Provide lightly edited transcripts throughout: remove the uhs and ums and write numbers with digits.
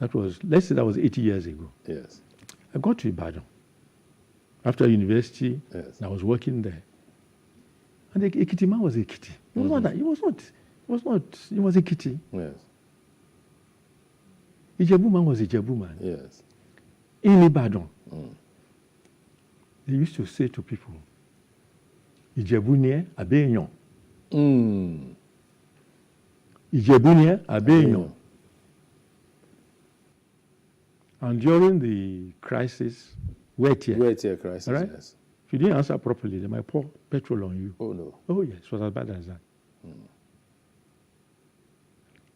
That was, let's say that was 80 years ago. Yes. I got to Ibadan after university. Yes. And I was working there. And the Ekiti man was Ekiti. He was not that. He was Ekiti. Yes. Ijebu man was Ijebu man. Yes. In Ibadan, they used to say to people, Ijebu nie abeyon. Ijebu nie abeyon. And during the crisis, wet here crisis, right? yes. If you didn't answer properly, they might pour petrol on you. Oh, no. Oh, yes, it was as bad as that.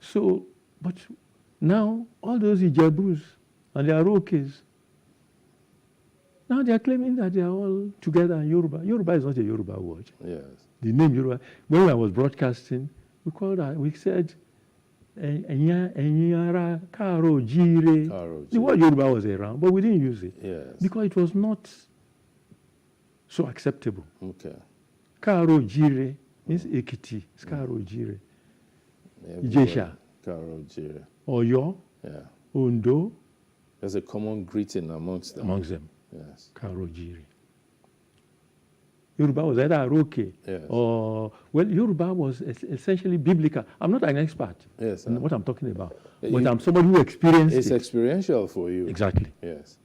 So, but now, all those Ijebus and their Rokis, now they are claiming that they are all together in Yoruba. Yoruba is not a Yoruba word. Yes. The name Yoruba, when I was broadcasting, we said, Enyara Karo Jire. The word Yoruba was around, but we didn't use it. Yes. Because it was not so acceptable. Okay. Karo Jire means Ekiti. It's Karo Jire. Ijesha. Karo Jire. Oyo. Yeah. Ondo. There's a common greeting amongst them. Yes. Karo Jire. Yoruba was either Aroke or, well, Yoruba was essentially biblical. I'm not an expert in what I'm talking about, but I'm somebody who experienced it. It's experiential for you. Exactly. Yes.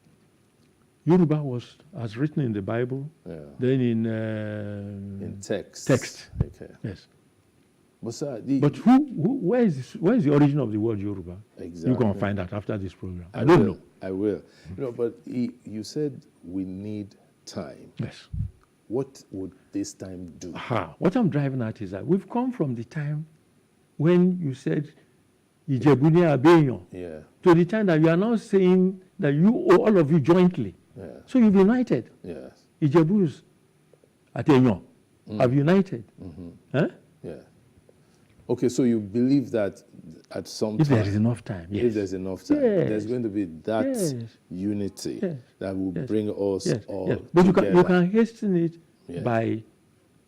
Yoruba was as written in the Bible, then in text. Text. Okay. Yes. But, sir, where is the origin of the word Yoruba? Exactly. You're going to find out after this program. I don't know. I will. But you said we need time. Yes. What would this time do? What I'm driving at is that we've come from the time when you said Ijebuni Abeyon to the time that you are now saying that all of you jointly. Yeah. So you've united. Yes. Ijebus Ateyon have united. Huh? Yeah. Okay, so you believe that at some time, if there is enough time, yes. If there's enough time, there's going to be that unity that will bring us all But together. you can hasten it by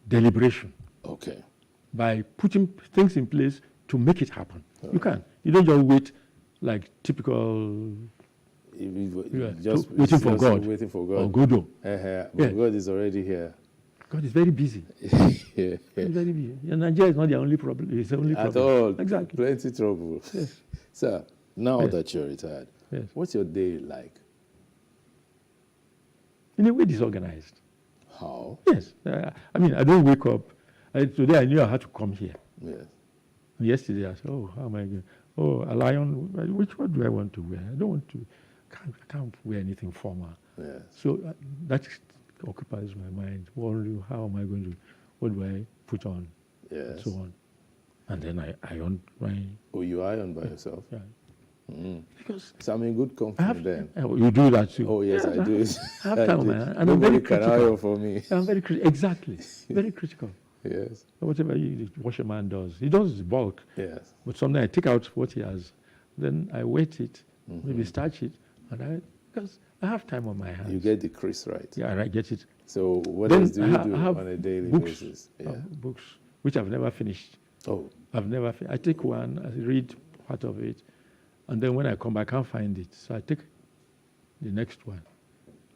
deliberation. Okay. By putting things in place to make it happen. You can. You don't just wait like typical waiting for God. Or Godot. But God is already here. God is very busy. He's very busy. And Nigeria is not the only problem. It's the only problem. At all. Exactly. Plenty trouble. Yes. Sir, now that you're retired, yes. What's your day like? In a way, disorganized. How? Yes. I mean, I don't wake up. Today I knew I had to come here. Yes. And yesterday I said, how am I going? A lion. Which one do I want to wear? I don't want to. I can't wear anything formal. Yes. So that occupies my mind. Wondering how am I going to? What do I put on? Yes. And so on. And then I iron my. Oh, you iron by yourself? Yeah. Because so I'm in good company then. You do that too. Oh yes, I do. I have time, man. And nobody I'm very can critical. iron for me. I'm very critical. Exactly. Very critical. Yes. Whatever the washerman does, he does the bulk. Yes. But sometimes I take out what he has, then I wet it, maybe starch it, and because I have time on my hands. You get the crease right. Yeah, I get it. So what then else do you do on a daily basis? Yeah. Books, which I've never finished. Oh. I've never. I take one, I read part of it, and then when I come back, I can't find it. So I take the next one,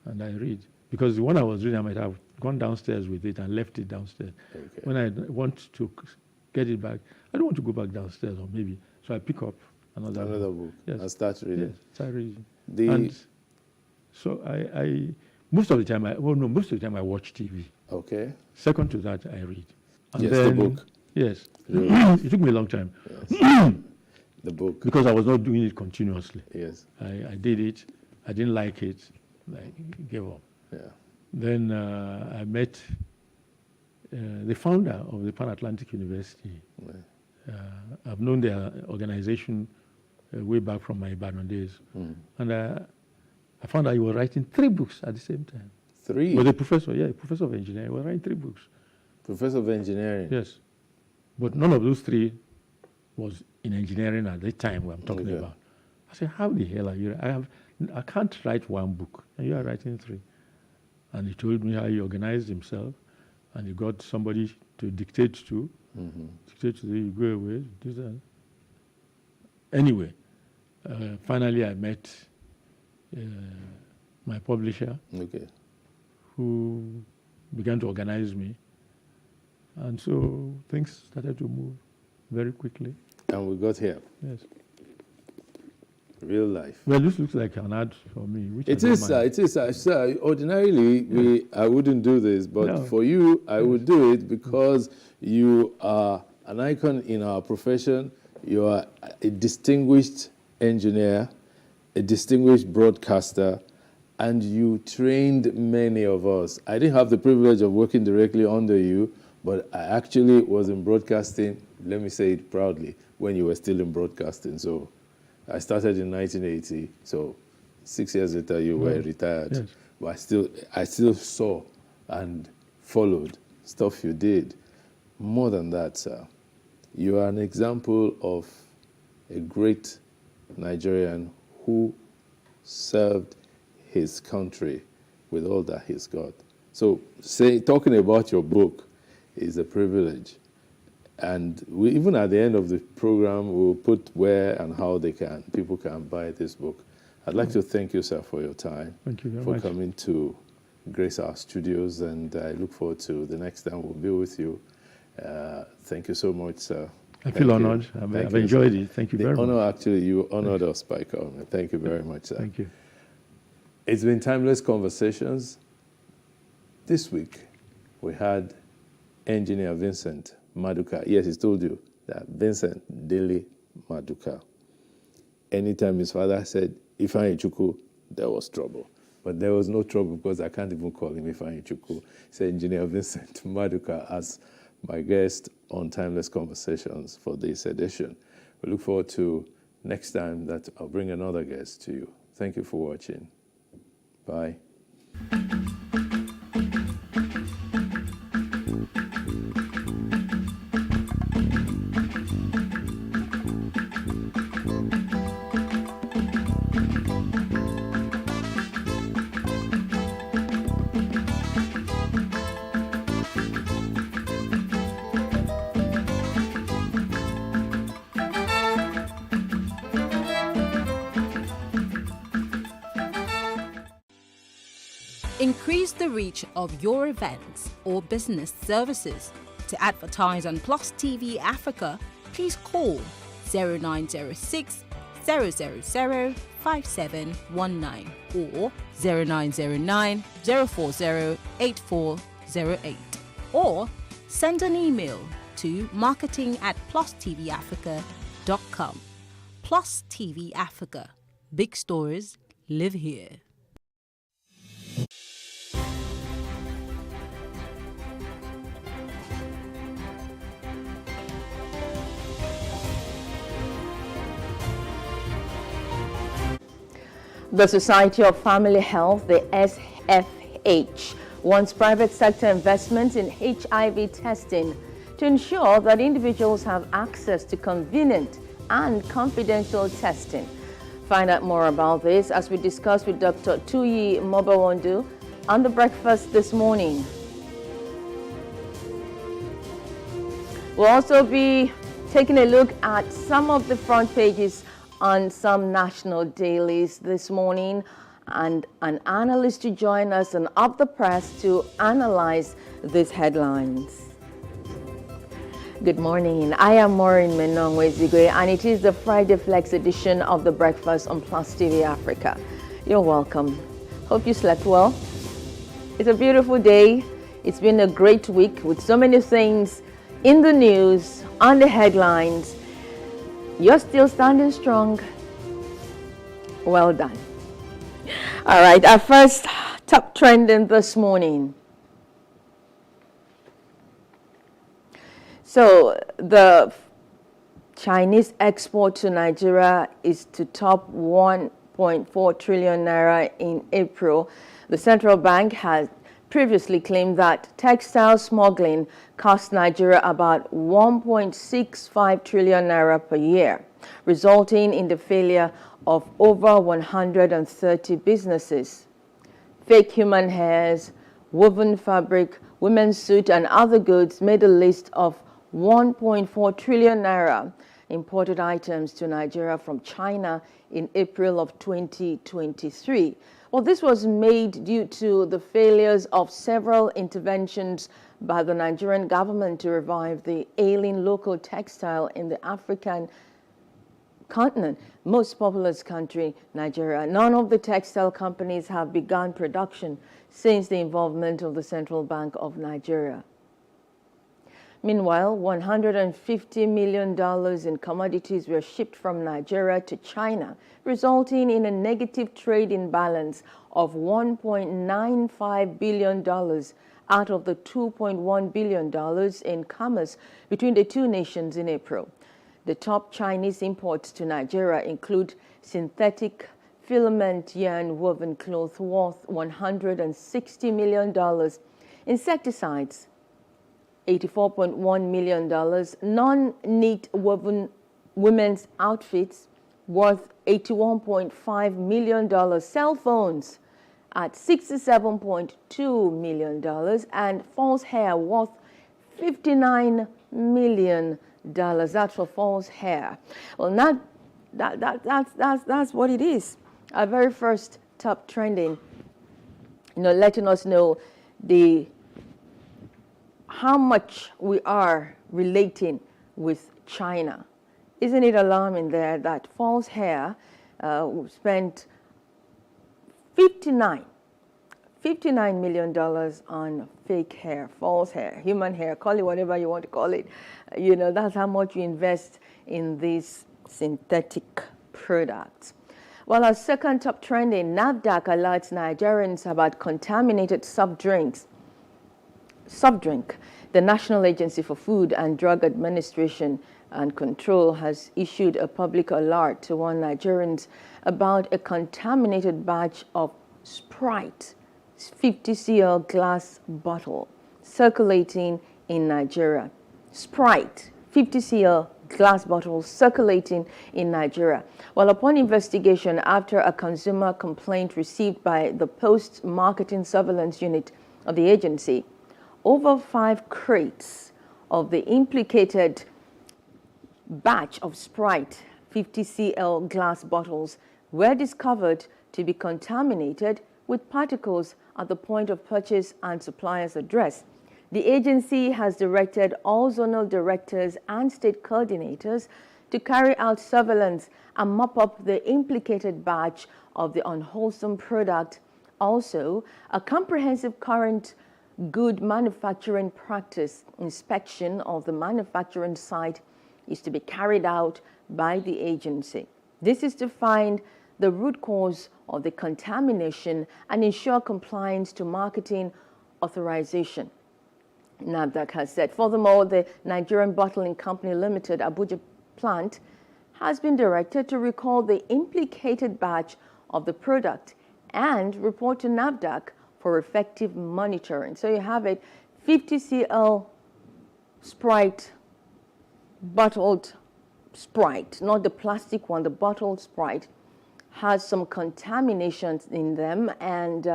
and I read. Because the one I was reading, I might have gone downstairs with it and left it downstairs. Okay. When I want to get it back, I don't want to go back downstairs, or maybe. So I pick up another book. Yes. And start reading. Yes, start reading. And so I most of the time, most of the time I watch TV. Okay. Second to that, I read. And yes, then, the book. Yes. It took me a long time. Yes. The book. Because I was not doing it continuously. Yes. I did it. I didn't like it. I gave up. Yeah. Then I met the founder of the Pan Atlantic University. Right. I've known their organization way back from my Ibadan days. And I found out he was writing 3 books at the same time. 3? He was a professor, a professor of engineering. He was writing 3 books. Professor of engineering? Yes. But none of those 3 was in engineering at the time I'm talking about. I said, how the hell are you? I can't write 1 book, and you are writing 3. And he told me how he organized himself, and he got somebody to dictate to. Dictate to you go away, do that. Anyway, finally I met my publisher, who began to organize me. And so things started to move very quickly. And we got here. Yes. Real life. Well, this looks like an ad for me. Which it is, sir. It is, sir. Ordinarily, I wouldn't do this, but for you, I would do it because you are an icon in our profession. You are a distinguished engineer, a distinguished broadcaster, and you trained many of us. I didn't have the privilege of working directly under you, but I actually was in broadcasting, let me say it proudly, when you were still in broadcasting. So I started in 1980, so 6 years later you were retired. Yes. But I still saw and followed stuff you did. More than that, sir, you are an example of a great Nigerian who served his country with all that he's got. So talking about your book is a privilege. And even at the end of the program, we'll put where and how people can buy this book. I'd like to thank you, sir, for your time. Thank you very much. For coming to grace our studios, and I look forward to the next time we'll be with you. Thank you so much, sir. I feel honored. I've enjoyed it. Thank you very much. Actually, you honored us by coming. Thank you very much, sir. Thank you. It's been Timeless Conversations. This week, we had Engineer Vincent Maduka. Yes, he told you that Vincent Dele Maduka. Anytime his father said Ifeanyi Chukwu, there was trouble. But there was no trouble because I can't even call him Ifeanyi Chukwu. It's Engineer Vincent Maduka as my guest on Timeless Conversations for this edition. We look forward to next time that I'll bring another guest to you. Thank you for watching. Bye. Increase the reach of your events or business services. To advertise on Plus TV Africa, please call 0906 000 5719 or 0909 040 8408, or send an email to marketing@plustvafrica.com. Plus TV Africa. Big stories live here. The Society of Family Health, the SFH, wants private sector investments in HIV testing to ensure that individuals have access to convenient and confidential testing. Find out more about this as we discuss with Dr. Tuyi Mobawondu on The Breakfast this morning. We'll also be taking a look at some of the front pages on some national dailies this morning, and an analyst to join us on Up the Press to analyze these headlines. Good morning. I am Maureen Menongwe-Zigwe, and it is the Friday Flex edition of The Breakfast on Plus TV Africa. You're welcome. Hope you slept well. It's a beautiful day. It's been a great week with so many things in the news, on the headlines. You're still standing strong. Well done. All right, our first top trending this morning. So the Chinese export to Nigeria is to top 1.4 trillion naira in April. The central bank has previously claimed that textile smuggling cost Nigeria about 1.65 trillion naira per year, resulting in the failure of over 130 businesses. Fake human hairs, woven fabric, women's suit, and other goods made a list of 1.4 trillion naira imported items to Nigeria from China in April of 2023. Well, this was made due to the failures of several interventions by the Nigerian government to revive the ailing local textile in the African continent, most populous country, Nigeria. None of the textile companies have begun production since the involvement of the Central Bank of Nigeria. Meanwhile, $150 million in commodities were shipped from Nigeria to China, resulting in a negative trade imbalance of $1.95 billion out of the $2.1 billion in commerce between the two nations in April. The top Chinese imports to Nigeria include synthetic filament yarn woven cloth worth $160 million, insecticides, $84.1 million, non-knit woven women's outfits worth $81.5 million, cell phones at $67.2 million, and false hair worth $59 million. That's for false hair. Well, not that's what it is. Our very first top trending, letting us know how much we are relating with China. Isn't it alarming there that false hair spent $59 million on fake hair, false hair, human hair, call it whatever you want to call it. That's how much you invest in these synthetic products. Well, our second top trending, NAFDAC alerts Nigerians about contaminated soft drink. The National Agency for Food and Drug Administration and Control has issued a public alert to warn Nigerians about a contaminated batch of Sprite 50 cl glass bottle circulating in Nigeria. Sprite 50 cl glass bottles circulating in Nigeria. Well, upon investigation after a consumer complaint received by the Post-Marketing Surveillance Unit of the agency, over 5 crates of the implicated batch of Sprite 50 cl glass bottles were discovered to be contaminated with particles at the point of purchase and supplier's address. The agency has directed all zonal directors and state coordinators to carry out surveillance and mop up the implicated batch of the unwholesome product. Also, a comprehensive current good manufacturing practice inspection of the manufacturing site is to be carried out by the agency. This is to find the root cause of the contamination and ensure compliance to marketing authorization, NAFDAC has said. Furthermore, the Nigerian Bottling Company Limited Abuja plant has been directed to recall the implicated batch of the product and report to NAFDAC for effective monitoring. So you have it, 50 cl Sprite, bottled Sprite, not the plastic one, the bottled Sprite, has some contaminations in them, and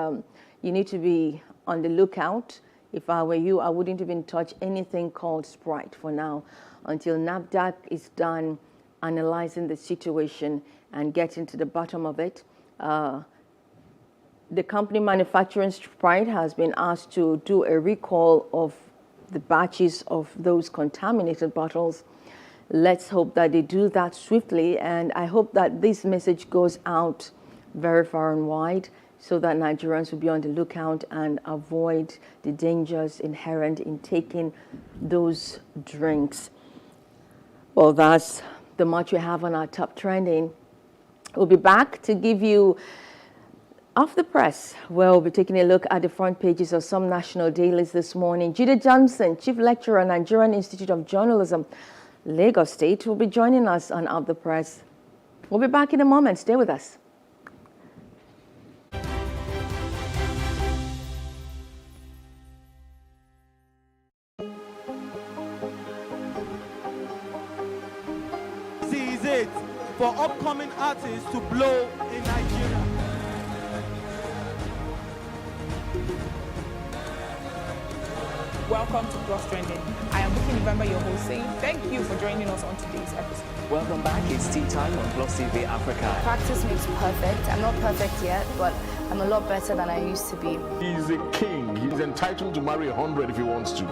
you need to be on the lookout. If I were you, I wouldn't even touch anything called Sprite for now until NAFDAC is done analyzing the situation and getting to the bottom of it. The company manufacturing Sprite has been asked to do a recall of the batches of those contaminated bottles. Let's hope that they do that swiftly, and I hope that this message goes out very far and wide so that Nigerians will be on the lookout and avoid the dangers inherent in taking those drinks. Well, that's the much we have on our top trending. We'll be back to give you Off the Press, where we'll be taking a look at the front pages of some national dailies this morning. Jide Johnson, Chief Lecturer, Nigerian Institute of Journalism, Lagos State, will be joining us on Off the Press. We'll be back in a moment. Stay with us. This is it for upcoming artists to blow in Nigeria. We're welcome to Plus Trending. I am Buki November, your host, saying thank you for joining us on today's episode. Welcome back. It's tea time on Plus TV Africa. Practice makes perfect. I'm not perfect yet, but I'm a lot better than I used to be. He's a king. He's entitled to marry 100 if he wants to.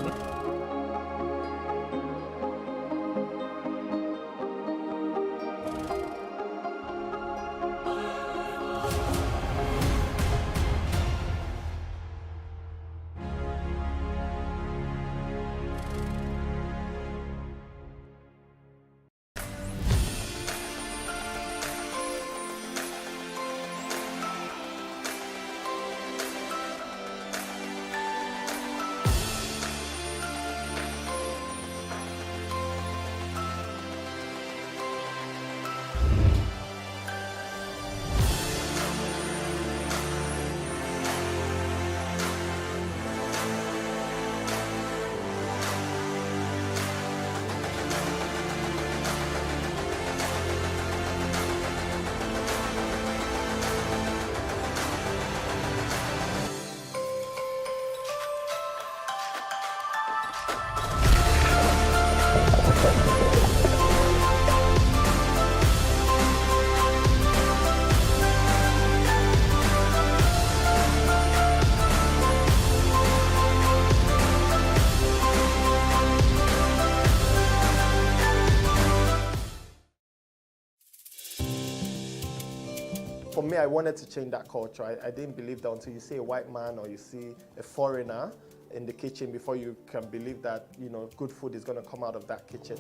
For me, I wanted to change that culture. I didn't believe that until you see a white man or you see a foreigner in the kitchen before you can believe that, you know, good food is going to come out of that kitchen.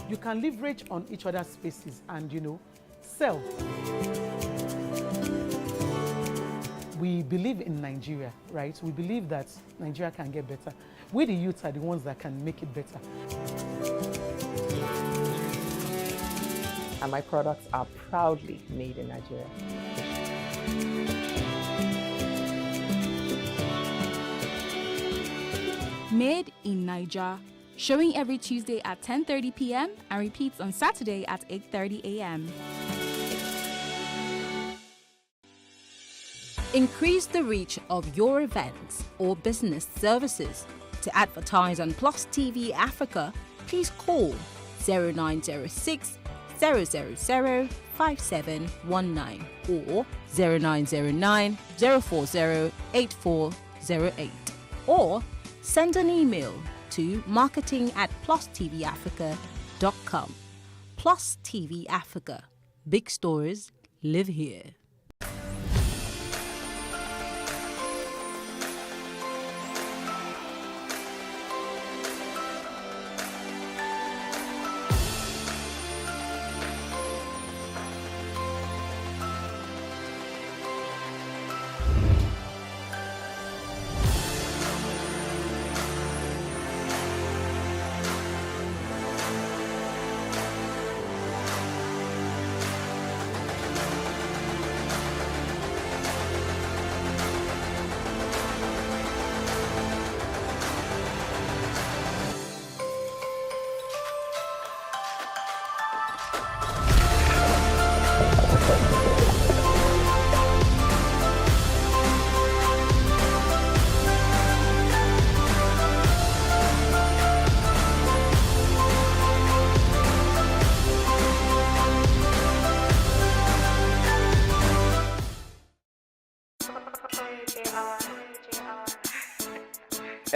You can leverage on each other's spaces and, you know, sell. We believe in Nigeria, right? We believe that Nigeria can get better. We, the youth, are the ones that can make it better. And my products are proudly made in Nigeria. Made in Niger, showing every Tuesday at 10:30 p.m. and repeats on Saturday at 8:30 a.m. Increase the reach of your events or business services. To advertise on Plus TV Africa, please call 0906 000 5719 or 0909 040 8408 or send an email to marketing@plustvafrica.com. Plus TV Africa. Big stories live here.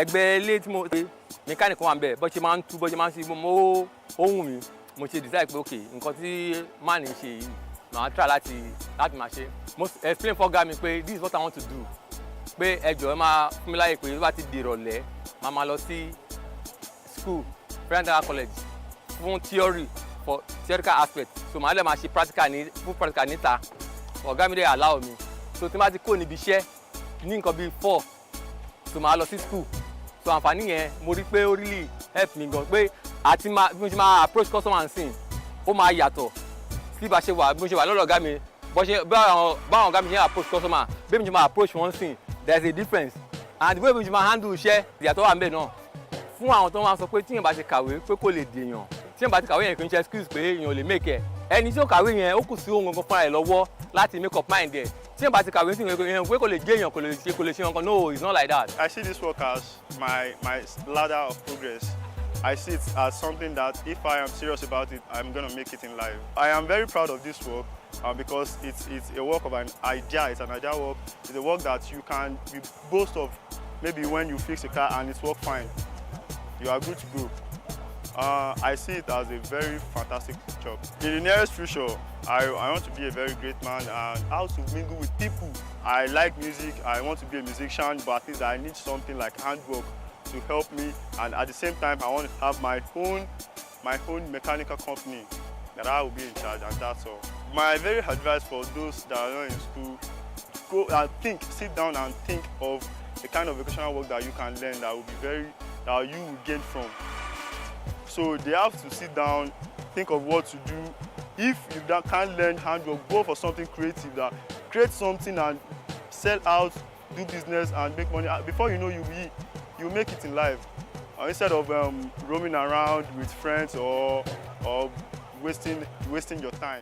ẹgbẹ́ ilé tí mo ṣe mechanic wà ńbẹ̀ bó ṣe máa ń tú bó ṣe máa ń ṣe mo ohun mi mo ṣe decide pé okay nǹkan tí man ń ṣe yìí màá try láti máa ṣe mo explain fọ́gá mi pé this is what I want to do pé ẹ jọ̀ọ́ ẹ máa fún mi láyè pé tó bá ti di ìrọ̀lẹ́ máa lọ sí school Federal College fún theory for theoretical aspect so màá lè máa ṣe practical níta ọ̀gá mi dẹ̀ allow mi so tí má ti kó níbi iṣẹ́ ní nǹkan bíi 4 so màá lọ sí school so àǹfààní yẹn mo rí pé ó really help mi gan pé àti bí mo ṣe máa approach customer nsìn ó máa yàtọ̀ sí bí mo ṣe wà lọ́dọ̀ ọ̀gá mi báwọn ọ̀gá mi ṣe approach customer bí mo ṣe máa approach wọn sìn there is a difference and the way mo ṣe máa handle iṣẹ́ ìyàtọ̀ wà ń bẹ̀ náà fún àwọn tó máa sọ pé tíyẹn bá ṣe kàwé pé kò lè dèèyàn tí ẹ̀ bá ti kàwé yẹn kì í ṣe excuse pé èèyàn ò lè make ẹ̀ ẹni tí ó kàwé yẹn ó kù sí ohun gangan fúnra ẹ̀ lọ́wọ́ láti make up mind ẹ̀ tí ẹ̀ bá ti kàwé sí yẹn pé kò lè jẹ́ èèyàn kò lè ṣe nǹkan no it's not like that. I see this work as my ladder of progress. I see it as something that if I am serious about it, I'm going to make it in life. I am very proud of this work because it's a work of an idea. It's an idea work. It's a work that you can boast of maybe when you fix a car and it's work fine. You are good to go. I see it as a very fantastic job. In the nearest future, I want to be a very great man and how to mingle with people. I like music, I want to be a musician, but at least I need something like handwork to help me, and at the same time I want to have my own mechanical company that I will be in charge, and that's all. My very advice for those that are not in school, go and sit down and think of the kind of vocational work that you can learn that you will gain from. So they have to sit down, think of what to do. If you can't learn handwork, go for something creative, create something and sell out, do business and make money. Before you know, you make it in life. Instead of roaming around with friends or wasting your time.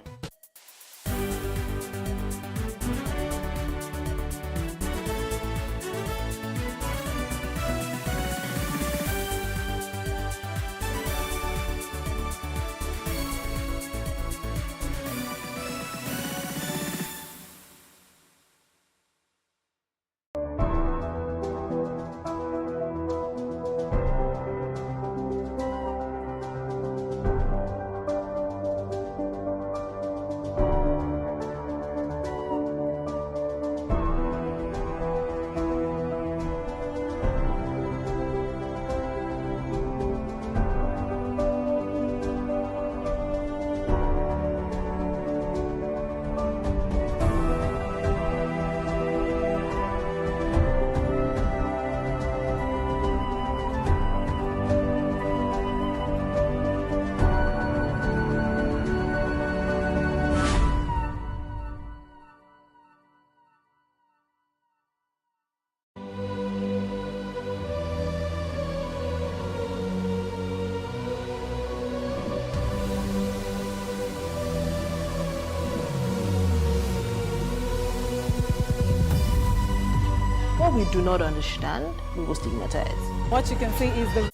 What we do not understand, we will stigmatize. What you can see is the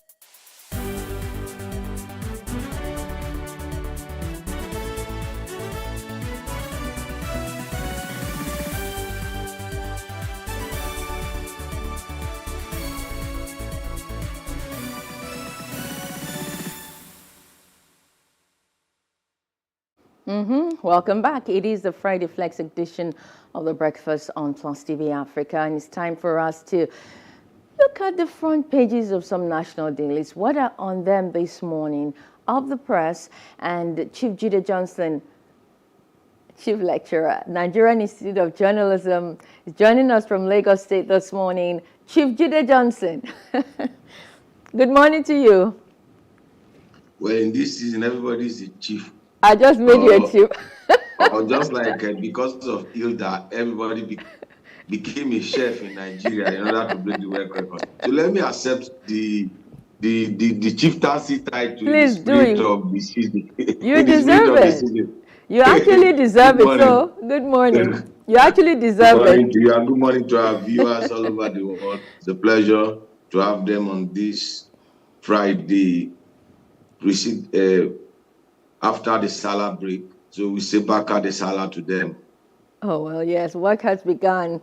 Welcome back. It is the Friday Flex edition of the Breakfast on Plus TV Africa, and it's time for us to look at the front pages of some national dailies. What are on them this morning? Of the Press, and Chief Jide Johnson, Chief Lecturer, Nigerian Institute of Journalism, is joining us from Lagos State this morning. Chief Jide Johnson, good morning to you. Well, in this season, everybody is a chief. I just made you a chief. Or just like because of Hilda, everybody became a chef in Nigeria in order to break the world record. So let me accept the chieftaincy title. Please do it. Of the season. You deserve it. You actually deserve it. So good morning. You actually deserve it. Good morning to our viewers all over the world. It's a pleasure to have them on this Friday. After the Salah break, so we say Baka the Salah to them. Oh, well, yes, work has begun.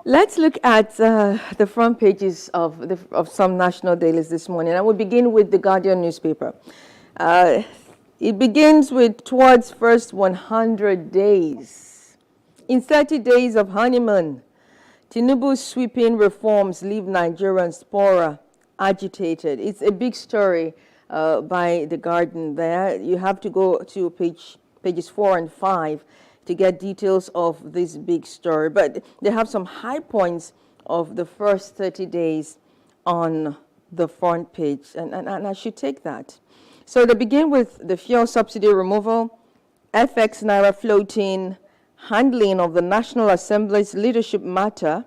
Let's look at the front pages of some national dailies this morning. I will begin with the Guardian newspaper. It begins with towards first 100 days. In 30 days of honeymoon, Tinubu's sweeping reforms leave Nigerians poorer, agitated. It's a big story. By the Guardian there. You have to go to pages 4 and 5 to get details of this big story. But they have some high points of the first 30 days on the front page, and I should take that. So they begin with the fuel subsidy removal, FX Naira floating, handling of the National Assembly's leadership matter,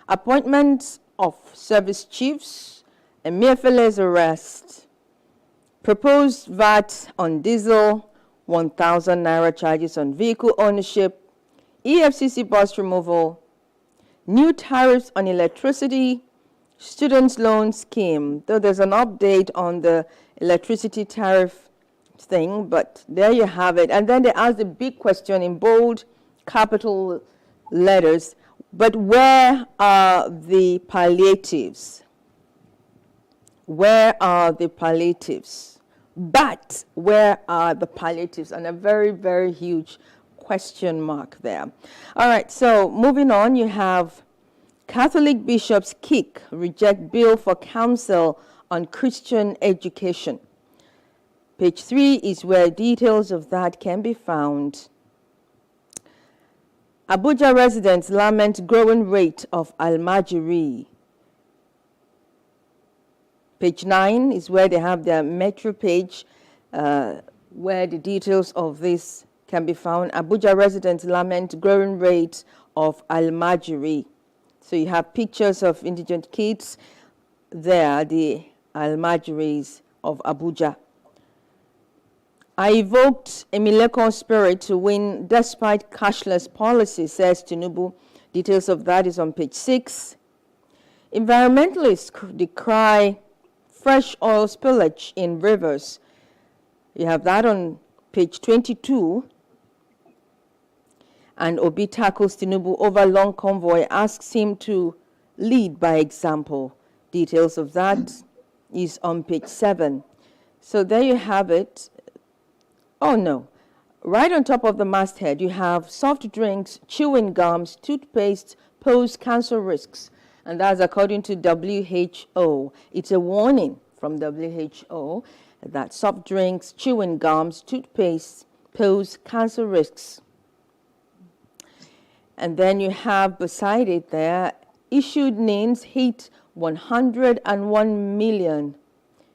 appointments of service chiefs, Emefiele's arrest, Proposed VAT on diesel, 1,000 naira charges on vehicle ownership, EFCC bus removal, new tariffs on electricity, students' loan scheme. Though there's an update on the electricity tariff thing, but there you have it. And then they ask the big question in bold capital letters, but where are the palliatives? Where are the palliatives? But where are the palliatives? And a very, very huge question mark there. All right, so moving on, you have Catholic bishops reject bill for council on Christian education. Page 3 is where details of that can be found. Abuja residents lament growing rate of almajiri. Page 9 is where they have their metro page, where the details of this can be found. Abuja residents lament growing rate of almajiri. So you have pictures of indigent kids there, the almajiris of Abuja. I evoked Emilekon's spirit to win despite cashless policy, says Tinubu. Details of that is on page 6. Environmentalists decry fresh oil spillage in rivers. You have that on page 22. And Obi tackles Tinubu over long convoy, asks him to lead by example. Details of that is on page 7. So there you have it. Oh no, right on top of the masthead, you have soft drinks, chewing gums, toothpaste pose cancer risks. And that's according to WHO. It's a warning from WHO that soft drinks, chewing gums, toothpaste pose cancer risks. And then you have beside it there, issued NINs hit 101 million.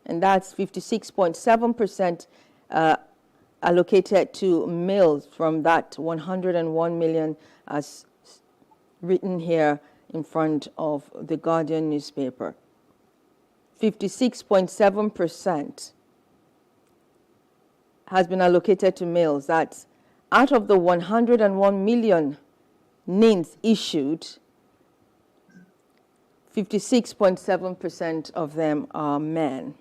And that's 56.7% allocated to males from that 101 million, as written here in front of the Guardian newspaper. 56.7% has been allocated to males. That's out of the 101 million NINs issued, 56.7% of them are men.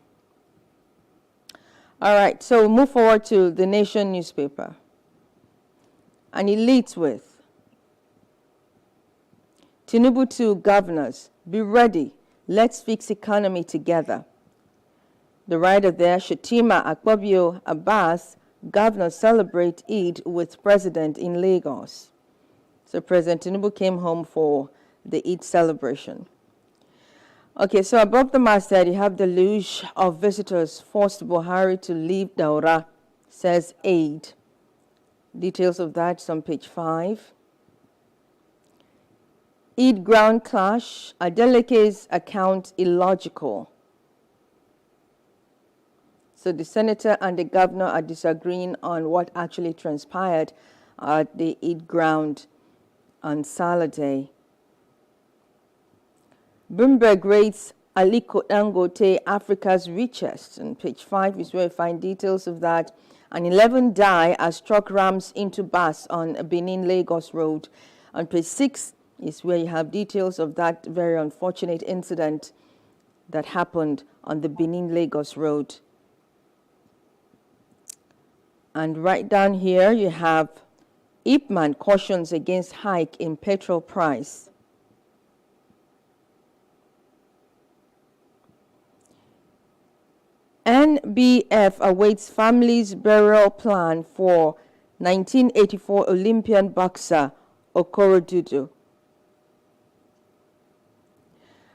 All right, so we'll move forward to the Nation newspaper. And it leads with, Tinubu to governors, be ready, let's fix economy together. The writer there, Shatima Akpabio Abbas, governors celebrate Eid with president in Lagos. So President Tinubu came home for the Eid celebration. Okay, so above the masthead, you have the luge of visitors forced Buhari to leave Daura, says aid. Details of that is on page 5. Eid ground clash, Adeleke's account illogical. So the senator and the governor are disagreeing on what actually transpired at the Eid ground on Saturday. Bloomberg rates Aliko Dangote Africa's richest. And page 5 is where you find details of that. And 11 die as truck rams into bus on Benin-Lagos Road. On page 6 is where you have details of that very unfortunate incident that happened on the Benin-Lagos Road. And right down here you have Ipman cautions against hike in petrol price. NBF awaits family's burial plan for 1984 Olympian boxer Okorodudu.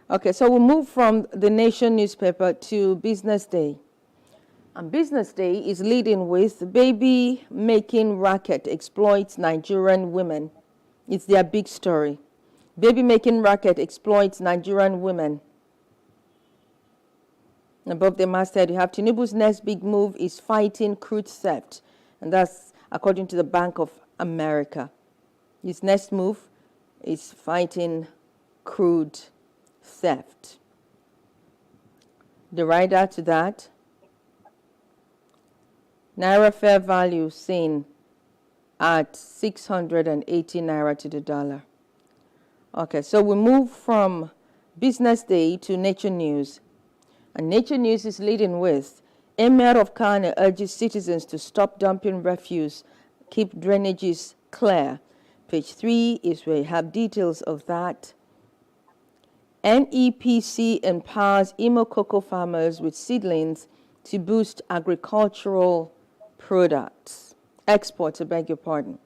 Okay, so we'll move from the Nation newspaper to Business Day. And Business Day is leading with baby making racket exploits Nigerian women. It's their big story. Baby making racket exploits Nigerian women. Above the masthead, you have Tinubu's next big move is fighting crude theft. And that's according to the Bank of America. His next move is fighting crude theft. The rider to that, Naira fair value seen at 680 Naira to the dollar. Okay, so we move from Business Day to Nature News. And Nature News is leading with, Emir of Kano urges citizens to stop dumping refuse, keep drainages clear. Page 3 is where you have details of that. NEPC empowers Imo cocoa farmers with seedlings to boost agricultural products. Exports, I beg your pardon.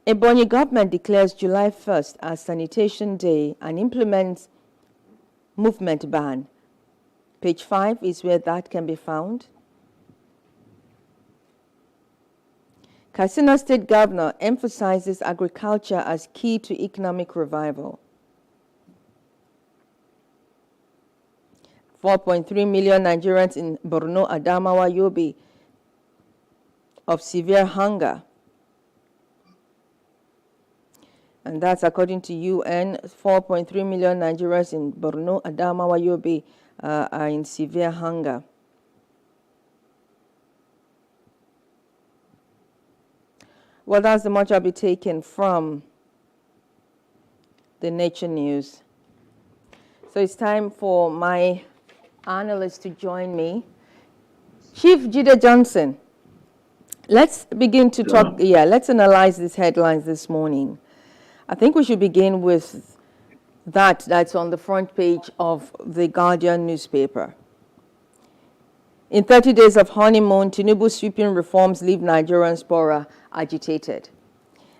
Ebonyi government declares July 1st as Sanitation Day and implements movement ban. Page 5 is where that can be found. Katsina State Governor emphasizes agriculture as key to economic revival. 4.3 million Nigerians in Borno, Adamawa, Yobe of severe hunger. And that's according to UN. 4.3 million Nigerians in Borno, Adamawa, Yobe are in severe hunger. Well, that's the much I'll be taken from the Nature News. So it's time for my analyst to join me. Chief Jide Johnson, let's begin to talk. Yeah, let's analyze these headlines this morning. I think we should begin with that's on the front page of the Guardian newspaper. In 30 days of honeymoon, Tinubu's sweeping reforms leave Nigerians poorer, agitated.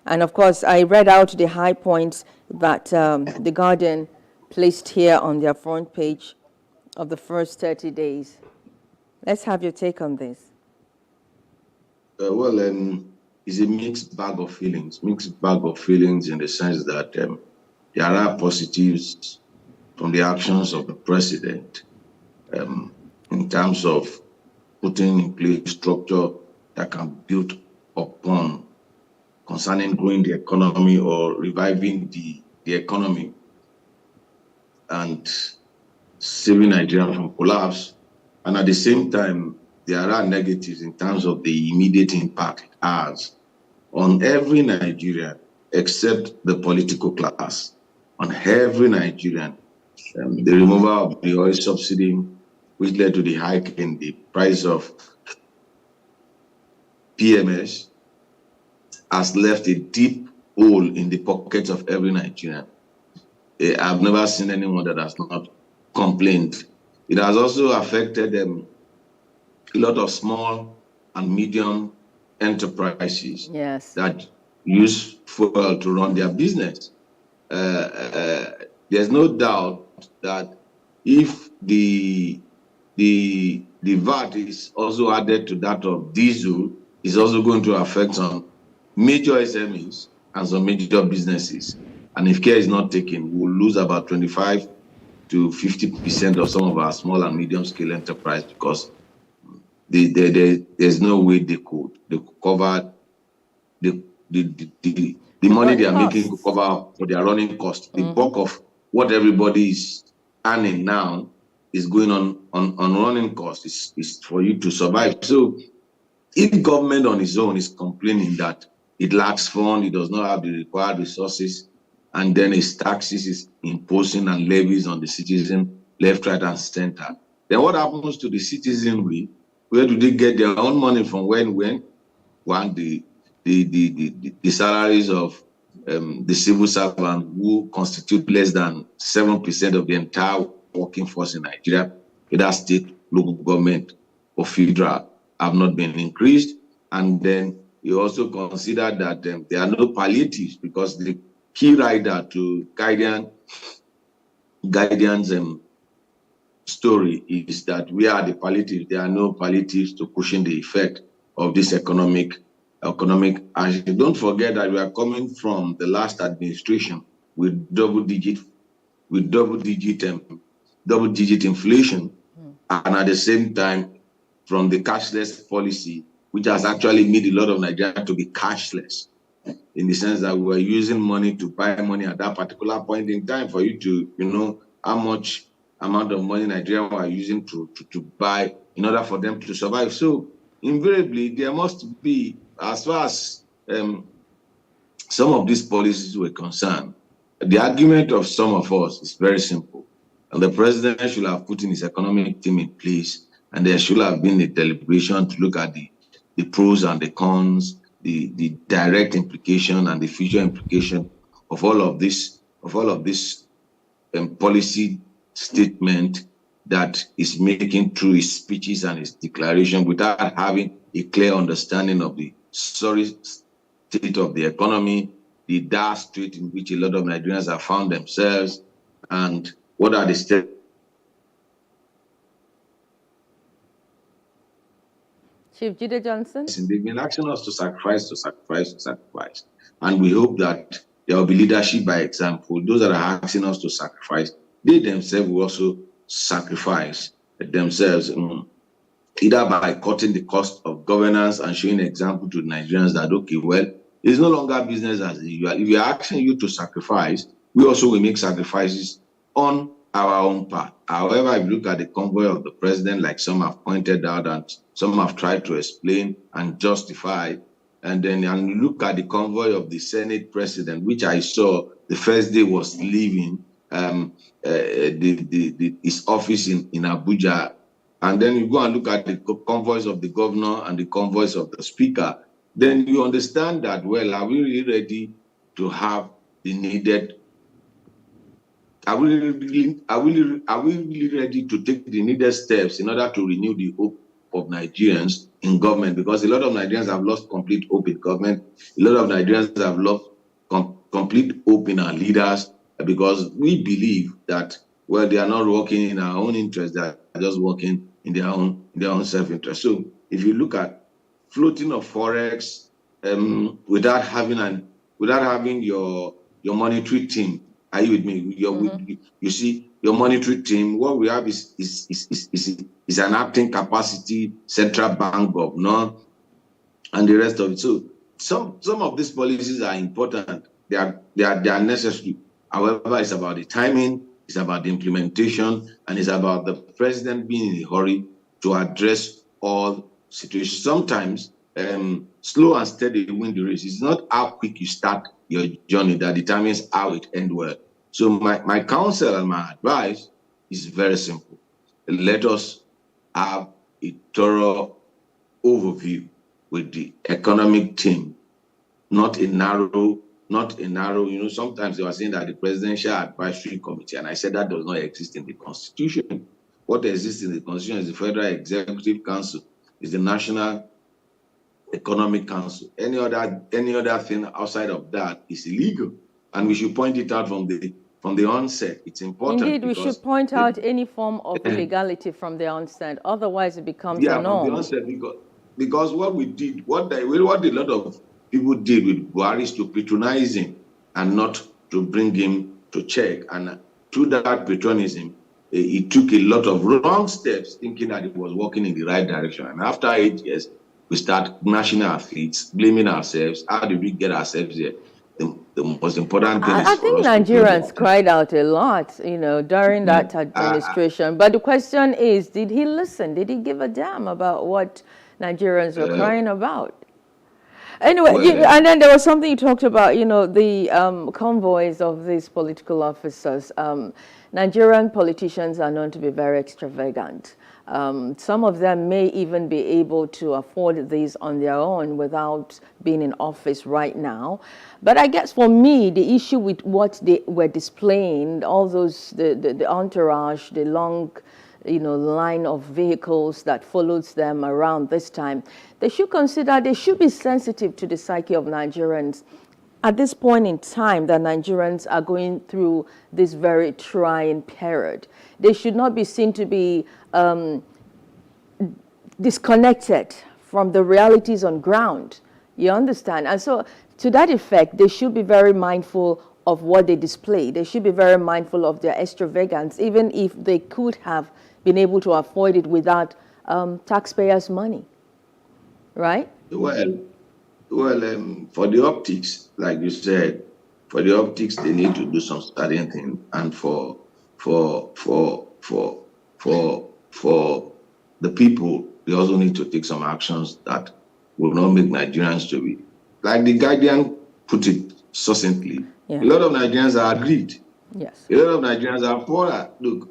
And of course, I read out the high points that the Guardian placed here on their front page of the first 30 days. Let's have your take on this. It's a mixed bag of feelings. Mixed bag of feelings in the sense that there are positives from the actions of the president in terms of putting in place structure that can build upon concerning growing the economy or reviving the economy and saving Nigeria from collapse. And at the same time, there are negatives in terms of the immediate impact it has on every Nigerian except the political class, on every Nigerian. The removal of the oil subsidy, which led to the hike in the price of PMS, has left a deep hole in the pockets of every Nigerian. I've never seen anyone that has not complained. It has also affected a lot of small and medium enterprises that use fuel to run their business. There's no doubt that if the VAT is also added to that of diesel, it's also going to affect some major SMEs and some major businesses. And if care is not taken, we'll lose about 25 to 50% of some of our small and medium scale enterprise because there's no way they could cover the money they are making to cover for their running costs. The bulk of what everybody is earning now is going on running costs. Is for you to survive. So if government on its own is complaining that it lacks funds, it does not have the required resources, and then its taxes is imposing and levies on the citizen left, right, and center, then what happens to the citizenry? Where do they get their own money from? When the salaries of the civil servant who constitute less than 7% of the entire working force in Nigeria, either state, local government, or federal, have not been increased. And then you also consider that there are no palliatives because the key rider to Guardian's story is that we are the palliatives. There are no palliatives to cushion the effect of this economic action. Don't forget that we are coming from the last administration with double digit inflation, and at the same time from the cashless policy, which has actually made a lot of Nigerians to be cashless, in the sense that we were using money to buy money at that particular point in time for you to, how much amount of money Nigerians were using to buy in order for them to survive. So invariably, there must be, as far as some of these policies were concerned, the argument of some of us is very simple. And the president should have put in his economic team in place, and there should have been a deliberation to look at the pros and the cons, the direct implication and the future implication of all of this policy statement that is making through his speeches and his declaration without having a clear understanding of the sorry state of the economy, the dire strait in which a lot of Nigerians have found themselves, and what are the steps. Chief Jide Johnson? They've been asking us to sacrifice. And we hope that there will be leadership by example. Those that are asking us to sacrifice, they themselves will also sacrifice themselves, either by cutting the cost of governance and showing example to Nigerians that, okay, well, it's no longer business as usual. If we are asking you to sacrifice, we also will make sacrifices on our own part. However, if you look at the convoy of the president, like some have pointed out and some have tried to explain and justify, and you look at the convoy of the Senate president, which I saw the first day was leaving his office in Abuja, and then you go and look at the convoys of the governor and the convoys of the speaker, then you understand that, well, are we really ready to have the needed, are we really ready to take the needed steps in order to renew the hope of Nigerians in government? Because a lot of Nigerians have lost complete hope in government. A lot of Nigerians have lost complete hope in our leaders, because we believe that, well, they are not working in our own interest, they are just working in their own self-interest. So if you look at floating of forex without having your monetary team, are you with me? You see, your monetary team, what we have is an acting capacity central bank governor and the rest of it. So some of these policies are important. They are necessary. However, it's about the timing, it's about the implementation, and it's about the president being in a hurry to address all situations. Sometimes slow and steady win the race. It's not how quick you start your journey that determines how it ends well. So my counsel and my advice is very simple. Let us have a thorough overview with the economic team, not a narrow, sometimes they were saying that the Presidential Advisory Committee, and I said that does not exist in the Constitution. What exists in the Constitution is the Federal Executive Council, is the National Economic Council. Any other thing outside of that is illegal, and we should point it out from the onset. It's important. Indeed, we should point out any form of illegality from the onset. Otherwise, it becomes a norm. From the onset, because what we did, what a lot of people did with Buhari is to patronize him and not to bring him to check. And through that patronism, he took a lot of wrong steps, thinking that it was working in the right direction. And after 8 years, we start gnashing our feet, blaming ourselves. How did we get ourselves here? The most important thing I think Nigerians cried out a lot, during that administration. But the question is, did he listen? Did he give a damn about what Nigerians were crying about? Anyway, and then there was something you talked about, the convoys of these political officers. Nigerian politicians are known to be very extravagant. Some of them may even be able to afford these on their own without being in office right now. But I guess for me, the issue with what they were displaying, all those, the entourage, the long, line of vehicles that follows them around this time, they should be sensitive to the psyche of Nigerians at this point in time that Nigerians are going through this very trying period. They should not be seen to be disconnected from the realities on ground. You understand? And so to that effect, they should be very mindful of what they display. They should be very mindful of their extravagance, even if they could have been able to avoid it without taxpayers' money. Right? Well, for the optics, like you said, for the optics, they need to do some studying thing, and for for the people, they also need to take some actions that will not make Nigerians to be. Like the Guardian put it succinctly, a lot of Nigerians are aggrieved. Yes. A lot of Nigerians are poorer. Look,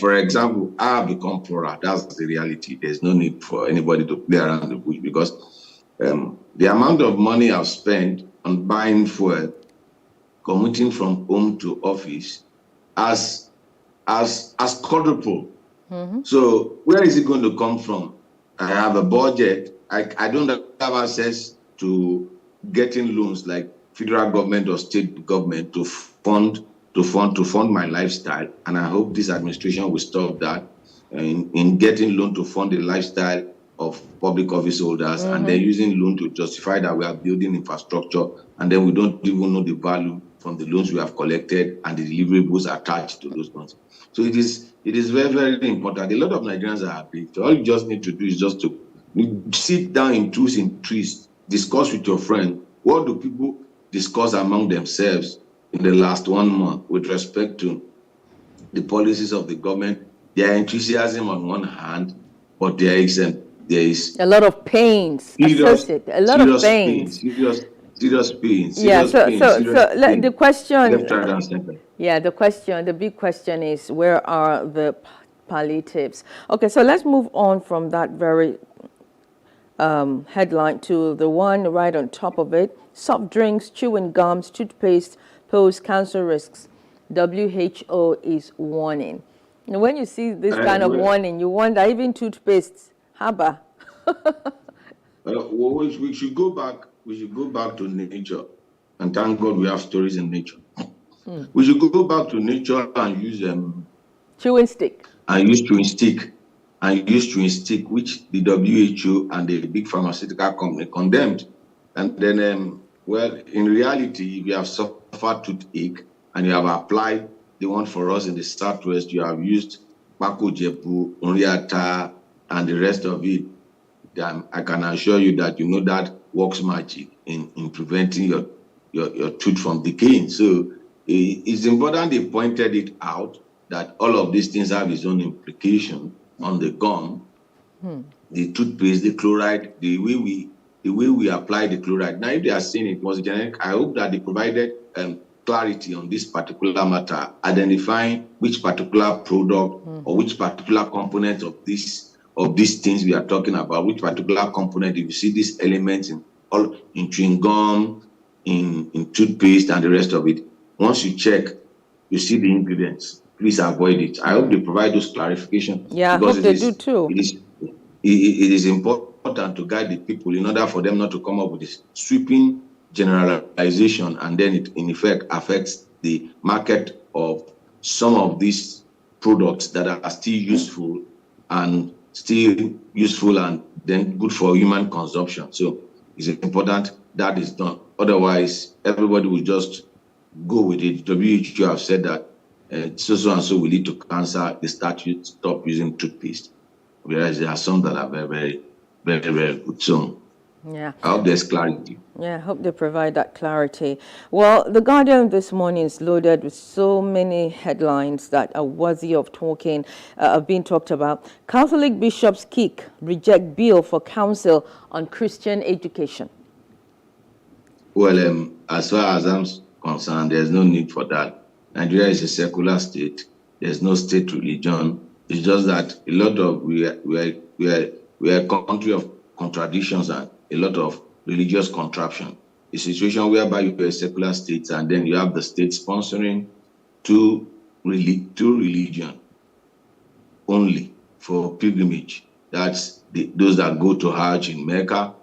for example, I have become poorer. That's the reality. There's no need for anybody to play around the bush because the amount of money I've spent on buying fuel, commuting from home to office, has quadrupled. So where is it going to come from? I have a budget. I don't have access to getting loans like federal government or state government to fund my lifestyle. And I hope this administration will stop that in getting loan to fund the lifestyle of public office holders and then using loan to justify that we are building infrastructure and then we don't even know the value from the loans we have collected and the deliverables attached to those loans. So it is very, very important. A lot of Nigerians are aggrieved. All you just need to do is just to sit down in twos and threes, discuss with your friend. What do people discuss among themselves in the last 1 month with respect to the policies of the government? Their enthusiasm on one hand, but there is a lot of pains associated. A lot of pains. Serious pains. The question. Left, right, and center. Yeah, the big question is, where are the palliatives? Okay, so let's move on from that very headline to the one right on top of it. Soft drinks, chewing gums, toothpaste pose cancer risks. WHO is warning. And when you see this kind of warning, you wonder, even toothpaste, haba. We should go back. We should go back to nature, and thank God we have stories in nature. We should go back to nature and use chewing stick. And use chewing stick, which the WHO and the big pharmaceutical company condemned. And then, in reality, if you have suffered toothache and you have applied the one for us in the Southwest, you have used Paco Jepu, Unriata, and the rest of it. I can assure you that you know that works magic in preventing your tooth from decaying. So it's important they pointed it out that all of these things have its own implication on the gum, the toothpaste, the chloride, the way we apply the chloride. Now, if they are saying it was generic, I hope that they provided clarity on this particular matter, identifying which particular product or which particular component of these things we are talking about, which particular component, if you see these elements in chewing gum, in toothpaste and the rest of it, once you check, you see the ingredients, please avoid it. I hope they provide those clarifications. Yeah, I hope they do too. It is important to guide the people in order for them not to come up with this sweeping generalization and then it in effect affects the market of some of these products that are still useful and then good for human consumption. So it's important that is done. Otherwise, everybody will just go with it. WHO have said that so and so will lead to cancer. They stop using toothpaste. Whereas there are some that are very, very, very, very good. So yeah, I hope there's clarity. Yeah, I hope they provide that clarity. Well, The Guardian this morning is loaded with so many headlines that are worthy of talking, being talked about. Catholic bishops kick, reject bill for council on Christian education. Well, as far as I'm concerned, there's no need for that. Nigeria is a secular state. There's no state religion. It's just that a lot of we are a country of contradictions and a lot of religious contraption. A situation whereby you have a secular state and then you have the state sponsoring two religion only for pilgrimage. That's those that go to Hajj in Mecca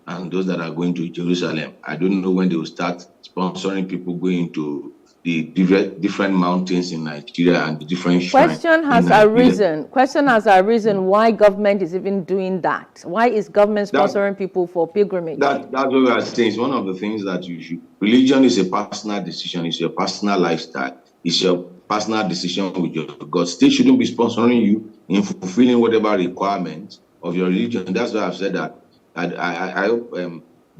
and those that are going to Jerusalem. I don't know when they will start sponsoring people going to the different mountains in Nigeria and the different shrines. Question has arisen why government is even doing that. Why is government sponsoring people for pilgrimage? That's what we are saying. It's one of the things that you should. Religion is a personal decision. It's your personal lifestyle. It's your personal decision with your God. State shouldn't be sponsoring you in fulfilling whatever requirements of your religion. That's why I've said that. I hope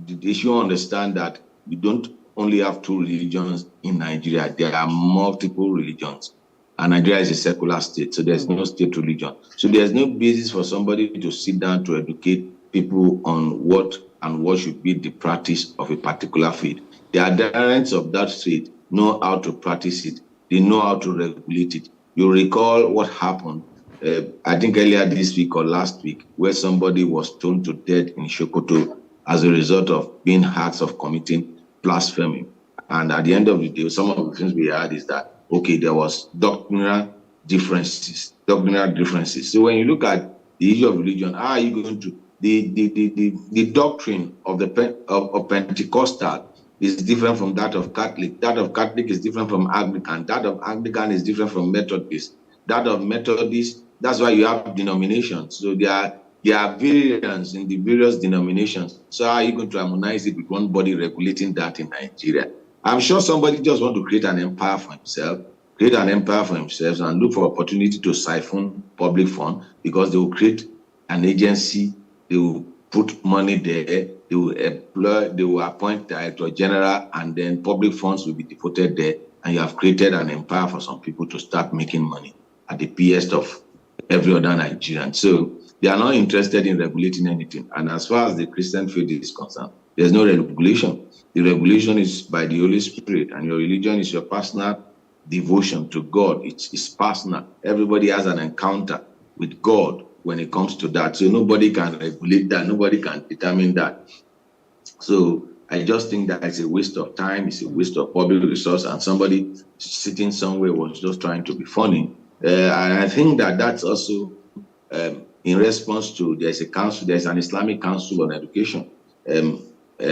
they should understand that we don't only have two religions in Nigeria. There are multiple religions. And Nigeria is a secular state, so there's no state religion. So there's no basis for somebody to sit down to educate people on what should be the practice of a particular faith. The adherents of that faith know how to practice it. They know how to regulate it. You recall what happened, I think earlier this week or last week, where somebody was stoned to death in Sokoto as a result of being accused of committing blasphemy. And at the end of the day, some of the things we had is that, okay, there was doctrinal differences. So when you look at the issue of religion, how are you going to, the doctrine of of Pentecostal is different from that of Catholic. That of Catholic is different from Anglican. That of Anglican is different from Methodist. That of Methodist, that's why you have denominations. So there are variants in the various denominations. So how are you going to harmonize it with one body regulating that in Nigeria? I'm sure somebody just want to create an empire for himself, and look for opportunity to siphon public funds, because they will create an agency, they will put money there, they will employ, they will appoint director general, and then public funds will be devoted there, and you have created an empire for some people to start making money at the behest of every other Nigerian. So they are not interested in regulating anything. And as far as the Christian faith is concerned, there's no regulation. The regulation is by the Holy Spirit, and your religion is your personal devotion to God. It's personal. Everybody has an encounter with God when it comes to that. So nobody can regulate that. Nobody can determine that. So I just think that it's a waste of time. It's a waste of public resource, and somebody sitting somewhere was just trying to be funny. And I think that that's also in response to, there's an Islamic Council on Education.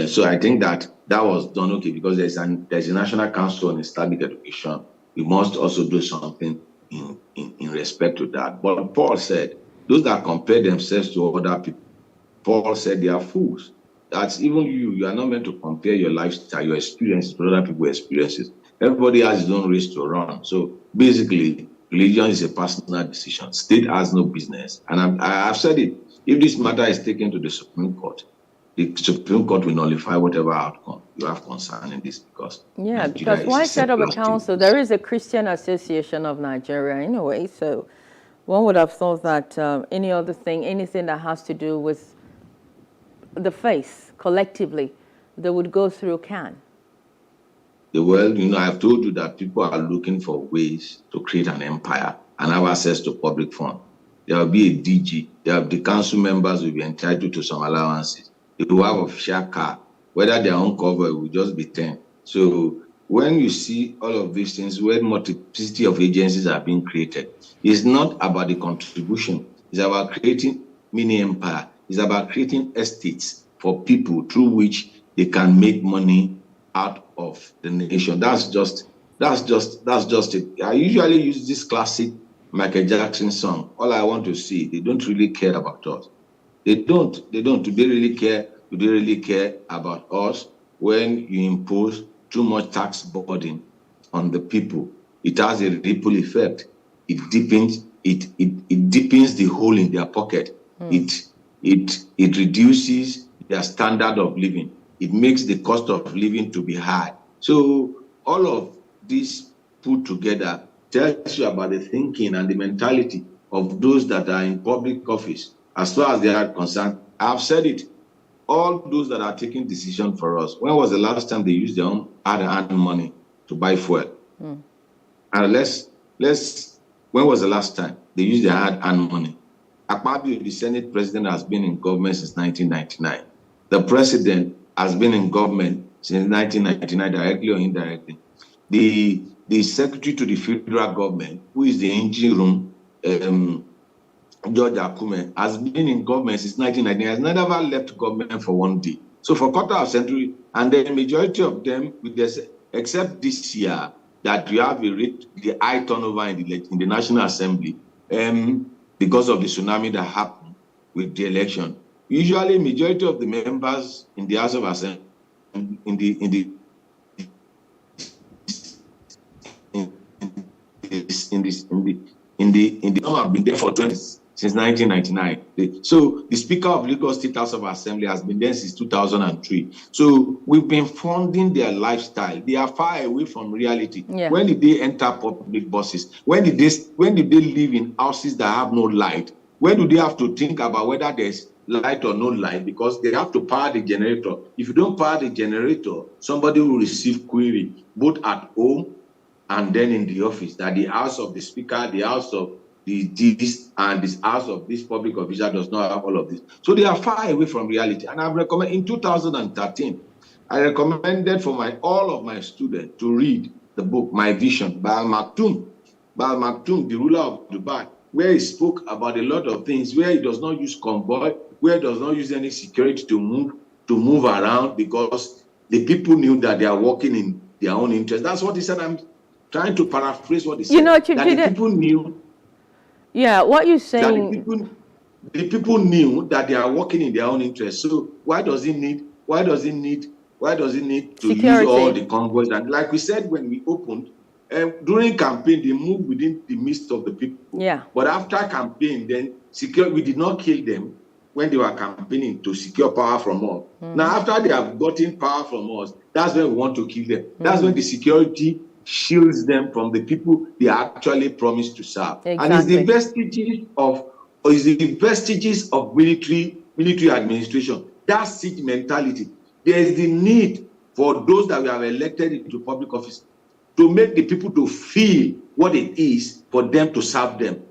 So I think that was done okay, because there's a National Council on Islamic Education. We must also do something in respect to that. But Paul said, those that compare themselves to other people, Paul said they are fools. That's even you are not meant to compare your lifestyle, your experiences with other people's experiences. Everybody has his own race to run. So basically, religion is a personal decision. State has no business. And I've said it, if this matter is taken to the Supreme Court, the Supreme Court will nullify whatever outcome you have concerning this, because because why set up a council? There is a Christian Association of Nigeria anyway, so one would have thought that anything that has to do with the faith collectively, they would go through CAN. Well, I've told you that people are looking for ways to create an empire and have access to public funds. There will be a DG. The council members will be entitled to some allowances. They will have official car. Whether they are uncovered, it will just be 10. So when you see all of these things, where multiplicity of agencies are being created, it's not about the contribution. It's about creating mini empire. It's about creating estates for people through which they can make money out of the nation. That's just it. I usually use this classic Michael Jackson song, All I Want to See. They don't really care about us. They don't. Do they really care? Do they really care about us? When you impose too much tax burden on the people, it has a ripple effect. It deepens the hole in their pocket. It reduces their standard of living. It makes the cost of living to be high. So all of this put together tells you about the thinking and the mentality of those that are in public office. As far as they are concerned, I've said it, all those that are taking decisions for us, when was the last time they used their own hard-earned money to buy fuel? And when was the last time they used their hard-earned money? Akpabio, the Senate president, has been in government since 1999. The president has been in government since 1999, directly or indirectly. The secretary to the federal government, who is the engine room, George Akume, has been in government since 1999, has never left government for one day. So for a quarter of a century, and the majority of them, except this year, that we have the high turnover in the National Assembly because of the tsunami that happened with the election. Usually, majority of the members in the House of Assembly, some have been there for 20 since 1999. So the Speaker of Lagos State House of Assembly has been there since 2003. So we've been funding their lifestyle. They are far away from reality. Yeah. When did they enter public buses? When did they live in houses that have no light? When do they have to think about whether there's light or no light? Because they have to power the generator. If you don't power the generator, somebody will receive query both at home and then in the office that the house of the Speaker, the house of this and this house of this public official does not have all of this. So they are far away from reality. And I've recommended in 2013, I recommended for all of my students to read the book My Vision by Al Maktoum. By Al Maktoum, the ruler of Dubai, where he spoke about a lot of things, where he does not use convoy, where he does not use any security to move around, because the people knew that they are working in their own interest. That's what he said. I'm trying to paraphrase what he said. Chief that the people knew. Yeah, what you're saying. The people knew that they are working in their own interest. So why does it need to security. use all the convoys? And like we said when we opened, during campaign, they moved within the midst of the people. Yeah. But after campaign, then we did not kill them when they were campaigning to secure power from us. Now, after they have gotten power from us, that's when we want to kill them. That's when the security shields them from the people they actually promised to serve. Exactly. And it's the vestiges of military administration. That siege mentality. There is the need for those that we have elected into public office to make the people to feel what it is for them to serve them.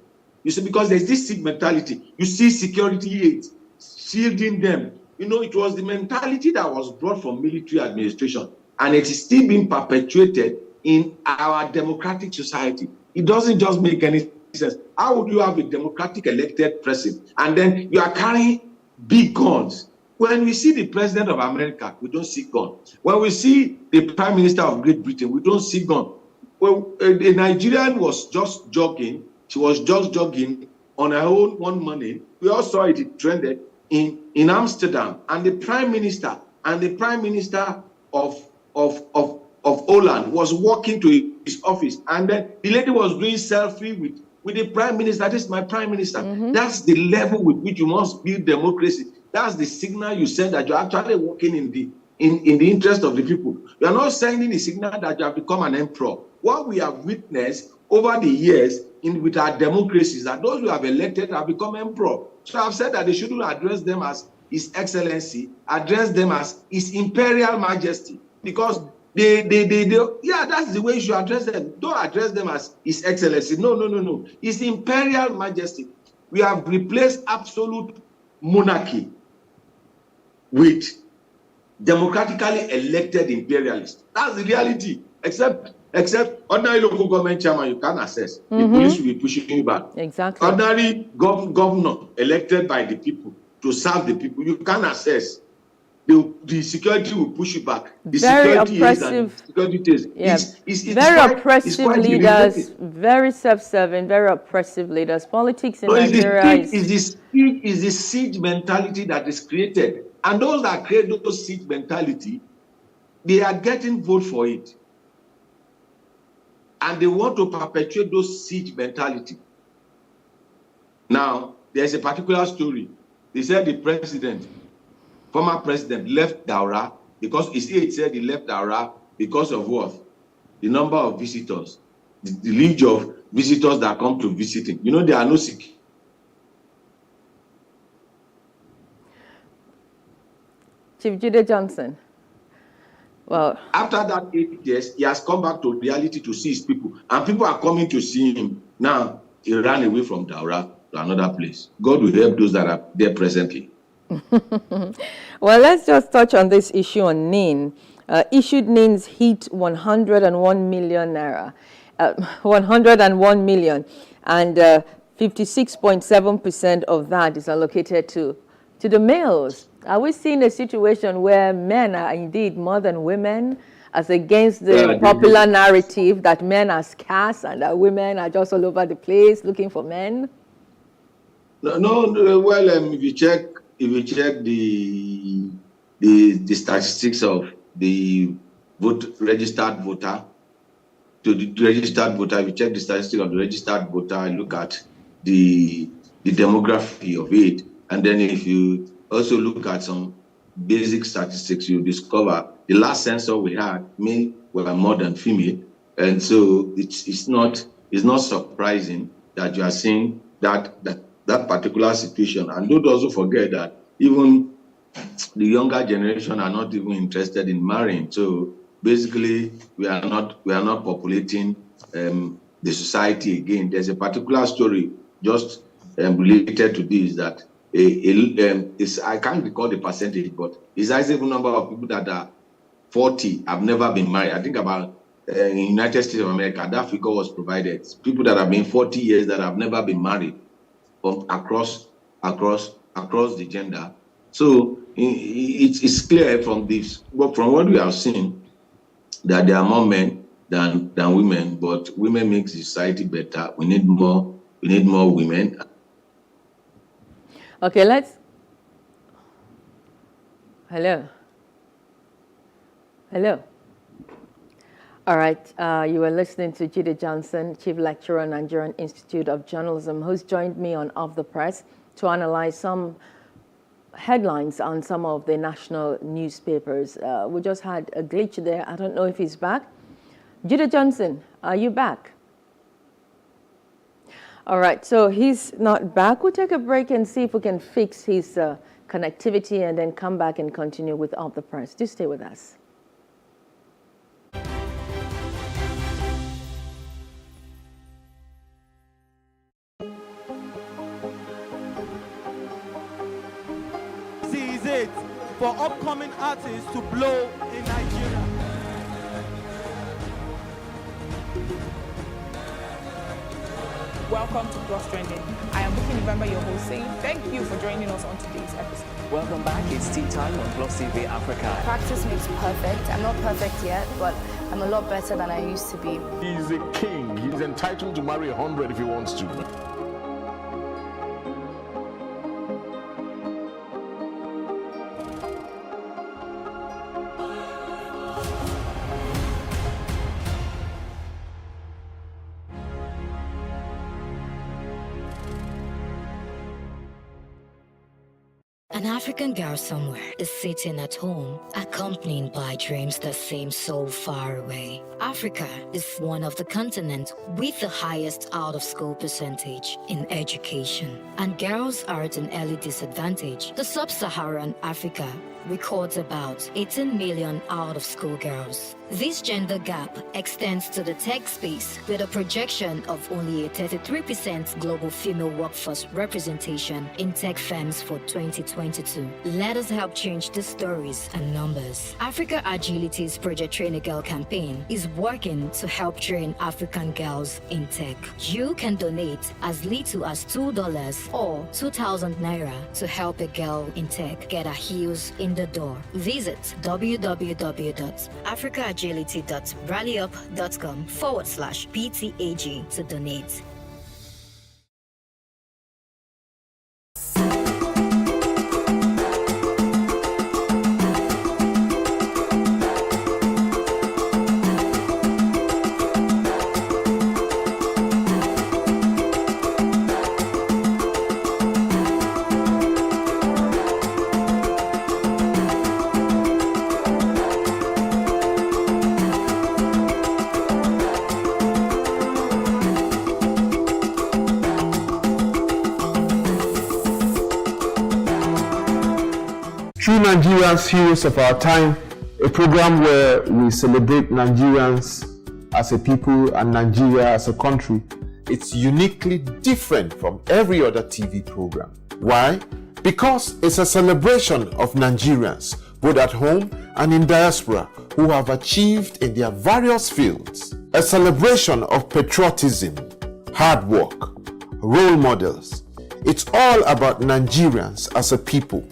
You see, because there's this siege mentality. You see security aids shielding them. You know, it was the mentality that was brought from military administration, and it is still being perpetuated in our democratic society. It doesn't just make any sense. How would you have a democratic elected president and then you are carrying big guns? When we see the president of America, we don't see guns. When we see the prime minister of Great Britain, we don't see guns. Well, a Nigerian was just jogging. She was just jogging on her own one morning. We all saw it trended in Amsterdam, and the prime minister of Holland was walking to his office, and then the lady was doing selfie with the prime minister. This is my prime minister. That's the level with which you must build democracy. That's the signal you send that you're actually working in the interest of the people. You are not sending a signal that you have become an emperor. What we have witnessed over the years with our democracies, that those who have elected have become emperor. So I've said that they shouldn't address them as His Excellency, address them as His Imperial Majesty, because that's the way you should address them. Don't address them as His Excellency. No. His Imperial Majesty. We have replaced absolute monarchy with democratically elected imperialists. That's the reality. Except ordinary local government chairman, you can't access. The police will be pushing you back. Exactly. Ordinary governor elected by the people to serve the people, you can't access. The security will push you back. The very security oppressive. Very oppressive leaders, very self-serving, very oppressive leaders. Politics in Nigeria is the siege mentality that is created. And those that create those siege mentality, they are getting vote for it. And they want to perpetuate those siege mentality. Now, there's a particular story. They said the former president left Daura because it said he left Daura because of what? The number of visitors, the legion of visitors that come to visit him. You know, there are no sick. Chief Jide Johnson. Well, after that 8 years, he has come back to reality to see his people, and people are coming to see him. Now, he ran away from Daura to another place. God will help those that are there presently. Well, let's just touch on this issue on NIN. Issued NINs hit 101 million naira, 101 million, and 56.7% of that is allocated to the males. Are we seeing a situation where men are indeed more than women, as against the popular narrative that men are scarce and that women are just all over the place looking for men? No. Well, if you check the statistics of the registered voter, if you check the statistics of the registered voter, look at the the demography of it. And then if you also look at some basic statistics, you discover the last census we had, men were more than female. And so it's not surprising that you are seeing that particular situation. And don't also forget that even the younger generation are not even interested in marrying. So basically, we are not populating the society again. There's a particular story just related to this that I can't recall the percentage, but it's a sizable number of people that are 40 have never been married. I think about in the United States of America, that figure was provided. People that have been 40 years that have never been married across the gender. So it's clear from this, from what we have seen, that there are more men than women, but women make society better. We need more women. Okay, Hello. All right, you were listening to Jide Johnson, Chief Lecturer, Nigerian Institute of Journalism, who's joined me on Off the Press to analyze some headlines on some of the national newspapers. We just had a glitch there. I don't know if he's back. Jide Johnson, are you back? All right, so he's not back. We'll take a break and see if we can fix his connectivity and then come back and continue with Off the Press. Do stay with us. For upcoming artists to blow in Nigeria. Welcome to Plus Trending. I am Buki November, your host, saying thank you for joining us on today's episode. Welcome back. It's tea time on Plus TV Africa. Practice makes perfect. I'm not perfect yet, but I'm a lot better than I used to be. He's a king. He's entitled to marry 100 if he wants to. An African girl somewhere is sitting at home, accompanied by dreams that seem so far away. Africa is one of the continents with the highest out-of-school percentage in education, and girls are at an early disadvantage. The sub-Saharan Africa records about 18 million out-of-school girls. This gender gap extends to the tech space with a projection of only a 33% global female workforce representation in tech firms for 2022. Let us help change the stories and numbers. Africa Agility's Project Train a Girl campaign is working to help train African girls in tech. You can donate as little as $2 or 2,000 naira to help a girl in tech get her heels in the door. Visit www.africaagility.rallyup.com/PTAG to donate. True Nigerians, Heroes of Our Time, a program where we celebrate Nigerians as a people and Nigeria as a country. It's uniquely different from every other TV program. Why? Because it's a celebration of Nigerians, both at home and in diaspora, who have achieved in their various fields. A celebration of patriotism, hard work, role models. It's all about Nigerians as a people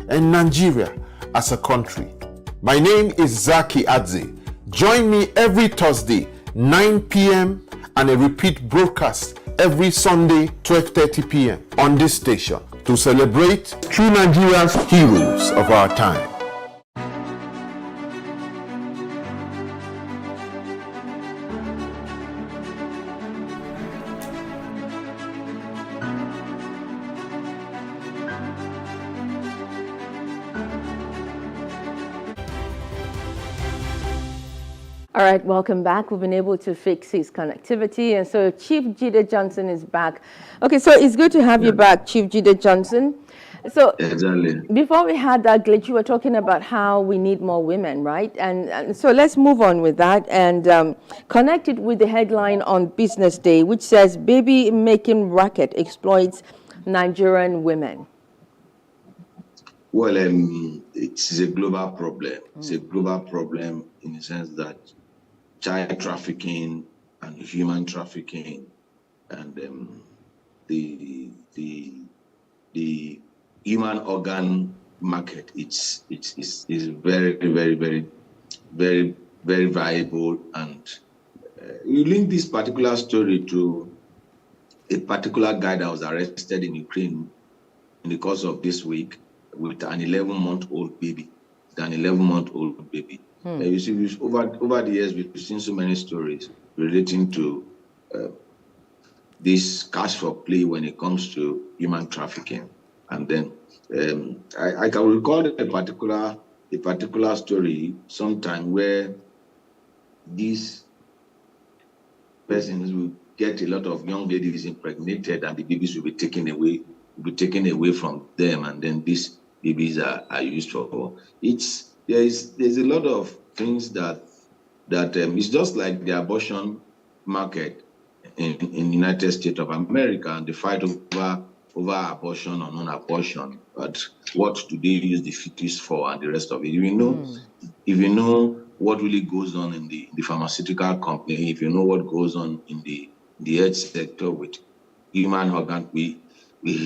and Nigeria as a country. My name is Zaki Adze. Join me every Thursday, 9 p.m. and a repeat broadcast every Sunday, 12:30 p.m. on this station to celebrate true Nigerians, heroes of our time. All right, welcome back. We've been able to fix his connectivity, and so Chief Jide Johnson is back. Okay, so it's good to have you back, Chief Jide Johnson. So exactly. Before we had that glitch, you were talking about how we need more women, right? And so let's move on with that and connect it with the headline on Business Day, which says, baby making racket exploits Nigerian women. Well, it's a global problem. It's a global problem in the sense that child trafficking and human trafficking and the human organ market, it's very, very, very, very, very valuable. And you link this particular story to a particular guy that was arrested in Ukraine in the course of this week with an 11-month-old baby. You see, over the years, we've seen so many stories relating to this cash for play when it comes to human trafficking. And then I can recall a particular story sometime where these persons will get a lot of young ladies impregnated and the babies will be taken away from them, and then these babies are used for. There's a lot of things that it's just like the abortion market in the United States of America and the fight over abortion or non-abortion. But what do they use the fetus for and the rest of it? If you know what really goes on in the pharmaceutical company, if you know what goes on in the health sector with human organ, we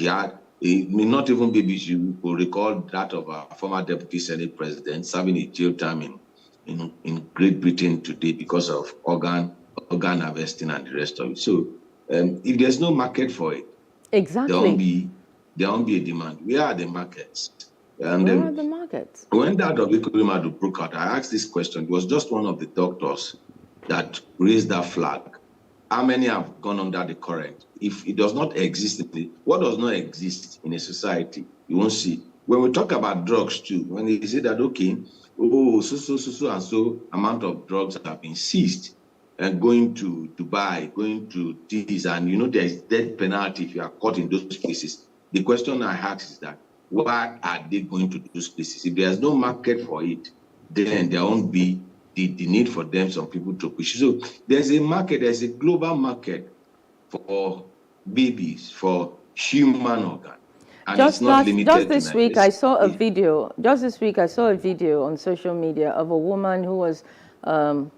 had not even babies. You will recall that of our former Deputy Senate President serving a jail term in Great Britain today because of organ harvesting and the rest of it. So if there's no market for it, exactly, there won't be a demand. Where are the markets? And where are the markets? When that of Ikurimadu broke out, I asked this question. It was just one of the doctors that raised that flag. How many have gone under the current? If it does not exist, what does not exist in a society, you won't see. When we talk about drugs too, when they say that, okay, so and so amount of drugs have been seized and going to Dubai, going to this, and there's death penalty if you are caught in those places. The question I ask is that, why are they going to those places? If there's no market for it, then there won't be the need for them, some people to push. So there's a market, there's a global market for babies, for human organ. And just this week, I saw a video on social media of a woman who was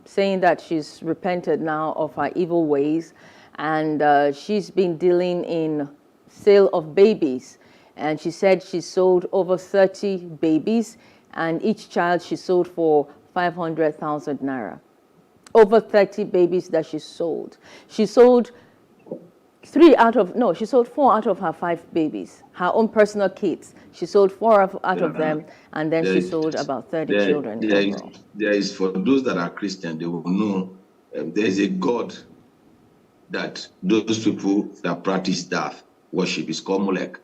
saying that she's repented now of her evil ways, and she's been dealing in sale of babies. And she said she sold over 30 babies, and each child she sold for 500,000 naira. Over 30 babies that she sold. She sold 4 out of her 5 babies, her own personal kids. She sold 4 out of them, and then she sold about 30 children. There is, for those that are Christian, they will know there is a God that those people that practice that worship is called Molech.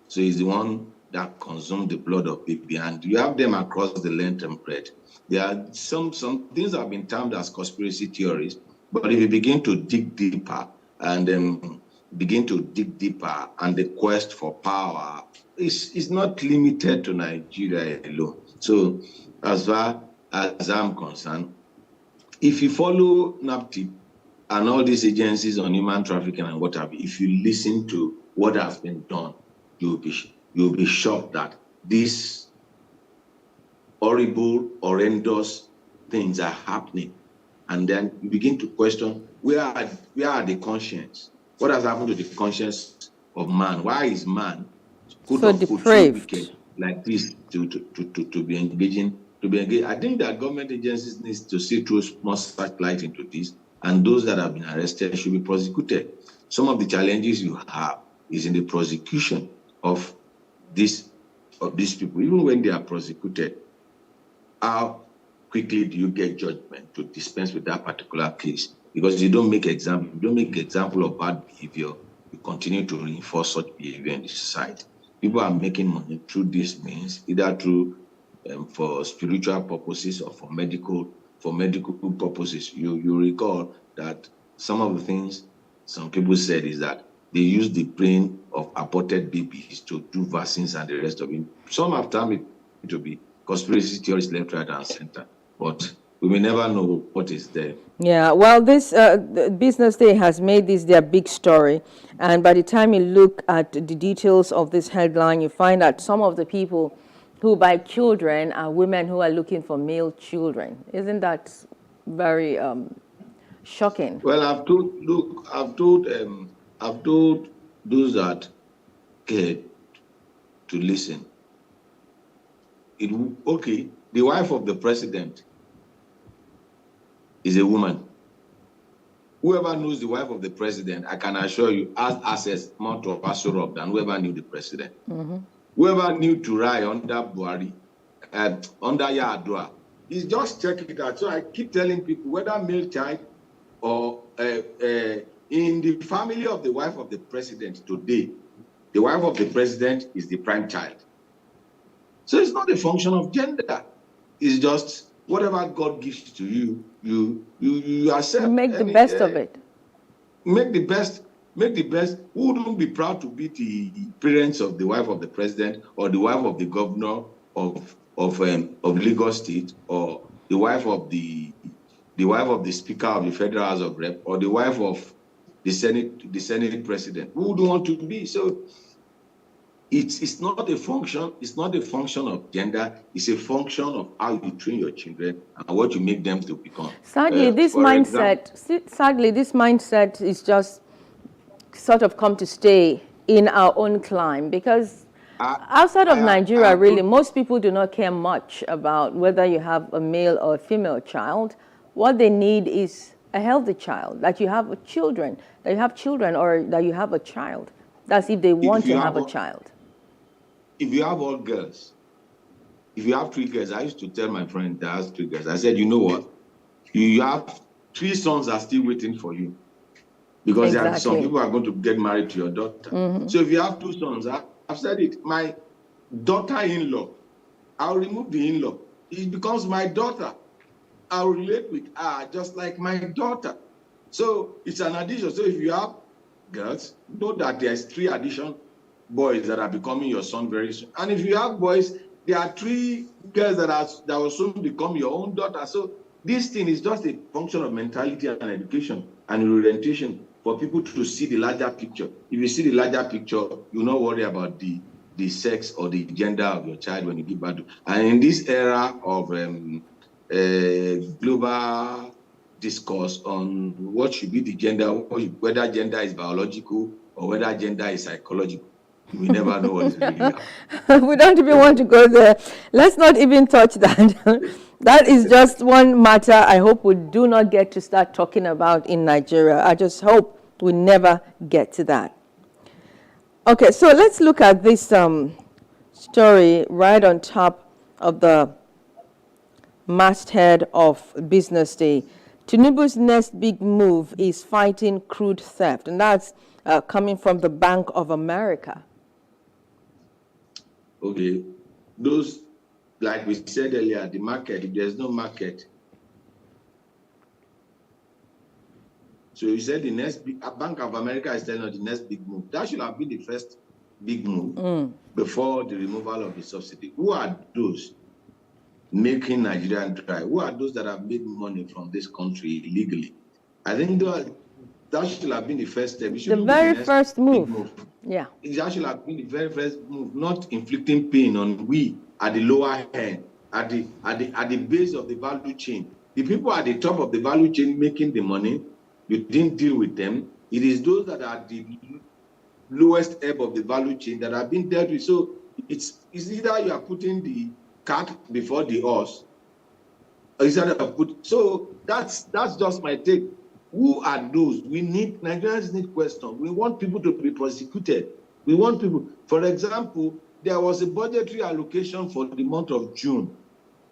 So he's the one that consumed the blood of baby, and you have them across the length and breadth. There are some things that have been termed as conspiracy theories, but if you begin to dig deeper and and the quest for power is not limited to Nigeria alone. So as far as I'm concerned, if you follow NAPTIP and all these agencies on human trafficking and what have you, if you listen to what has been done, you'll be shocked that these horrible, horrendous things are happening. And then you begin to question, where are the conscience? What has happened to the conscience of man? Why is man so depraved like this to be engaging? I think that government agencies need to see through more light into this, and those that have been arrested should be prosecuted. Some of the challenges you have is in the prosecution of these people. Even when they are prosecuted, how quickly do you get judgment to dispense with that particular case? Because you don't make example of bad behavior, you continue to reinforce such behavior in the society. People are making money through these means, either through for spiritual purposes or for medical for medical purposes. You recall that some of the things some people said is that they use the brain of aborted babies to do vaccines and the rest of it. Some have termed it to be conspiracy theories left, right, and center. But we may never know what is there. Yeah, well, this Business Day has made this their big story. And by the time you look at the details of this headline, you find that some of the people who buy children are women who are looking for male children. Isn't that very shocking? Well, I've told those that care to listen. Okay, the wife of the president is a woman. Whoever knows the wife of the president, I can assure you, has access more to Aso Rock than whoever knew the president. Mm-hmm. Whoever knew Turai under Buhari, under Yar'Adua, is just check it out. So I keep telling people, whether male child or in the family of the wife of the president today, the wife of the president is the prime child. So it's not a function of gender. It's just whatever God gives to you, you accept. Make the best of it. Make the best. Make the best. Who wouldn't be proud to be the parents of the wife of the president, or the wife of the governor of Lagos State, or the wife of the Speaker of the Federal House of Rep, or the wife of the Senate president? Who would want to be? So it's not a function. It's not a function of gender. It's a function of how you train your children and what you make them to become. Sadly, this mindset is just sort of come to stay in our own climb, because outside of Nigeria, really, most people do not care much about whether you have a male or a female child. What they need is a healthy child, that you have children, or that you have a child. That's if they want to have a child. If you have all girls, if you have 3 girls, I used to tell my friend that has 3 girls, I said, you know what? You have 3 sons are still waiting for you. Because there are some people are going to get married to your daughter. Mm-hmm. So if you have 2 sons, I've said it, my daughter-in-law, I'll remove the in-law. It becomes my daughter. I'll relate with her just like my daughter. So it's an addition. So if you have girls, know that there's 3 addition boys that are becoming your son very soon. And if you have boys, there are 3 girls that will soon become your own daughter. So this thing is just a function of mentality and education and orientation for people to see the larger picture. If you see the larger picture, you'll not worry about the sex or the gender of your child when you give birth to. And in this era of global discourse on what should be the gender, whether gender is biological or whether gender is psychological, we never know what is really happening. We don't even want to go there. Let's not even touch that. That is just one matter I hope we do not get to start talking about in Nigeria. I just hope we never get to that. Okay, so let's look at this story right on top of the masthead of Business Day. Tinubu's next big move is fighting crude theft, and that's coming from the Bank of America. Okay, those, like we said earlier, the market, if there's no market. So you said the next big, Bank of America is telling us the next big move. That should have been the first big move before the removal of the subsidy. Who are those making Nigeria dry? Who are those that have made money from this country illegally? I think that should have been the first step. The very first move. Yeah. It should have been the very first move, not inflicting pain on we at the lower end, at the base of the value chain. The people at the top of the value chain making the money, you didn't deal with them. It is those that are the lowest ebb of the value chain that have been dealt with. So it's either you are putting the cart before the horse, or so that's just my take. Who are those? Nigerians need questions. We want people to be prosecuted. We want people, for example, there was a budgetary allocation for the month of June,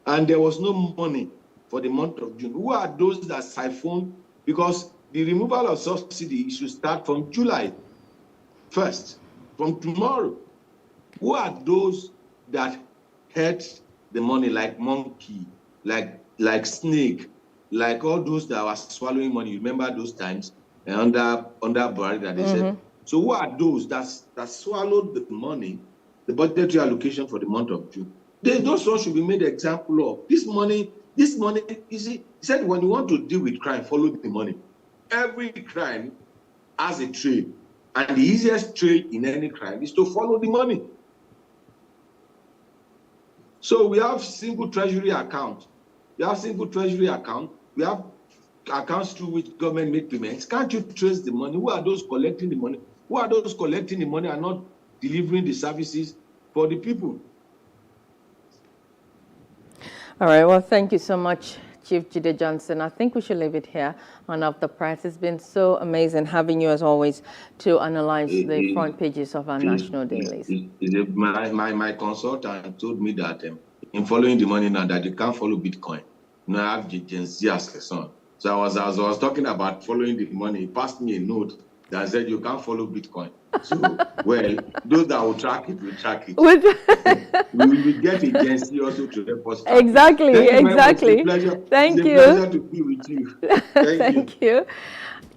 and there was no money for the month of June. Who are those that siphon? Because the removal of subsidy should start from July 1st, from tomorrow. Who are those that hurt the money like monkey, like snake, like all those that were swallowing money. You remember those times under Buhari that they said. So who are those that swallowed the money, the budgetary allocation for the month of June? Those ones should be made example of. This money, you see, he said when you want to deal with crime, follow the money. Every crime has a trade. And the easiest trade in any crime is to follow the money. So we have single treasury account. We have accounts through which government make payments. Can't you trace the money? Who are those collecting the money? Who are those collecting the money and not delivering the services for the people? All right, well, thank you so much, Chief Jide Johnson. I think we should leave it here on Off the Press. It's been so amazing having you, as always, to analyze the front pages of our national dailies. My consultant told me that in following the money now, that you can't follow Bitcoin. You know, I have Gen Z as a son. So as I was talking about following the money, he passed me a note that said you can't follow Bitcoin. So, well, those that will track it will track it. We will get a Gen Z also to help us. Exactly. Thank you. It's a pleasure to be with you. Thank you.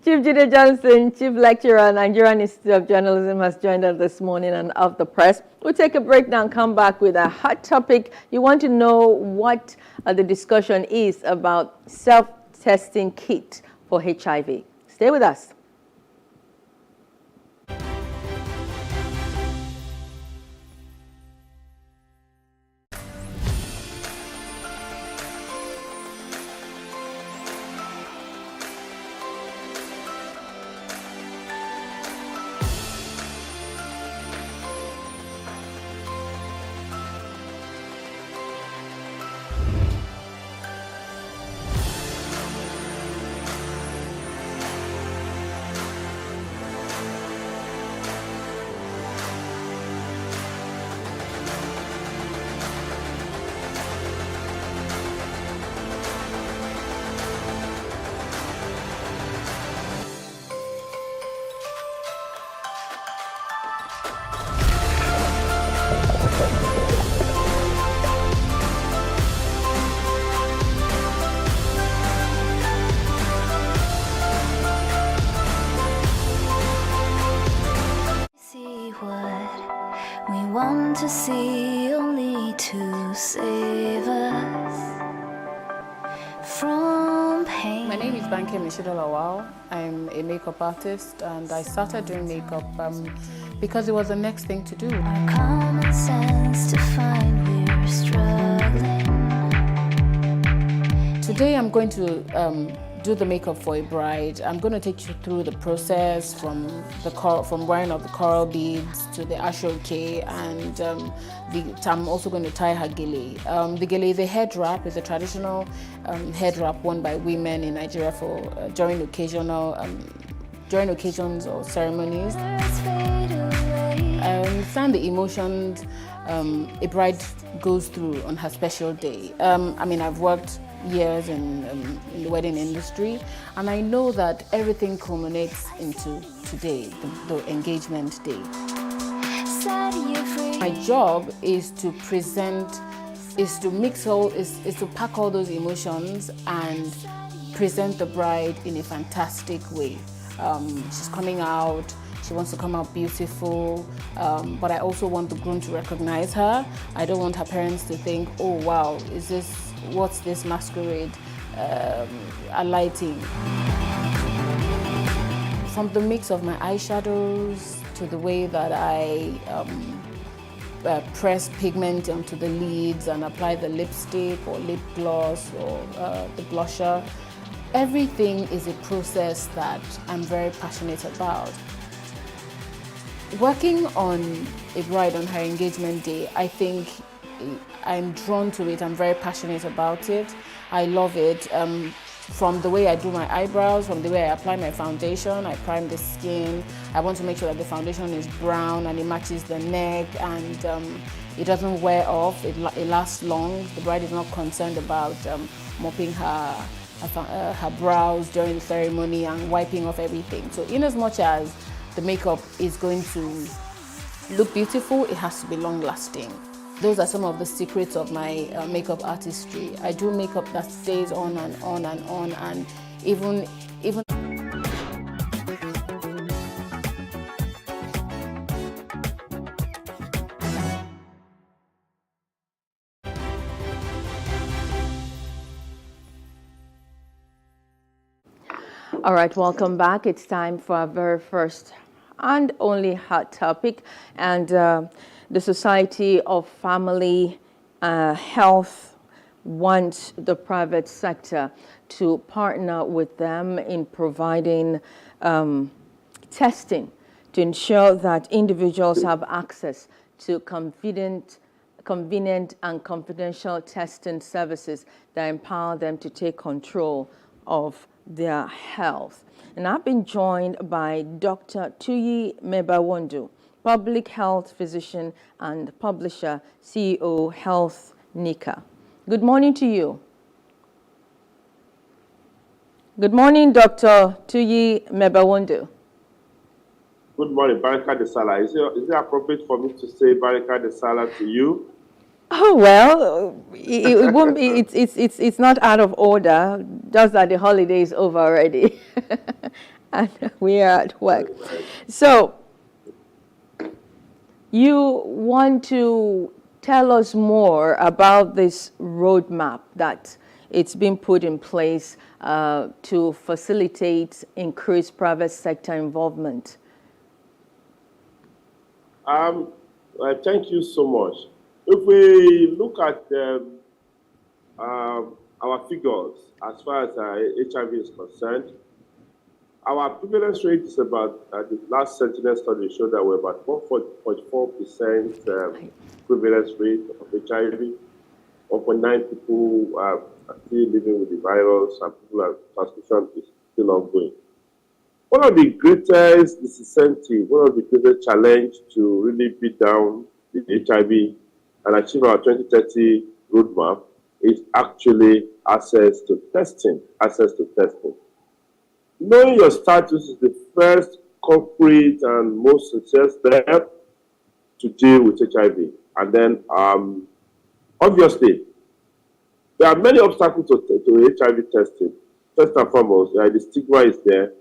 Chief Jide Johnson, Chief Lecturer, Nigerian Institute of Journalism, has joined us this morning on Off the Press. We'll take a break now and come back with a hot topic. You want to know what the discussion is about self-testing kit for HIV. Stay with us. To see only to save us from pain. My name is Banke Mishidolawal. I'm a makeup artist, and I started doing makeup because it was the next thing to do. Our common sense to find we're struggling. Today I'm going to do the makeup for a bride. I'm going to take you through the process from wearing of the coral beads to the ashoke, and I'm also going to tie her gele. The gele is a head wrap. It's a traditional head wrap worn by women in Nigeria for during occasions or ceremonies. I understand the emotions a bride goes through on her special day. I've worked years in the wedding industry, and I know that everything culminates into today, the engagement day. My job is to present, is to pack all those emotions and present the bride in a fantastic way. She's coming out, she wants to come out beautiful, but I also want the groom to recognize her. I don't want her parents to think, oh wow, what's this masquerade alighting? From the mix of my eyeshadows to the way that I press pigment onto the lids and apply the lipstick or lip gloss or the blusher, everything is a process that I'm very passionate about. Working on a bride on her engagement day, I think I'm drawn to it. I'm very passionate about it. I love it. From the way I do my eyebrows, from the way I apply my foundation, I prime the skin. I want to make sure that the foundation is brown and it matches the neck, and it doesn't wear off. It lasts long. The bride is not concerned about mopping her brows during the ceremony and wiping off everything. So in as much as the makeup is going to look beautiful, it has to be long lasting. those are some of the secrets of my makeup artistry. I do makeup that stays on and on and on, and even All right, welcome back. It's time for our very first and only hot topic, and the Society of Family Health wants the private sector to partner with them in providing testing to ensure that individuals have access to convenient and confidential testing services that empower them to take control of their health. And I've been joined by Dr. Tuyi Mebawondu, public health physician and publisher, CEO, Health Nika. Good morning to you. Good morning, Dr. Tuyi Mebawondu. Good morning, Barika de Sala. Is it appropriate for me to say Barika de Sala to you? Oh, well, it won't be, it's not out of order, just that the holiday is over already. And we are at work. So, you want to tell us more about this roadmap that it's been put in place to facilitate increased private sector involvement? Thank you so much. If we look at our figures as far as HIV is concerned, our prevalence rate is about, the last Sentinel study showed that we're about 4.4% prevalence rate of HIV. 1.9 people are still living with the virus, and people are transmission is still ongoing. One of the greatest disincentive, one of the greatest challenge to really beat down the HIV and achieve our 2030 roadmap is actually access to testing. Knowing your status is the first concrete and most sincere step to deal with HIV. And then, obviously, there are many obstacles to HIV testing. First and foremost, the stigma is there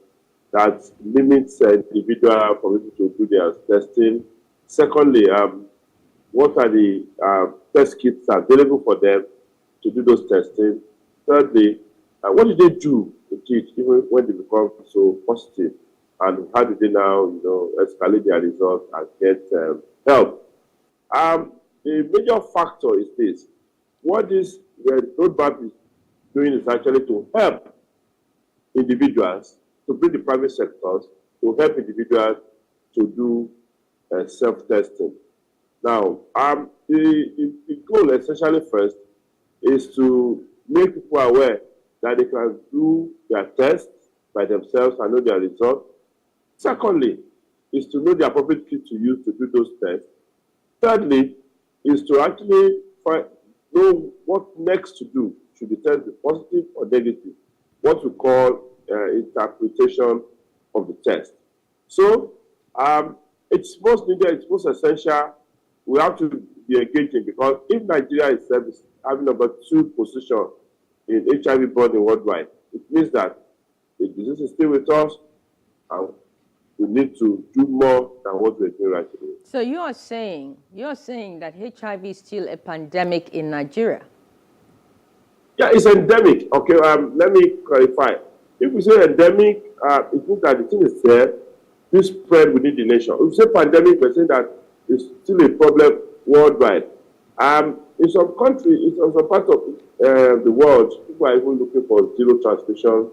that limits individual from able to do their testing. Secondly, what are the test kits available for them to do those testing? Thirdly, what do they do with it even when they become so positive? And how do they now, escalate their results and get help? The major factor is this. What this roadmap is doing is actually to help individuals, to bring the private sectors, to help individuals to do self-testing. Now, the goal essentially first is to make people aware that they can do their tests by themselves and know their results. Secondly, is to know the appropriate kit to use to do those tests. Thirdly, is to actually know what next to do. Should the test be positive or negative? What we call interpretation of the test. So, it's most needed, it's most essential. We have to be engaging, because if Nigeria itself is having number 2 position in HIV burden worldwide, it means that the disease is still with us, and we need to do more than what we're doing right now. So you're saying that HIV is still a pandemic in Nigeria? Yeah, it's endemic. Okay, let me clarify. If we say endemic, it means that the thing is there, this spread within the nation. If we say pandemic, we're saying that it's still a problem worldwide. In some countries, in some parts of the world, people are even looking for zero transmission,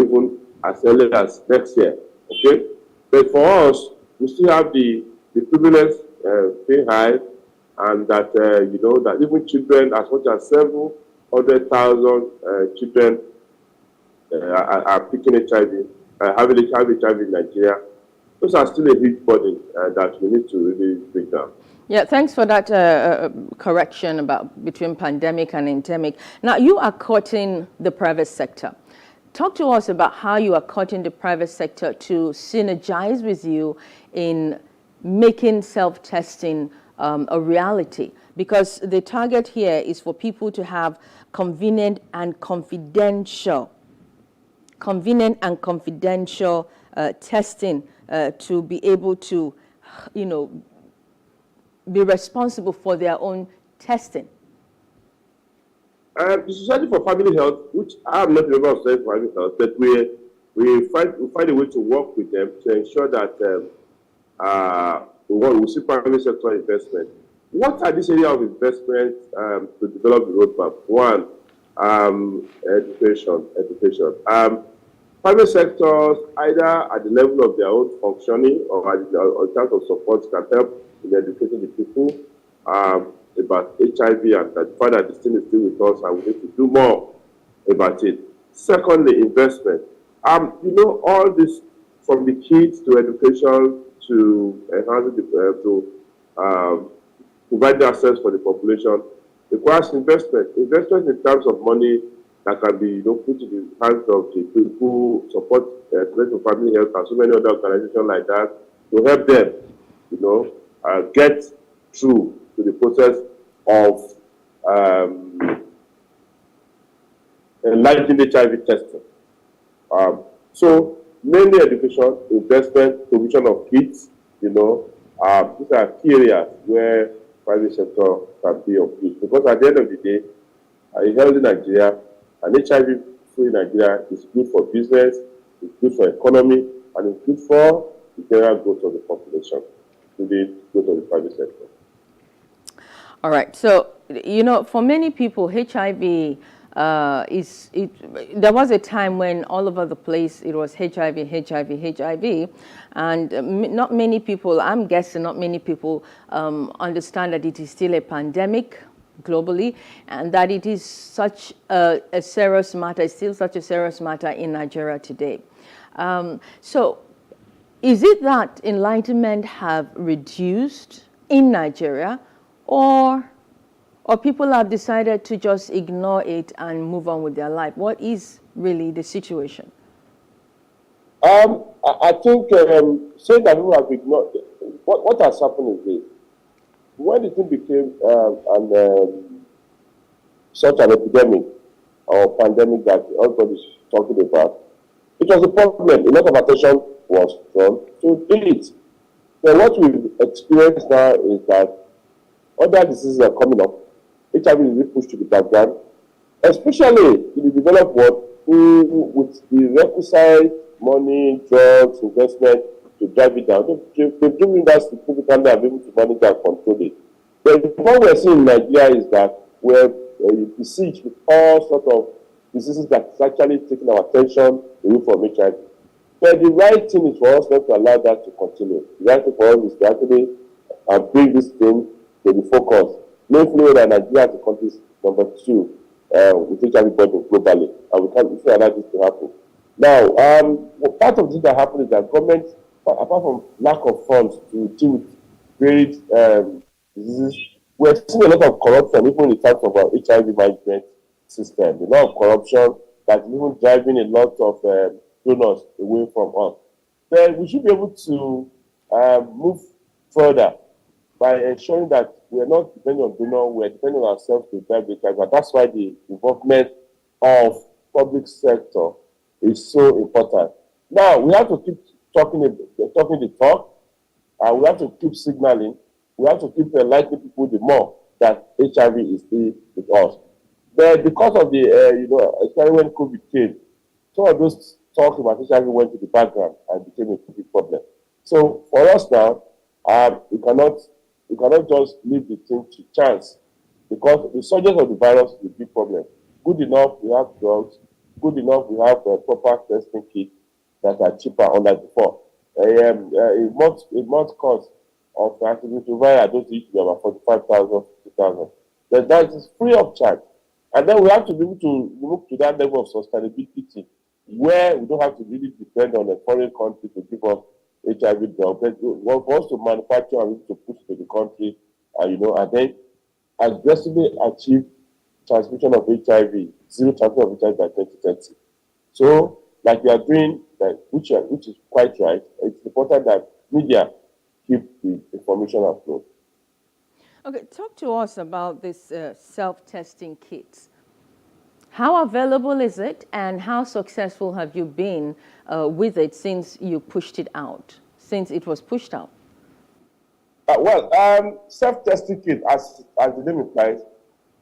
even as early as next year. Okay, but for us, we still have the prevalence being high, and that that even children, as much as 700,000 children are picking HIV, having HIV in Nigeria. Those are still a huge burden that we need to really break down. Yeah, thanks for that correction about between pandemic and endemic. Now, you are courting the private sector. Talk to us about how you are courting the private sector to synergize with you in making self-testing a reality, because the target here is for people to have convenient and confidential testing to be able to, be responsible for their own testing. The Society for Family Health, which I'm not a member of Society for Family Health, but we find a way to work with them to ensure that we see private sector investment. What are these areas of investment to develop the roadmap? One, education. Private sectors, either at the level of their own functioning or in terms of support, can help in educating the people about HIV and the fact that this thing is still with us and we need to do more about it. Secondly, investment. All this from the kids to education to provide access for the population requires investment. Investment in terms of money that can be put in the hands of the people who support family health and so many other organizations like that to help them, get through to the process of enlarging HIV testing. So mainly education, investment, provision of kits, these are key areas where private sector can be of use. Because at the end of the day, a healthy Nigeria, an HIV-free Nigeria is good for business, it's good for economy, and it's good for the general growth of the population, the growth of the private sector. All right. So, for many people, HIV there was a time when all over the place it was HIV, and not many people, I'm guessing not many people understand that it is still a pandemic globally, and that it is such a serious matter, it's still such a serious matter in Nigeria today. So is it that enlightenment have reduced in Nigeria, or people have decided to just ignore it and move on with their life? What is really the situation? I think saying that people have ignored it, what has happened is this. When the thing became such an epidemic or pandemic that everybody is talking about, it was a problem. A lot of attention was drawn to it. So what we've experienced now is that other diseases are coming up. HIV is being pushed to the background, especially in the developed world, who with the requisite money, drugs, investment to drive it down. They're doing that significantly and able to manage and control it. But what we're seeing in Nigeria is that we're besieged with all sorts of diseases that is actually taking our attention away from HIV. But the right thing is for us not to allow that to continue. The right thing for us is to actually bring this thing to the focus. Knowing that Nigeria as a country is number 2 with HIV burden globally, and we can't allow this to happen. Now, part of this that happened is that government, apart from lack of funds to deal with varied diseases, we're seeing a lot of corruption, even in terms of our HIV management system. A lot of corruption that is even driving a lot of donors away from us. Then we should be able to move further by ensuring that we are not depending on donors, we are depending on ourselves to drive the HIV. And that's why the involvement of public sector is so important. Now, we have to keep talking the talk, and we have to keep signaling, we have to keep enlightening people the more that HIV is still with us. But because of the, especially when COVID came, some of those talks about HIV went to the background and became a big problem. So for us now, we cannot just leave the thing to chance, because the surgence of the virus is a big problem. Good enough, we have drugs. Good enough, we have proper testing kits that are cheaper, unlike before. A month cost of antiretroviral dose used to be about 45,000, 50,000. But that is free of charge. And then we have to be able to move to that level of sustainability where we don't have to really depend on a foreign country to give us HIV drugs. But for us to manufacture and to push to the country, and then aggressively achieve transmission of HIV, zero transmission of HIV by 2030. So, like we are doing, which is quite right, it's important that media keep the information afloat. Okay, talk to us about this self-testing kits. How available is it, and how successful have you been with it since you pushed it out, since it was pushed out? Self-testing kit, as the name implies,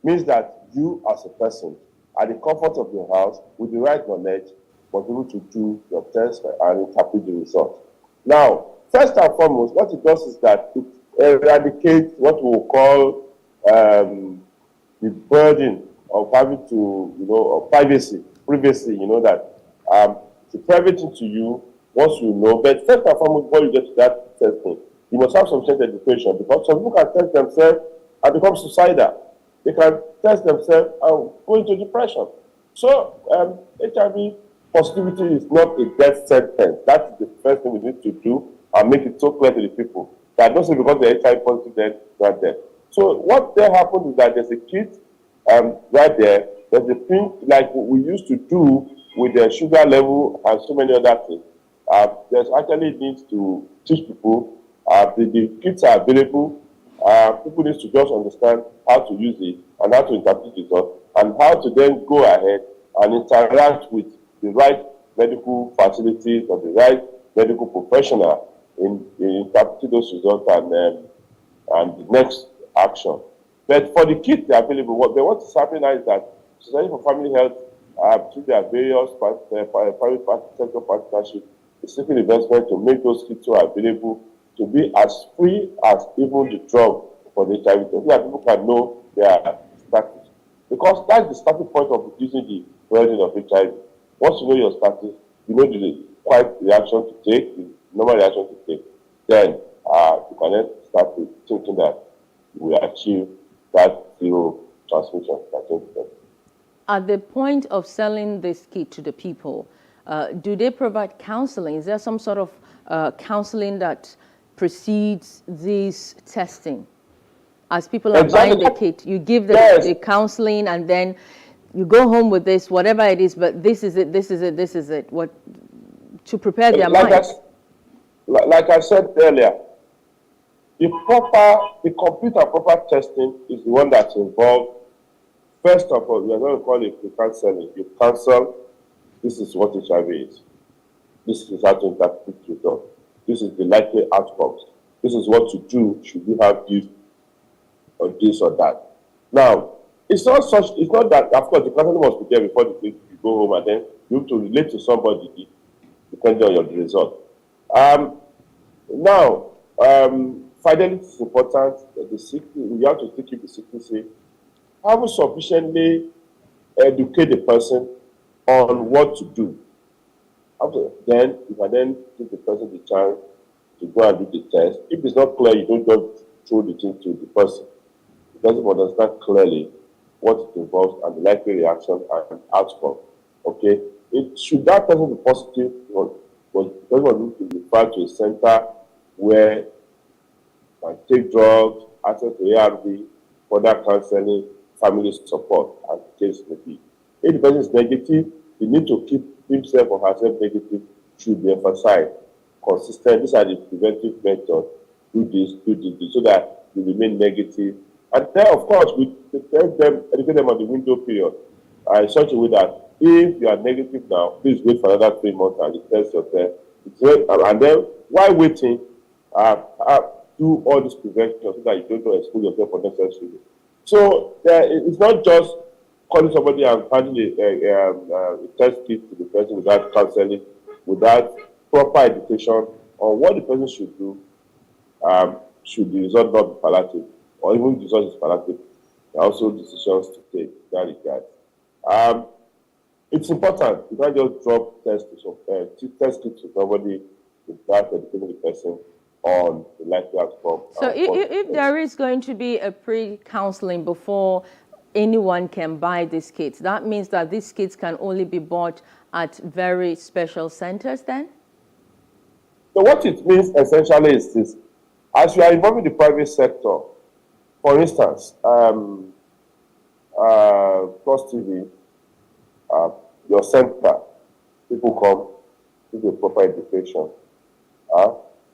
means that you as a person, at the comfort of your house, with the right knowledge, was able to do your test and interpret the result. Now, first and foremost, what it does is that it eradicates what we will call the burden of having to, privacy, that the private thing to you, once you know. But first and foremost, before you get to that testing, you must have sufficient education, because some people can test themselves and become suicidal. They can test themselves and go into depression. So HIV positivity is not a death sentence. That is the first thing we need to do and make it so clear to the people that not simply because they're HIV positive, then they're dead. So what then happens is that there's a kit right there. There's a thing like we used to do with the sugar level and so many other things. There's actually needs to teach people. The kits are available. People need to just understand how to use it and how to interpret it, and how to then go ahead and interact with the right medical facilities or the right medical professional in interpreting those results and the next action. But for the kits that are available, what is happening now is that Society for Family Health, through their various private sector partnerships, is seeking investment to make those kits available to be as free as even the drug for the HIV, so that people can know their status. Because that's the starting point of reducing the burden of HIV. Once you know your status, you know the right reaction to take, the normal reaction to take, then you can then start thinking that we achieve that zero transmission. At the point of selling this kit to the people, do they provide counseling? Is there some sort of counseling that precedes this testing? As people are buying the kit, you give them the counseling, and then you go home with this, whatever it is, but this is it, this is it, this is it. What to prepare their minds? Like I said earlier, the complete and proper testing is the one that's involved. First of all, we are going to call it counseling. You counsel, this is what HIV is. This is how to interpret the result. This is the likely outcomes. This is what to do should you have this or this or that. Now, it's not that, of course, the counseling must be there before you go home, and then you have to relate to somebody depending on your result. Now, fidelity is important. We have to keep the secrecy. Have to sufficiently educate the person on what to do. Then, you can then give the person the chance to go and do the test. If it's not clear, you don't just throw the thing to the person. The person will understand clearly what it involves and the likely reaction and outcome. Okay? Should that person be positive, the person will need to refer to a center where you can take drugs, access to ARV, further counseling, family support, and the case may be. If the person is negative, the need to keep himself or herself negative should be emphasized. Consistent, these are the preventive methods. Do this, so that you remain negative. And then, of course, we educate them on the window period in such a way that if you are negative now, please wait for another 3 months and test yourself. And then, while waiting, do all this prevention so that you don't expose yourself unnecessarily. So it's not just calling somebody and handing a test kit to the person without counseling, without proper education on what the person should do. Should the result not be palliative, or even the result is palliative, there are also decisions to take in that regard. It's important. You can't just drop test kits to somebody without educating the person on the likely outcome. So if there is going to be a pre-counseling before anyone can buy these kits, that means that these kits can only be bought at very special centers then? So what it means essentially is this. As you are involved in the private sector, for instance, Plus TV, your center, people come to the proper education.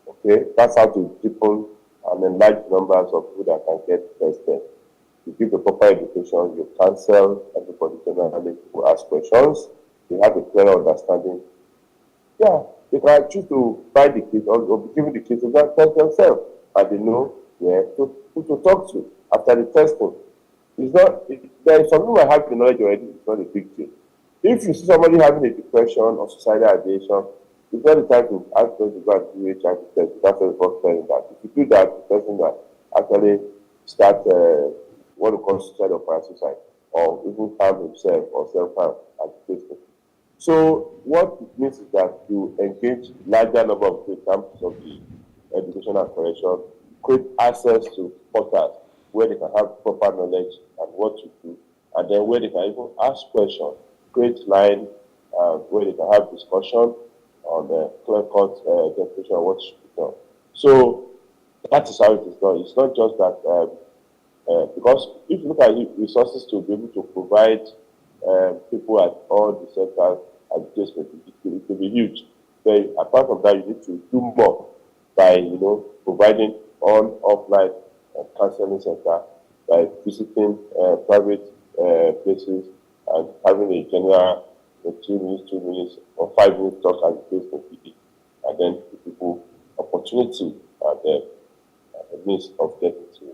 Okay, that's how to deepen and enlarge numbers of people that can get tested. You give the proper education, you counsel everybody generally who ask questions, they have a clear understanding. Yeah, they can choose to buy the kit or be given the kit to go and test themselves, and they know who to talk to after the testing. There is some people that have the knowledge already, it's not a big deal. If you see somebody having a depression or suicidal ideation, it's not the time to ask them to go and do HIV test. That's what telling that. If you do that, the person that actually start what we call suicide or parasuicide, or even harm himself or self-harm at the patient. So what it means is that you engage larger number of people in terms of the education and correction, create access to portals where they can have proper knowledge and what to do, and then where they can even ask questions, create line where they can have discussion on the clear-cut definition of what should be done. So that is how it is done. It's not just that, because if you look at resources to be able to provide people at all the centers education, it will be huge. But apart from that, you need to do more by providing offline counseling center, by visiting private places and having a general 2 minutes or 5 minutes talk as the case may be, and then give people opportunity and the means of getting to.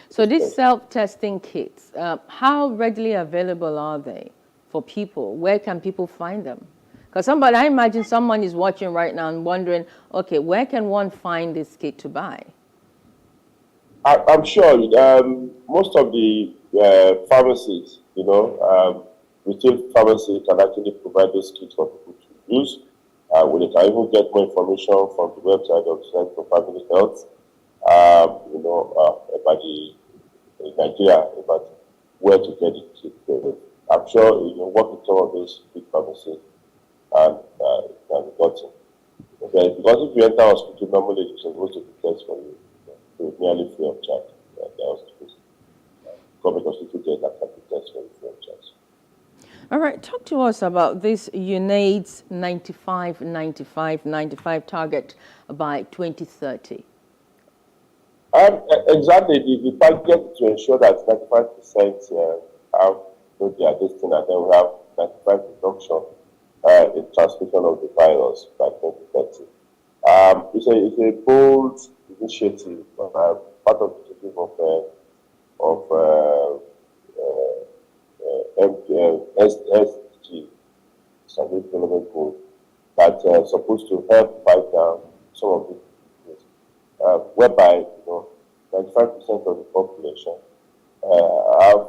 So these self-testing kits, how readily available are they for people? Where can people find them? Because I imagine someone is watching right now and wondering, okay, where can one find this kit to buy? I'm sure most of the pharmacies, retail pharmacy can actually provide those kits for people to use. Where they can even get more information from the website of the Center for Family Health, about in Nigeria, about where to get it. I'm sure work with some of those big pharmacies and can be gotten. Okay? Because if you enter hospital, normally it's supposed to be test for you. So nearly free of charge. Government hospital get that type of test for you free of charge. All right, talk to us about this UNAIDS 95-95-95 target by 2030. Exactly, the target to ensure that 95% have their destiny, and then we have 95 reduction in transmission of the virus by 2030. It's a bold initiative, part of the initiative of SDG, Sustainable Development Goal, that's supposed to help fight down some of these things, whereby 95% of the population have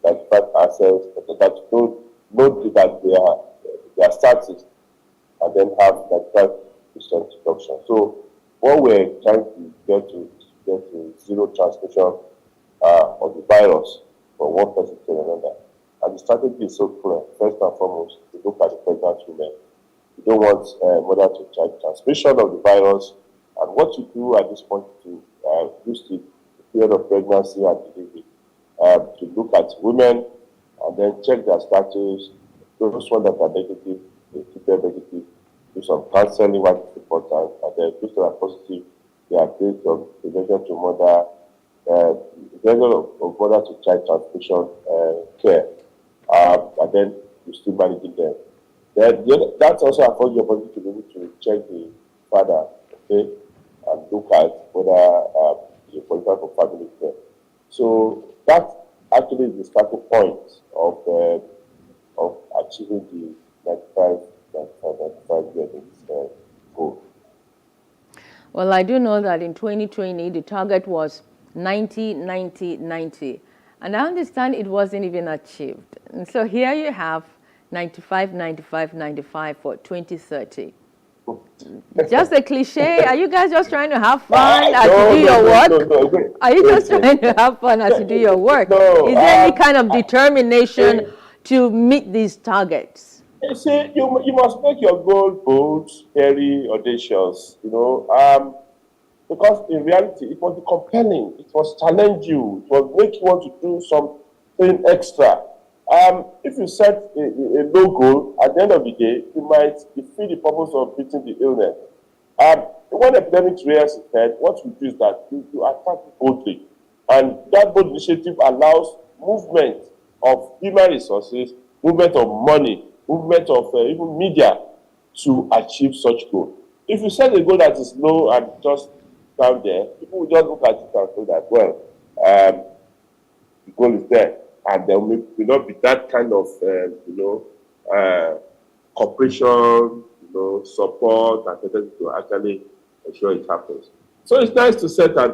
95 access that know that their status, and then have 95% reduction. So what we're trying to get to zero transmission of the virus from one person to another. And the strategy is so clear. First and foremost, to look at the pregnant women. You don't want mother to child transmission of the virus. And what you do at this point to use the period of pregnancy and delivery to look at women and then check their status. Those ones that are negative, they keep them negative. Do some counseling, what is important, and then those that are positive, they are based on prevention to mother, prevention of mother to child transmission care, and then you still managing them. Then that's also affords the opportunity to be able to check the father, okay, and look at whether for example family care. So that actually is the starting point of achieving the 95 goal. Well, I do know that in 2020, the target was 90-90-90. And I understand it wasn't even achieved. And so here you have 95-95-95 for 2030. Just a cliche. Are you guys just trying to have fun as you do your work? No. Are you just trying to have fun as you do your work? Is there any kind of determination to meet these targets? You see, you must make your goal bold, hairy, audacious, because in reality, it must be compelling, it must challenge you, it must make you want to do something extra. If you set a low goal, at the end of the day, you might defeat the purpose of beating the illness. when epidemic rears its head, what we do is that you attack boldly. And that bold initiative allows movement of human resources, movement of money, movement of even media to achieve such goal. If you set a goal that is low and just down there, people will just look at it and say that, well, the goal is there. And there will not be that kind of, cooperation, support, and to actually ensure it happens. So it's nice to set a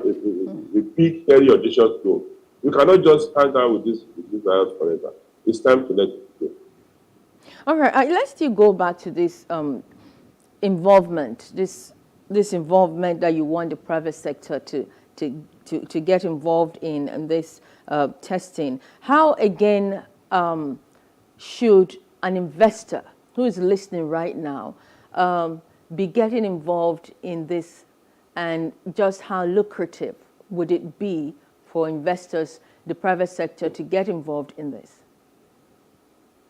big, very audacious goal. We cannot just hang out with this virus forever. It's time to let it go. All right, let's still go back to this involvement, this involvement that you want the private sector to get involved in this testing. How, again, should an investor who is listening right now be getting involved in this, and just how lucrative would it be for investors, the private sector, to get involved in this?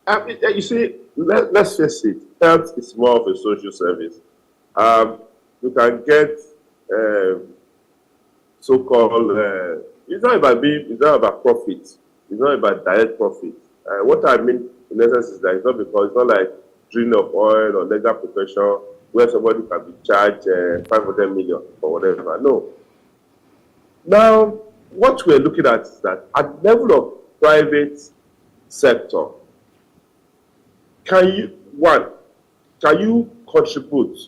You see, let's face it, health is more of a social service. You can get so-called, it's not about profit. It's not about direct profit. What I mean, in essence, is that it's not like drilling of oil or legal profession where somebody can be charged 500 million or whatever. No. Now, what we're looking at is that at the level of private sector, can you contribute,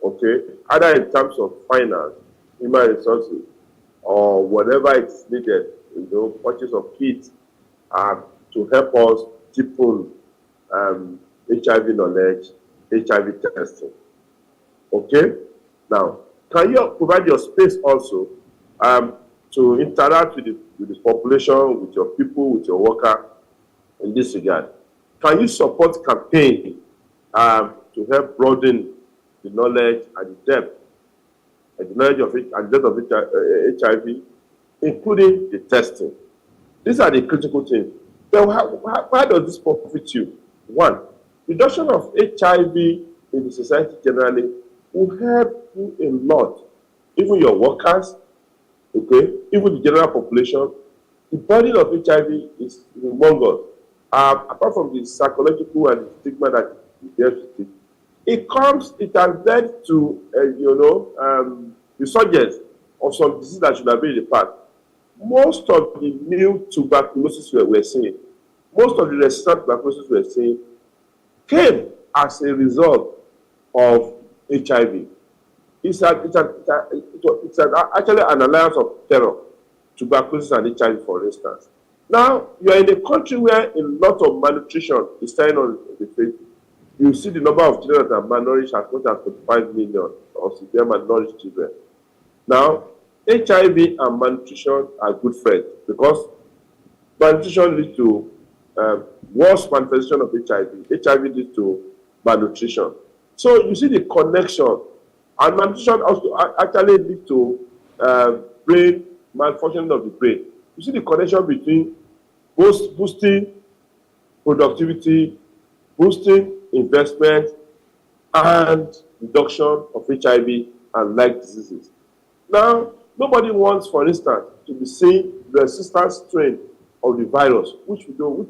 okay, either in terms of finance, human resources, or whatever is needed, purchase of kits to help us deepen HIV knowledge, HIV testing. Okay? Now, can you provide your space also to interact with the population, with your people, with your worker in this regard? Can you support campaign to help broaden the knowledge and the depth and the knowledge of it and depth of HIV, including the testing? These are the critical things. Then why does this profit you? One, reduction of HIV in the society generally will help you a lot. Even your workers, okay, even the general population. The burden of HIV is humongous. Apart from the psychological and the stigma that it deals with it has led to resurgence of some diseases that should have been in the past. Most of the new tuberculosis we're seeing, most of the resistant tuberculosis we're seeing, came as a result of HIV. It's actually an alliance of terror, tuberculosis and HIV, for instance. Now, you are in a country where a lot of malnutrition is standing on the face. You see the number of children that are malnourished as much as 45 million of severe malnourished children. Now, HIV and malnutrition are good friends because malnutrition leads to worse manifestation of HIV. HIV leads to malnutrition. So you see the connection. And malnutrition also actually leads to brain malfunction of the brain. You see the connection between boosting productivity, boosting investment, and reduction of HIV and like diseases. Now, nobody wants, for instance, to be seeing the resistant strain of the virus, which is even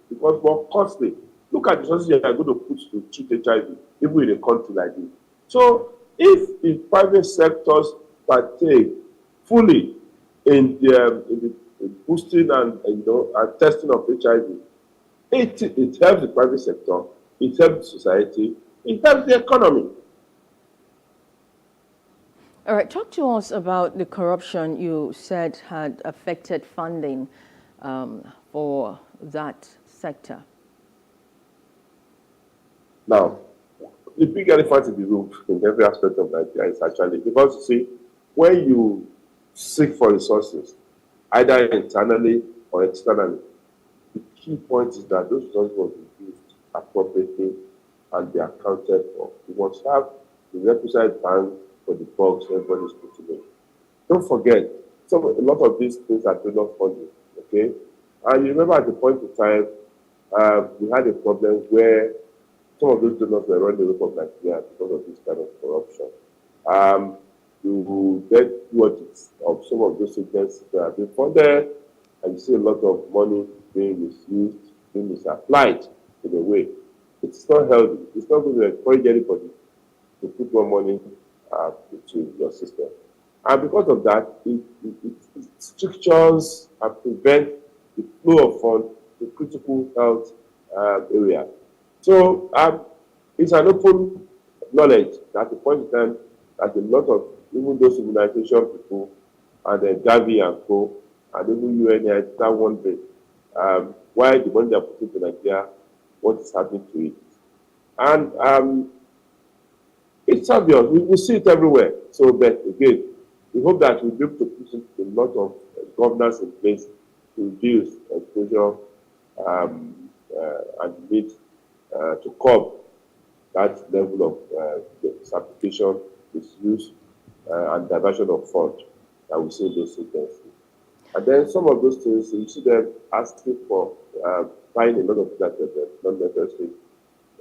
because more costly. Look at the resources you are going to put to treat HIV, even in a country like this. So, if the private sectors partake fully in the boosting and testing of HIV, it helps the private sector, it helps society, it helps the economy. All right, talk to us about the corruption you said had affected funding for that sector. Now, the big elephant in the room in every aspect of Nigeria is actually, because you see, when you seek for resources, either internally or externally, the key point is that those resources will be used appropriately and be accounted for. You must have the requisite bank for the box everybody is putting in. Don't forget, a lot of these things are donor funding, okay? And you remember at the point in time, we had a problem where some of those donors were running away from Nigeria because of this kind of corruption. You get audits of some of those agencies that have been funded, and you see a lot of money being misused, being misapplied in a way. It's not healthy. It's not going to encourage anybody to put more money into your system. And because of that, it strictures and prevents the flow of funds to critical health area. So it's an open knowledge that at the point in time that a lot of even those immunization people and then Gavi and Co and even UNI start wondering why the money they're putting to Nigeria, what is happening to it. And it's obvious, we see it everywhere. So, but again, we hope that we'll be able to put a lot of governance in place to reduce exposure and need to curb that level of disapplication, misuse, and diversion of funds that we see in those agencies. And then some of those things, you see them asking for buying a lot of that not necessary,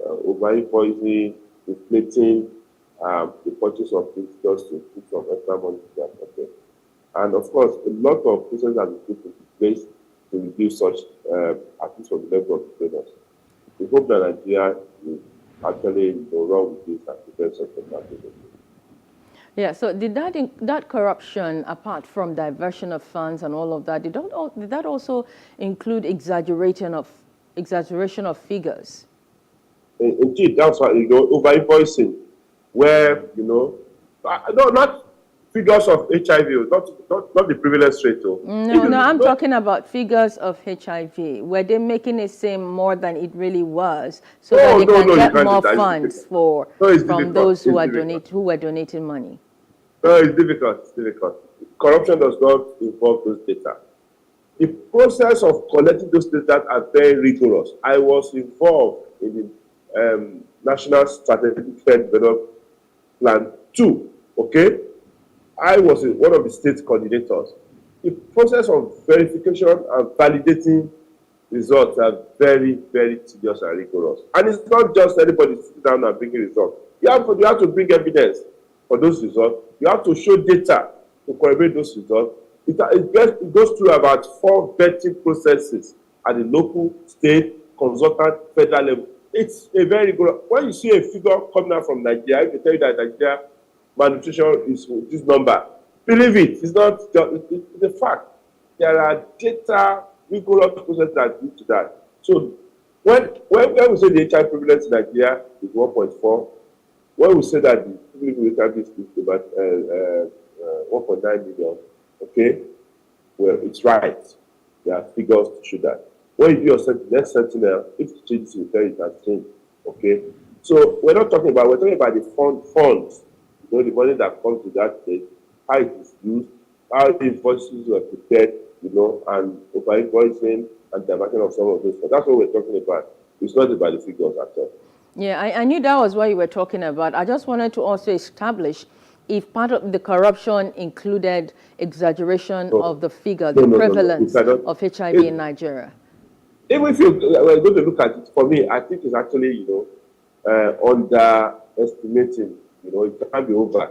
over-invoicing, inflating the purchase of things just to put some extra money to their pocket. And of course, a lot of processes have been put in place to reduce such, at least from the level of the traders. We hope that Nigeria will actually run with this and prevent such a. Yeah, so did that corruption, apart from diversion of funds and all of that, did that also include exaggeration of figures? Indeed, that's why, over-invoicing, where, no, not figures of HIV, not the prevalence rate. No, I'm talking about figures of HIV. Were they making it seem more than it really was, so that they can get more funds from those who were donating money? No, it's difficult. It's difficult. Corruption does not involve those data. The process of collecting those data are very rigorous. I was involved in the National Strategic Fund Development Plan 2, okay? I was one of the state coordinators. The process of verification and validating results are very, very tedious and rigorous. And it's not just anybody sitting down and bringing results. You have to bring evidence for those results. You have to show data to corroborate those results. It goes through about 4 vetting processes at the local, state, consultant, federal level. It's a very good. When you see a figure coming out from Nigeria, if they tell you that Nigeria malnutrition is this number, believe it. It's not just, it's a fact. There are data, rigorous processes that lead to that. So when we say the HIV prevalence in Nigeria is 1.4, when we say that the people with HIV is about 1.9 million, okay, well, it's right. There are figures to show that. When you do your next sentinel, if it changes, you tell it has changed, okay? So we're talking about the funds, the money that comes to that state, how it is used, how the invoices were prepared, and over-invoicing and diversion of some of those. But that's what we're talking about. It's not about the figures at all. Yeah, I knew that was what you were talking about. I just wanted to also establish if part of the corruption included exaggeration of the figure, the prevalence of HIV in Nigeria. Even if you're going to look at it, for me, I think it's actually, underestimating, it can be over.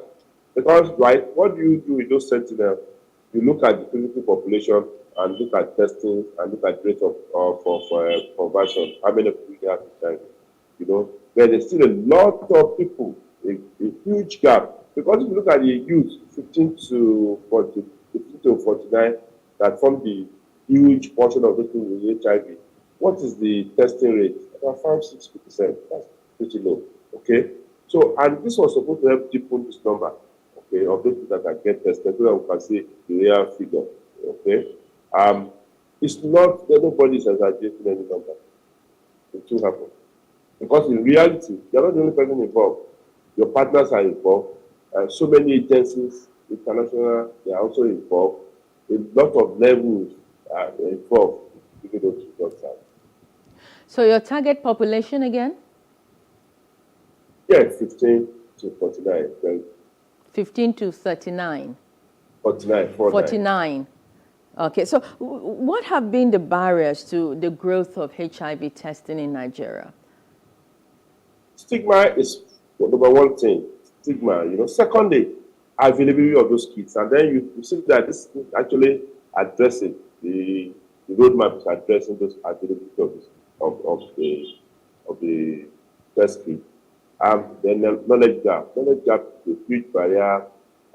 Because, right, what do you do with those sentinels? You look at the physical population and look at testing and look at rate of conversion, how many people you have to time, where there's still a lot of people, a huge gap. Because if you look at the youth, 15 to 49, that form the huge portion of those people with HIV, what is the testing rate? About 5-6%. That's pretty low. Okay? So, and this was supposed to help people this number, okay, of those people that can get tested so that we can see the real figure. Okay? It's not that nobody is exaggerating any number. It will happen. Because in reality, you're not the only person involved. Your partners are involved. So many agencies, international, they are also involved. A lot of levels are involved to get those results out. So your target population again? Yeah, 15 to 49. 15 to 39. 49. Okay, so what have been the barriers to the growth of HIV testing in Nigeria? Stigma is number one thing. stigma, Secondly, availability of those kits. And then you see that this is actually addressing, the roadmap is addressing those availability of the test kit. Then knowledge gap. Knowledge gap is a huge barrier.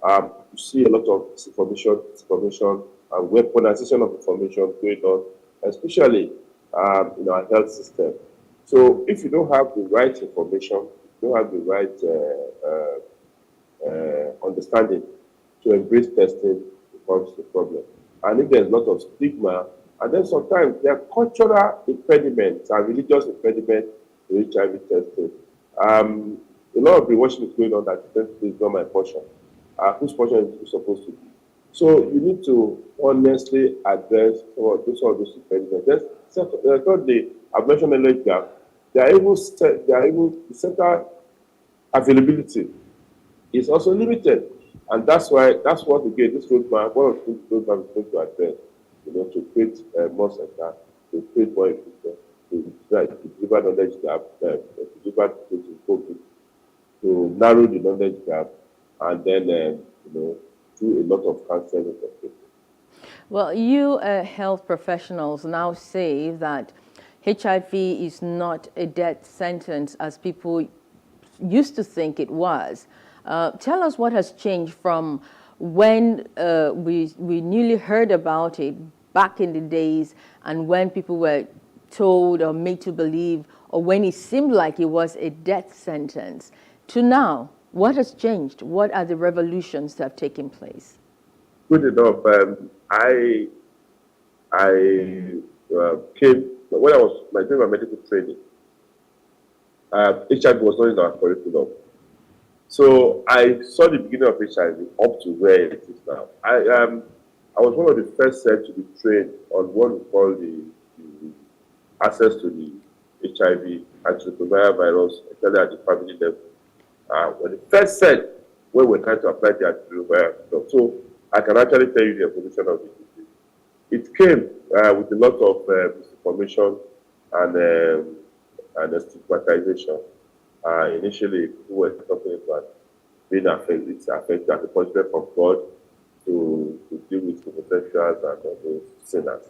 You see a lot of disinformation, and weaponization of information going on, especially in our health system. So if you don't have the right information, you don't have the right understanding to embrace testing, becomes the problem. And if there's a lot of stigma, and then sometimes there are cultural impediments and religious impediments to HIV testing. A lot of rewashing is going on that is not my portion. Whose portion is it supposed to be? So you need to honestly address some of those impediments. Thirdly, I've mentioned knowledge gap. They are able the center availability is also limited, and that's what again this roadmap, one of the roadmap is going to address. To create more center, to create more equipment, to deliver knowledge gap, to deliver to COVID, to narrow the knowledge gap, and then do a lot of counseling of people. Well, you health professionals now say that HIV is not a death sentence as people used to think it was. Tell us what has changed from when we newly heard about it back in the days, and when people were told or made to believe, or when it seemed like it was a death sentence, to now. What has changed? What are the revolutions that have taken place? Good enough. I came when I was doing my medical training. HIV was not in our curriculum, so I saw the beginning of HIV up to where it is now. I was one of the first set to be trained on what we call the access to the HIV and retroviral virus, especially at the family level. When the first set where we're trying to apply the antiretroviral drug. So I can actually tell you the evolution of the disease. It came with a lot of misinformation and stigmatization. Initially, people were talking about being affected as a punishment from God to deal with homosexuals and other sinners.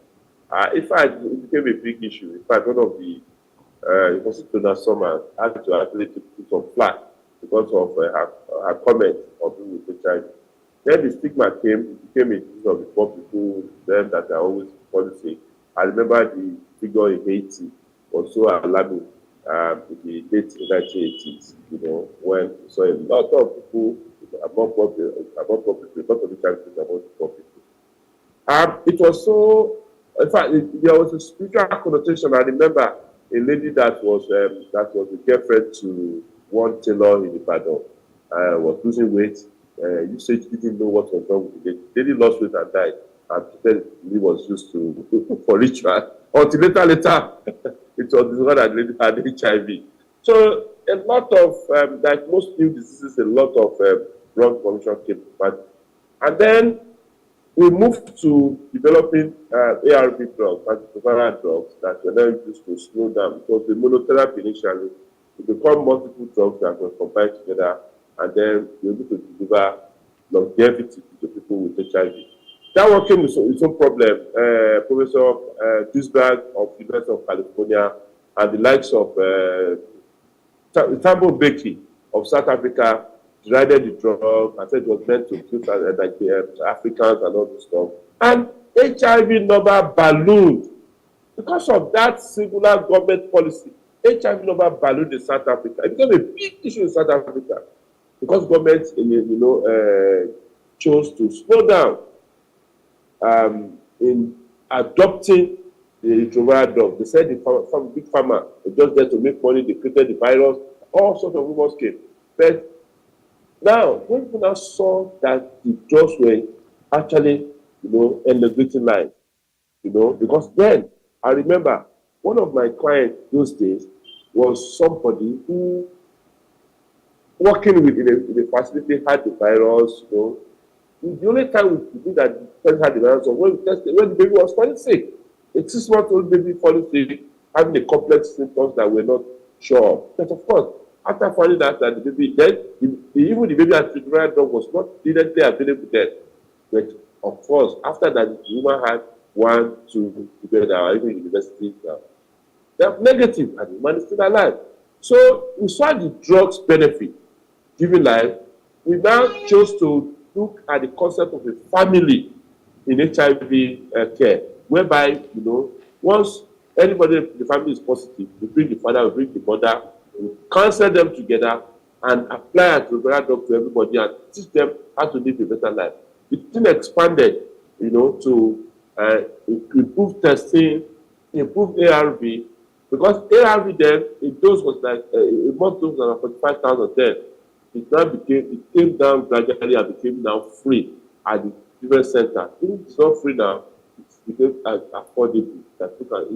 In fact, it became a big issue. In fact, one of the Donald Summers had to actually put some flack because of her comment on being with HIV. Then the stigma came, it became a disease of the poor people, them that are always policy. I remember the figure in Haiti was so alarming in the late 1980s, when we saw a lot of people about poor people, because of the HIV about poor people. It was so, in fact, there was a spiritual connotation. I remember a lady that was a girlfriend to one tailor in Ibadan, was losing weight. You said she didn't know what was wrong with the lady. The lady lost weight and died, and she said he was used to for ritual. Until later, it was discovered that the lady had HIV. So a lot of, like most new diseases, a lot of wrong information came about. And then we moved to developing ARV drugs, antiretroviral drugs, that were then used to slow down, because the monotherapy initially to become multiple drugs that were combined together, and then be able to deliver longevity to people with HIV. That one came with its own problem. Professor Duisberg of the University of California and the likes of Thabo Mbeki of South Africa derided the drug and said it was meant to kill Africans and all this stuff. And HIV number ballooned because of that singular government policy. HIV number ballooned in South Africa. It became a big issue in South Africa because government, chose to slow down in adopting the retroviral drug. They said the big pharma was just there to make money. They created the virus. All sorts of rumors came. But now, when people now saw that the drugs were actually, elevating lives, because then I remember one of my clients those days was somebody who, working in a facility, had the virus. The only time we knew that the person had the virus was when we tested, when the baby was falling sick. A 6-month-old baby falling sick, having a complex symptoms that we're not sure of. But of course, After finding out that the baby dead, even the baby antiretroviral drug was not immediately available then. But of course, after that, the woman had 1, 2 together, or even university now. They are negative, and the woman is still alive. So we saw the drugs benefit, giving life. We now chose to look at the concept of a family in HIV care, whereby, once anybody in the family is positive, we bring the father, we bring the mother, we counsel them together and apply antiretroviral drug to everybody and teach them how to live a better life. The thing expanded, to improve testing, improve ARV, because ARV then, a dose was like, a month dose was about 45,000 then. It came down gradually and became now free at the different center. It's not free now, it's became affordable that people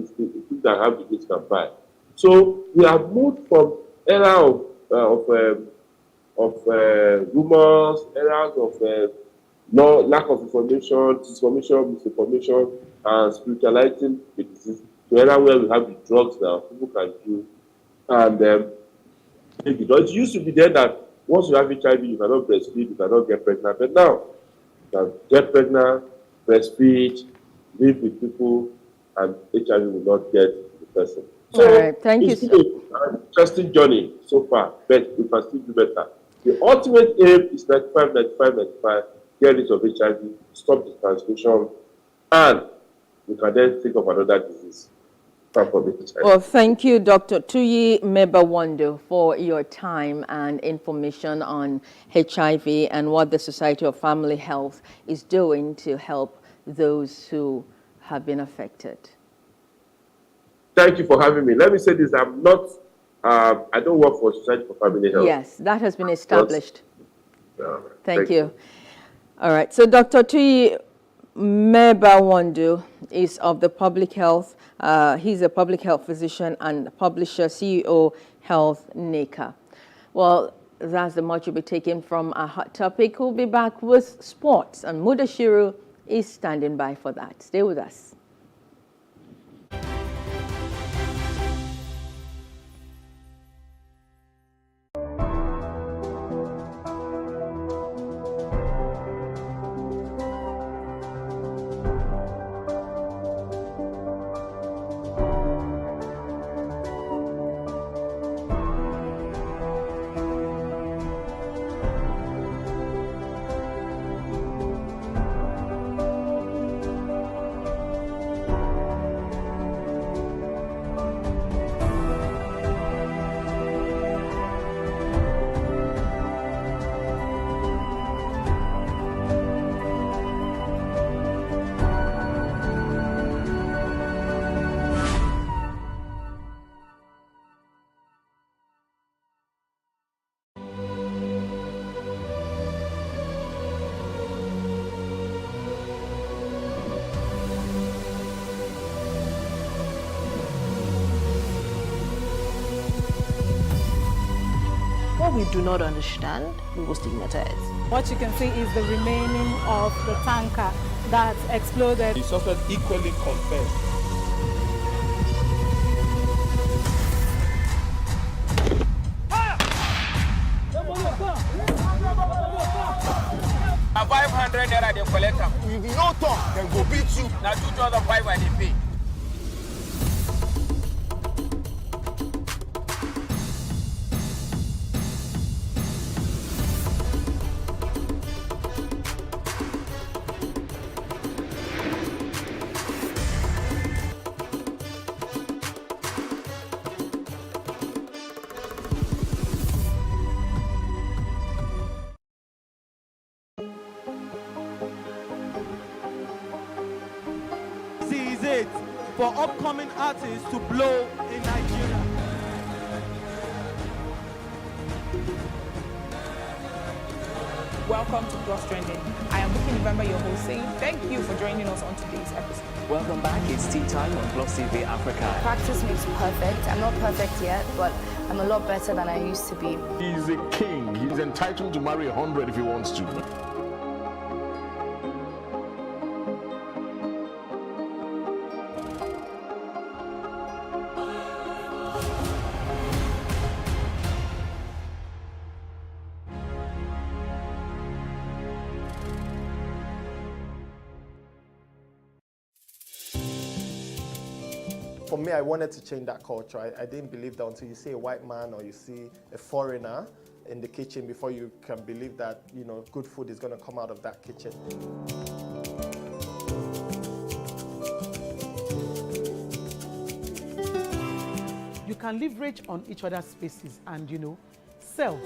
that have the means can buy. So we have moved from era of rumors, eras of lack of information, disinformation, misinformation, and spiritualizing the disease to era where we have the drugs now, people can do. And it used to be there that once you have HIV, you cannot breastfeed, you cannot get pregnant. But now, you can get pregnant, breastfeed, live with people, and HIV will not get the person. So all right, thank you. It's been an interesting journey so far, but we can still do better. The ultimate aim is 95, 95, 95, get rid of HIV, stop the transmission, and we can then think of another disease. Well, thank you, Dr. Tuyi Mebawando, for your time and information on HIV and what the Society of Family Health is doing to help those who have been affected. Thank you for having me. Let me say this, I'm not, I don't work for Society for Family Health. Yes, that has been established. Thank you. All right, so Dr. Tuyi Mebawando is of the public health. He's a public health physician and publisher, CEO, Health NACA. Well, that's the much you'll be taking from our hot topic. We'll be back with sports, and Mudashiru is standing by for that. Stay with us. What we do not understand, we will stigmatize. What you can see is the remaining of the tanker that exploded. The suspect equally confessed. A 500 naira they collect them. If you no talk, then go beat you. Now 2,500 they pay. For upcoming artists to blow in Nigeria. Welcome to Plus Trending. I am Buki November, your host, saying thank you for joining us on today's episode. Welcome back. It's tea time on Plus TV Africa. Practice makes perfect. I'm not perfect yet, but I'm a lot better than I used to be. He's a king. He's entitled to marry 100 if he wants to. for me, I wanted to change that culture. I didn't believe that until you see a white man or you see a foreigner in the kitchen before you can believe that, you know, good food is going to come out of that kitchen. You can leverage on each other's spaces and, you know, sell.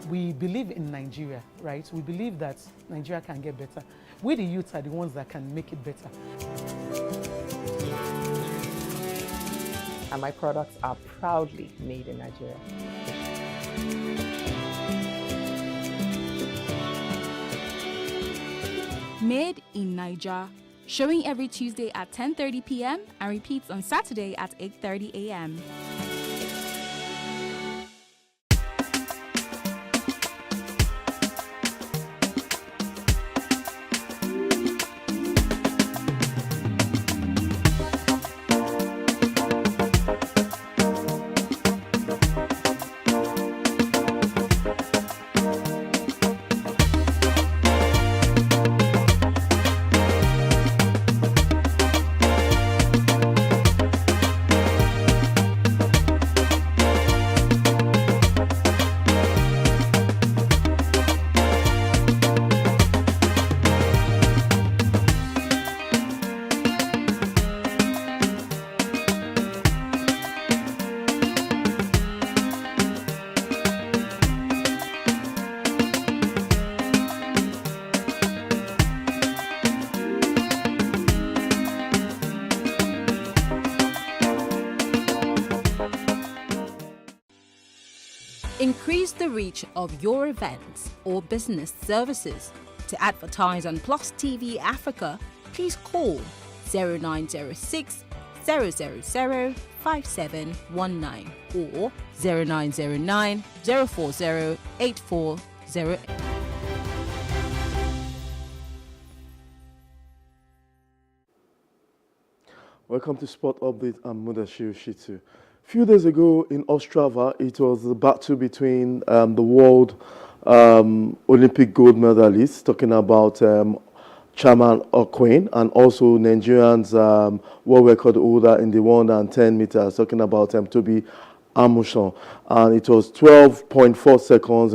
We believe in Nigeria, right? We believe that Nigeria can get better. We, the youth, are the ones that can make it better. And my products are proudly made in Nigeria. Made in Nigeria, showing every Tuesday at 10:30 p.m. and repeats on Saturday at 8:30 a.m. Increase the reach of your events or business services. To advertise on Plus TV Africa, please call 0906 000 5719 or 0909 040 8408. Welcome to Sport Update. I'm Mudashiru Shitu. A few days ago in Ostrava, it was the battle between the world Olympic gold medalists, talking about Chairman Okwen, and also Nigerian's world record holder in the 110 meters, talking about Tobi Amusan. And it was 12.4 seconds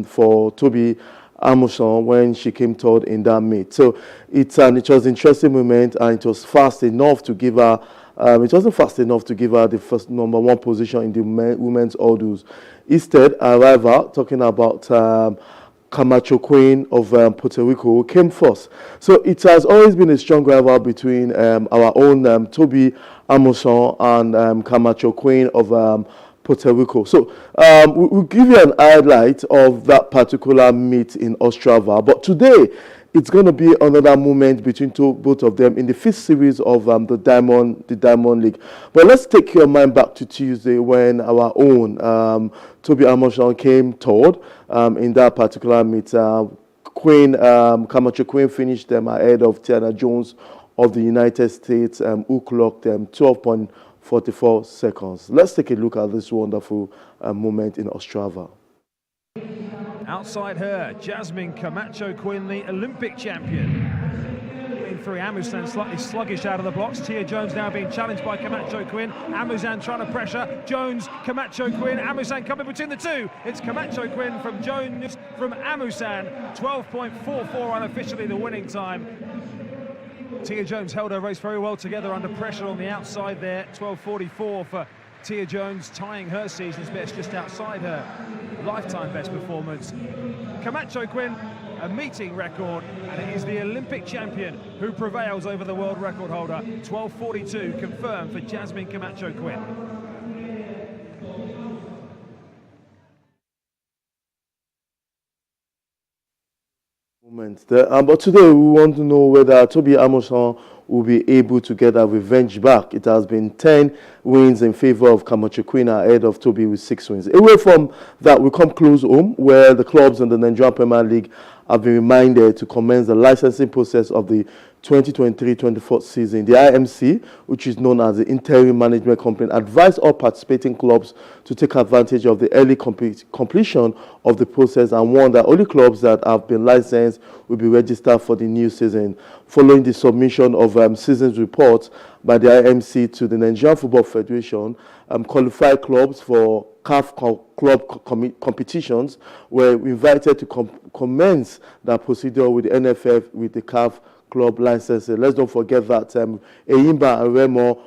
for Tobi Amusan when she came third in that meet. So it was an interesting moment, and it was fast enough to give her. It wasn't fast enough to give her the first #1 position in the women's hurdles. Instead, however, talking about Camacho Queen of Puerto Rico came first. So it has always been a strong rival between our own Tobi Amusan and Camacho Queen of Puerto Rico. So we'll give you an highlight of that particular meet in Ostrava. But today, it's going to be another moment between both of them in the 5th series of the Diamond League. But let's take your mind back to Tuesday when our own Tobi Amusan came third in that particular meet. Camacho Queen finished them ahead of Tiana Jones of the United States, who clocked 12.44 seconds. Let's take a look at this wonderful moment in Ostrava. Outside her, Jasmine Camacho Quinn, the Olympic champion. In through Amusan, slightly sluggish out of the blocks. Tia Jones now being challenged by Camacho Quinn. Amusan trying to pressure. Jones, Camacho Quinn, Amusan coming between the two. It's Camacho Quinn from Jones from Amusan. 12.44 unofficially the winning time. Tia Jones held her race very well together under pressure on the outside there. 12.44 for Tia Jones, tying her season's best just outside her lifetime best performance. Camacho Quinn, a meeting record, and it is the Olympic champion who prevails over the world record holder. 12.42 confirmed for Jasmine Camacho Quinn. But today we want to know whether Tobi Amusan will be able to get her revenge back. It has been 10 wins in favor of Camacho Queen ahead of Tobi with 6 wins. Away from that, we come close home, where the clubs in the Nigerian Premier League have been reminded to commence the licensing process of the 2023-24 season. The IMC, which is known as the Interim Management Company, advised all participating clubs to take advantage of the early completion of the process and warned that only clubs that have been licensed will be registered for the new season. Following the submission of season's reports by the IMC to the Nigerian Football Federation, qualified clubs for CAF club competitions were invited to commence that procedure with the NFF with the CAF club licenses. Let's don't forget that Eyimba and Remo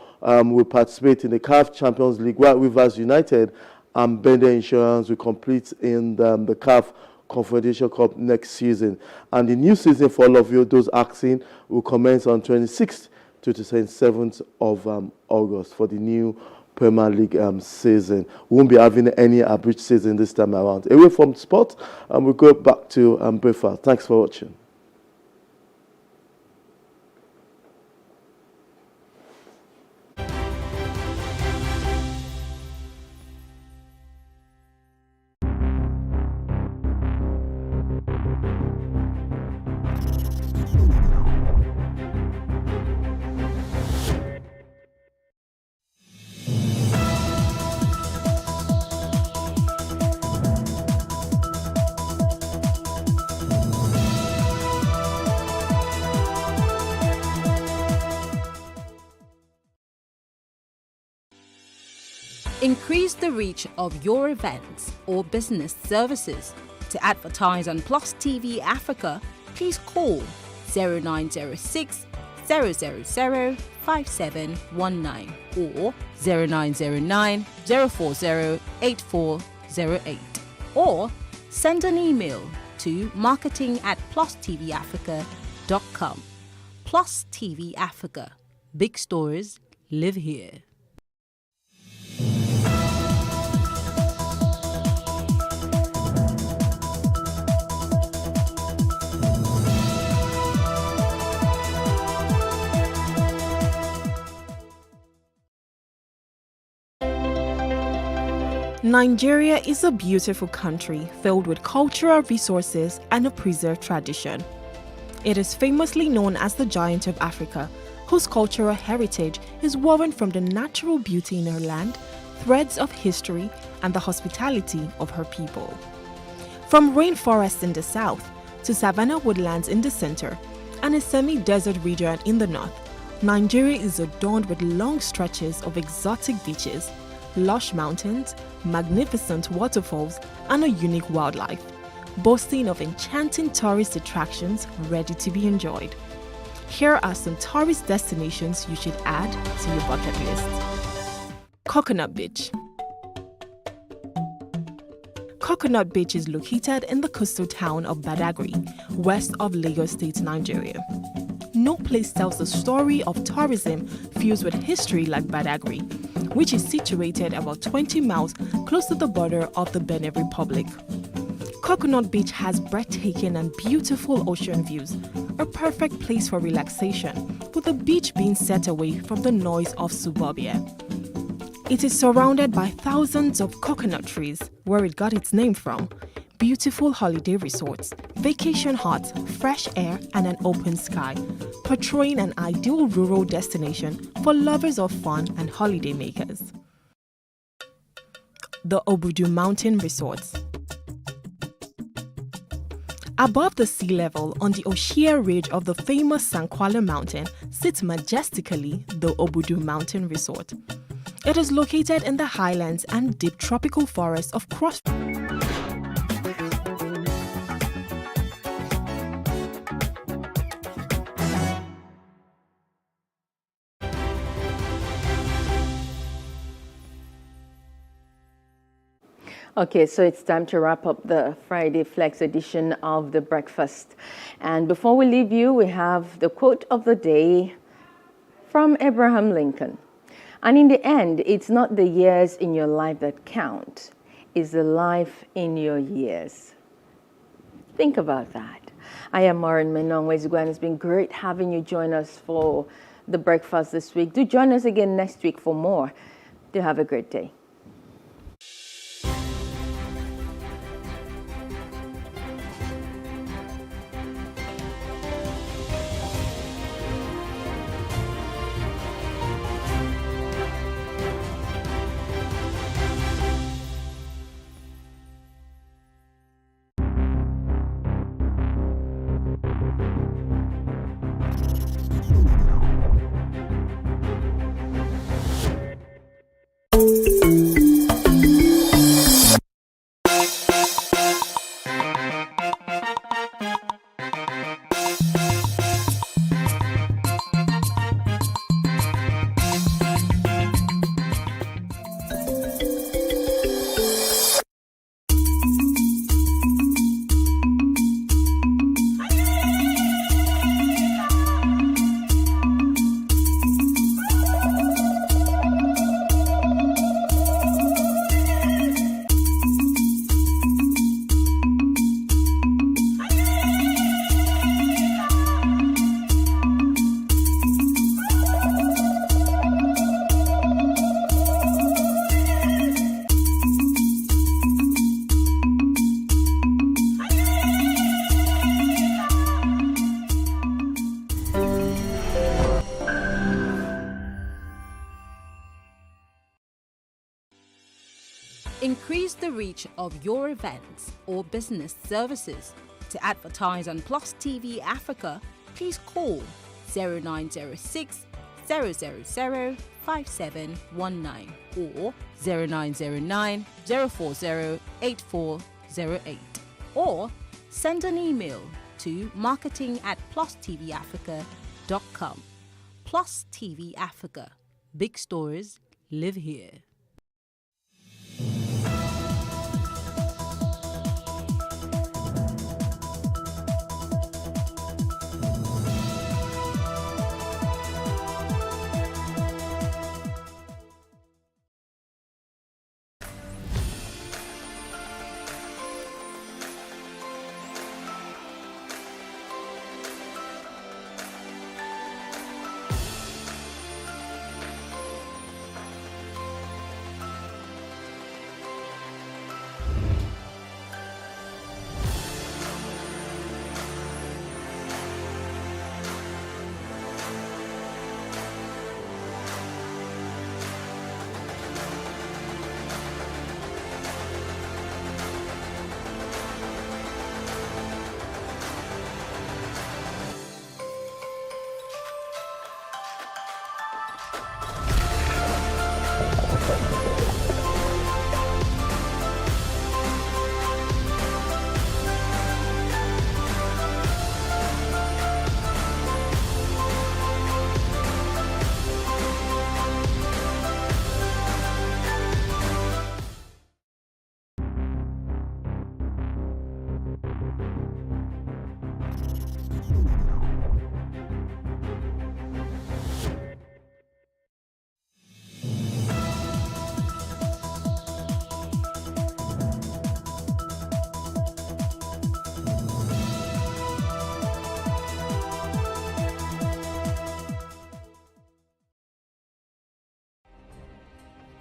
will participate in the CAF Champions League, while Rivers United and Bender Insurance will compete in the CAF Confederation Cup next season. And the new season for all of you, those asking, will commence on 26th to the 27th of August for the new Premier League season. We won't be having any abridged season this time around. Away from sport, we'll go back to breakfast. Thanks for watching. Increase the reach of your events or business services. To advertise on Plus TV Africa, please call 0906 000 5719 or 0909 040 8408 or send an email to marketing@plustvafrica.com. Plus TV Africa. Big stories live here. Nigeria is a beautiful country filled with cultural resources and a preserved tradition. It is famously known as the Giant of Africa, whose cultural heritage is woven from the natural beauty in her land, threads of history, and the hospitality of her people. From rainforests in the south to savanna woodlands in the center and a semi-desert region in the north, Nigeria is adorned with long stretches of exotic beaches, lush mountains, magnificent waterfalls, and a unique wildlife, boasting of enchanting tourist attractions ready to be enjoyed. Here are some tourist destinations you should add to your bucket list. Coconut Beach. Coconut Beach is located in the coastal town of Badagry, west of Lagos State, Nigeria. No place tells the story of tourism fused with history like Badagry, which is situated about 20 miles close to the border of the Benin Republic. Coconut Beach has breathtaking and beautiful ocean views, a perfect place for relaxation, with the beach being set away from the noise of suburbia. It is surrounded by thousands of coconut trees, where it got its name from, beautiful holiday resorts, vacation huts, fresh air, and an open sky, portraying an ideal rural destination for lovers of fun and holiday makers. The Obudu Mountain Resorts. Above the sea level on the Oshia ridge of the famous Sankwala Mountain sits majestically the Obudu Mountain Resort. It is located in the highlands and deep tropical forests of Cross. Okay, so it's time to wrap up the Friday Flex edition of The Breakfast. And before we leave you, we have the quote of the day from Abraham Lincoln. And in the end, it's not the years in your life that count, it's the life in your years. Think about that. I am Maureen Menong-Wezigwan, and it's been great having you join us for The Breakfast this week. Do join us again next week for more. Do have a great day. Increase the reach of your events or business services. To advertise on Plus TV Africa, please call 0906 000 5719 or 0909 040 8408 or send an email to marketing@plustvafrica.com. Plus TV Africa. Big stories live here.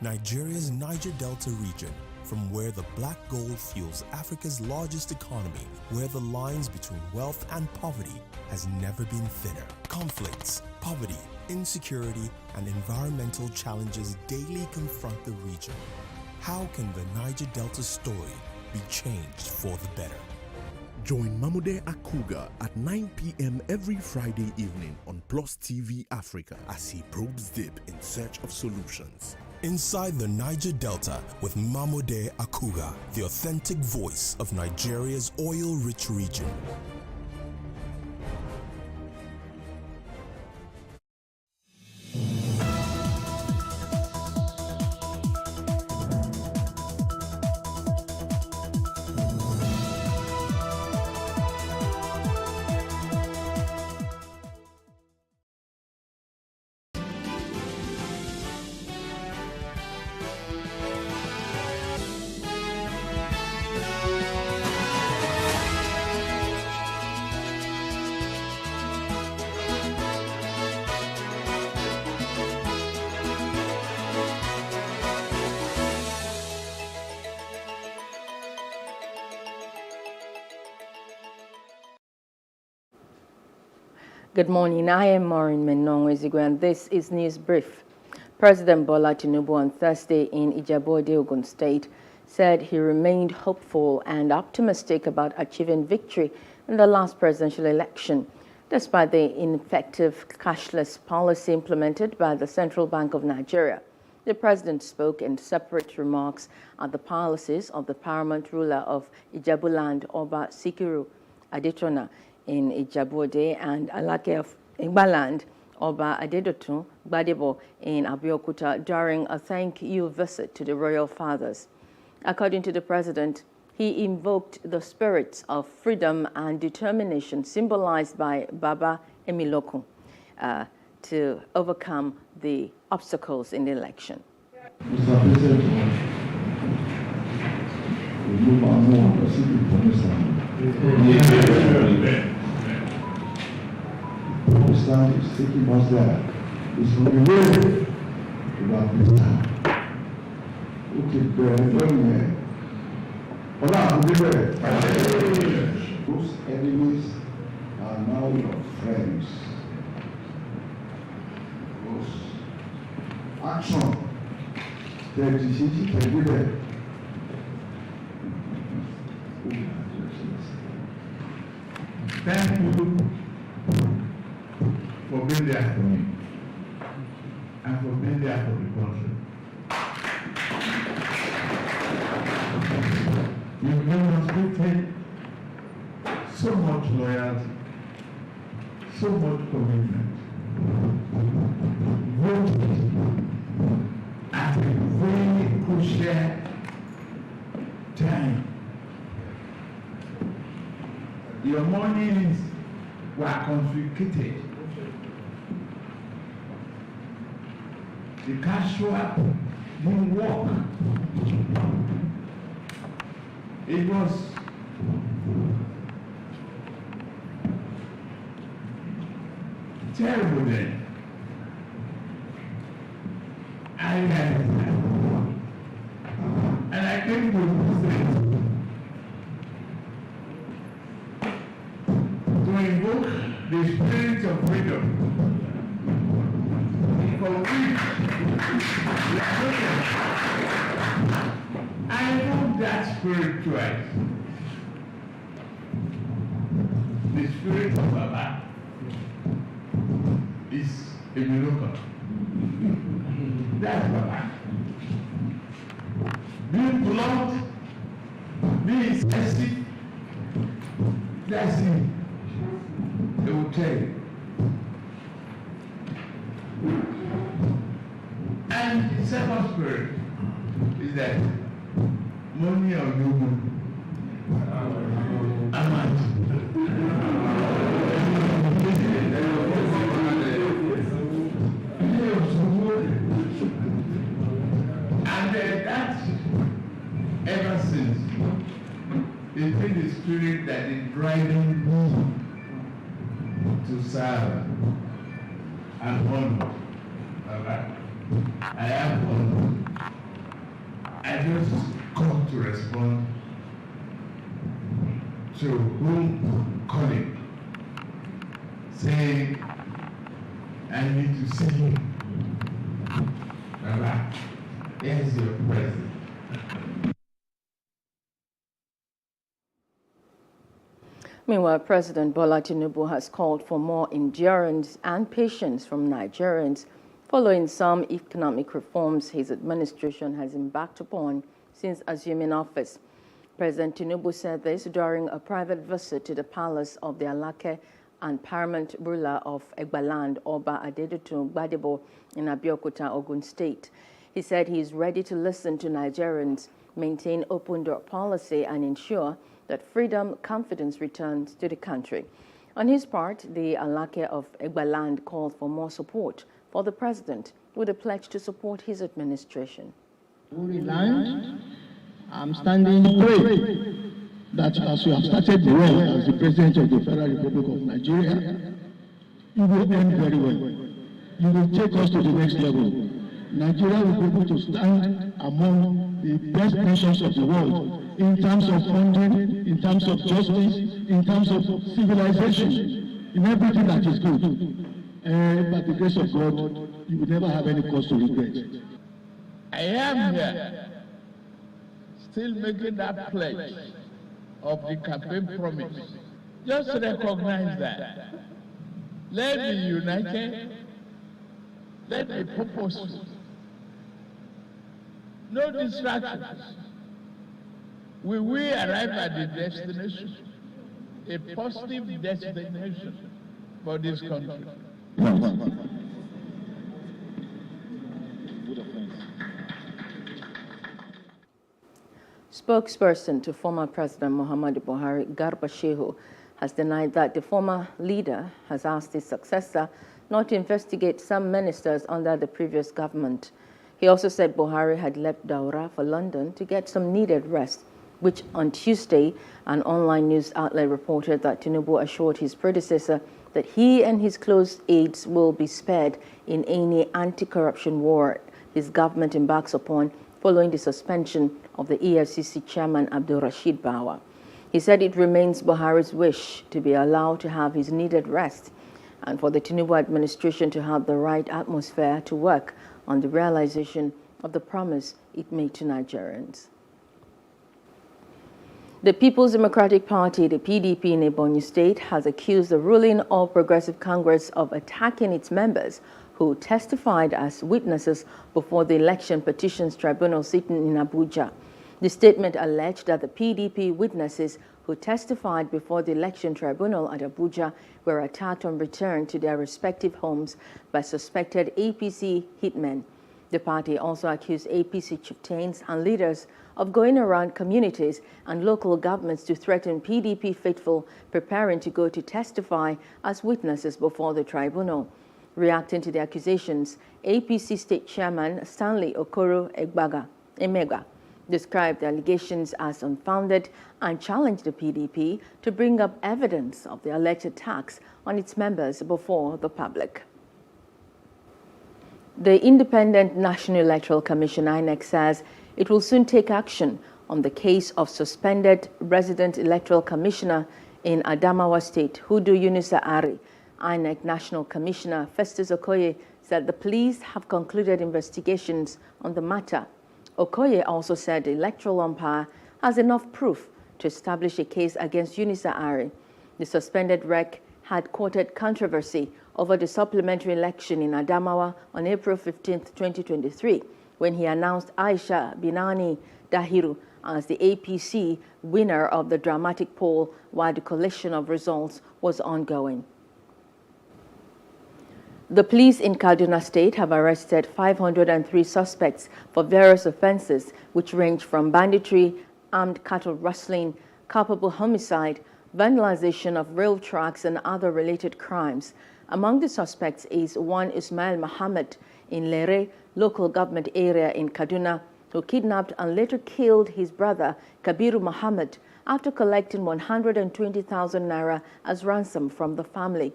Nigeria's Niger Delta region, from where the black gold fuels Africa's largest economy, where the lines between wealth and poverty has never been thinner. Conflicts, poverty, insecurity, and environmental challenges daily confront the region. How can the Niger Delta story be changed for the better? Join Mamude Akuga at 9 p.m. every Friday evening on Plus TV Africa as he probes deep in search of solutions. Inside the Niger Delta with Mamude Akuga, the authentic voice of Nigeria's oil-rich region. Good morning. I am Maureen Menong-Ezigwe, and this is News Brief. President Bola Tinubu on Thursday in Ijebu-Ode, Ogun State, said he remained hopeful and optimistic about achieving victory in the last presidential election, despite the ineffective cashless policy implemented by the Central Bank of Nigeria. The president spoke in separate remarks at the palaces of the paramount ruler of Ijebuland, Oba Sikiru Adetona, in Ijebu-Ode, and Alake of Igbaland, Oba Adedotun Gbadebo in Abeokuta during a thank-you visit to the royal fathers. According to the president, he invoked the spirits of freedom and determination symbolized by Baba Emilokun to overcome the obstacles in the election. Mr. President, Pakistan is taking us there. It's on the way to Afghanistan. Okay, those enemies are now your friends. Those action that is easy to do that. Thank you for being there for me and for being there for the country. You've demonstrated so much loyalty, so much commitment. Voted at a very crucial time. Your mornings were confiscated. The casual didn't work. It was terrible then. I had it. And I came to invoke the spirit of freedom for which we are looking. I invoked that spirit twice. The spirit of Baba is a miracle. That's Baba. Being blunt, being sensitive, that's it. They will tell you. And the second spirit is that money or no money. And that ever since it's been the spirit that is driving me to serve and honor. I am honored. I just come to respond to whom calling, saying, I need to see you. Baba, here's your present. Meanwhile, President Bola Tinubu has called for more endurance and patience from Nigerians following some economic reforms his administration has embarked upon since assuming office. President Tinubu said this during a private visit to the palace of the Alake and paramount ruler of Egbaland, Oba Adedotun Gbadebo, in Abeokuta, Ogun State. He said he is ready to listen to Nigerians, maintain open-door policy, and ensure that freedom, confidence returns to the country. On his part, the Alake of Egbaland called for more support for the president with a pledge to support his administration. I'm standing praying that as you have started the work as the President of the Federal Republic of Nigeria, you will end very well. You will take us to the next level. Nigeria will be able to stand among the best nations of the world in terms of funding, in terms of justice, in terms of civilization, in everything that is good. By the grace of God, you will never have any cause to regret. I am here, still making that pledge of the campaign promise. Just recognize that. Let's be united. Let's be purposeful. No distractions. We will arrive at the destination, a positive destination for this country. Spokesperson to former President Muhammadu Buhari, Garba Shehu, has denied that the former leader has asked his successor not to investigate some ministers under the previous government. He also said Buhari had left Daura for London to get some needed rest, which on Tuesday, an online news outlet reported that Tinubu assured his predecessor that he and his close aides will be spared in any anti-corruption war his government embarks upon following the suspension of the EFCC chairman Abdul Rashid Bawa. He said it remains Buhari's wish to be allowed to have his needed rest and for the Tinubu administration to have the right atmosphere to work on the realization of the promise it made to Nigerians. The People's Democratic Party, the PDP in Ebonyi State, has accused the ruling All Progressive Congress of attacking its members who testified as witnesses before the Election Petitions Tribunal sitting in Abuja. The statement alleged that the PDP witnesses who testified before the Election Tribunal at Abuja were attacked on return to their respective homes by suspected APC hitmen. The party also accused APC chieftains and leaders of going around communities and local governments to threaten PDP faithful preparing to go to testify as witnesses before the tribunal. Reacting to the accusations, APC State Chairman Stanley Okoro Emega described the allegations as unfounded and challenged the PDP to bring up evidence of the alleged attacks on its members before the public. The Independent National Electoral Commission, INEC, says it will soon take action on the case of suspended resident electoral commissioner in Adamawa State, Hudu Yunusa Ari. INEC National Commissioner Festus Okoye said the police have concluded investigations on the matter. Okoye also said the electoral umpire has enough proof to establish a case against Yunusa Ari. The suspended rec had courted controversy over the supplementary election in Adamawa on April 15, 2023, when he announced Aisha Binani Dahiru as the APC winner of the dramatic poll while the collation of results was ongoing. The police in Kaduna State have arrested 503 suspects for various offenses, which range from banditry, armed cattle rustling, culpable homicide, vandalization of rail tracks, and other related crimes. Among the suspects is one Ismail Muhammad in Lere local government area in Kaduna, who kidnapped and later killed his brother Kabiru Muhammad after collecting 120,000 naira as ransom from the family.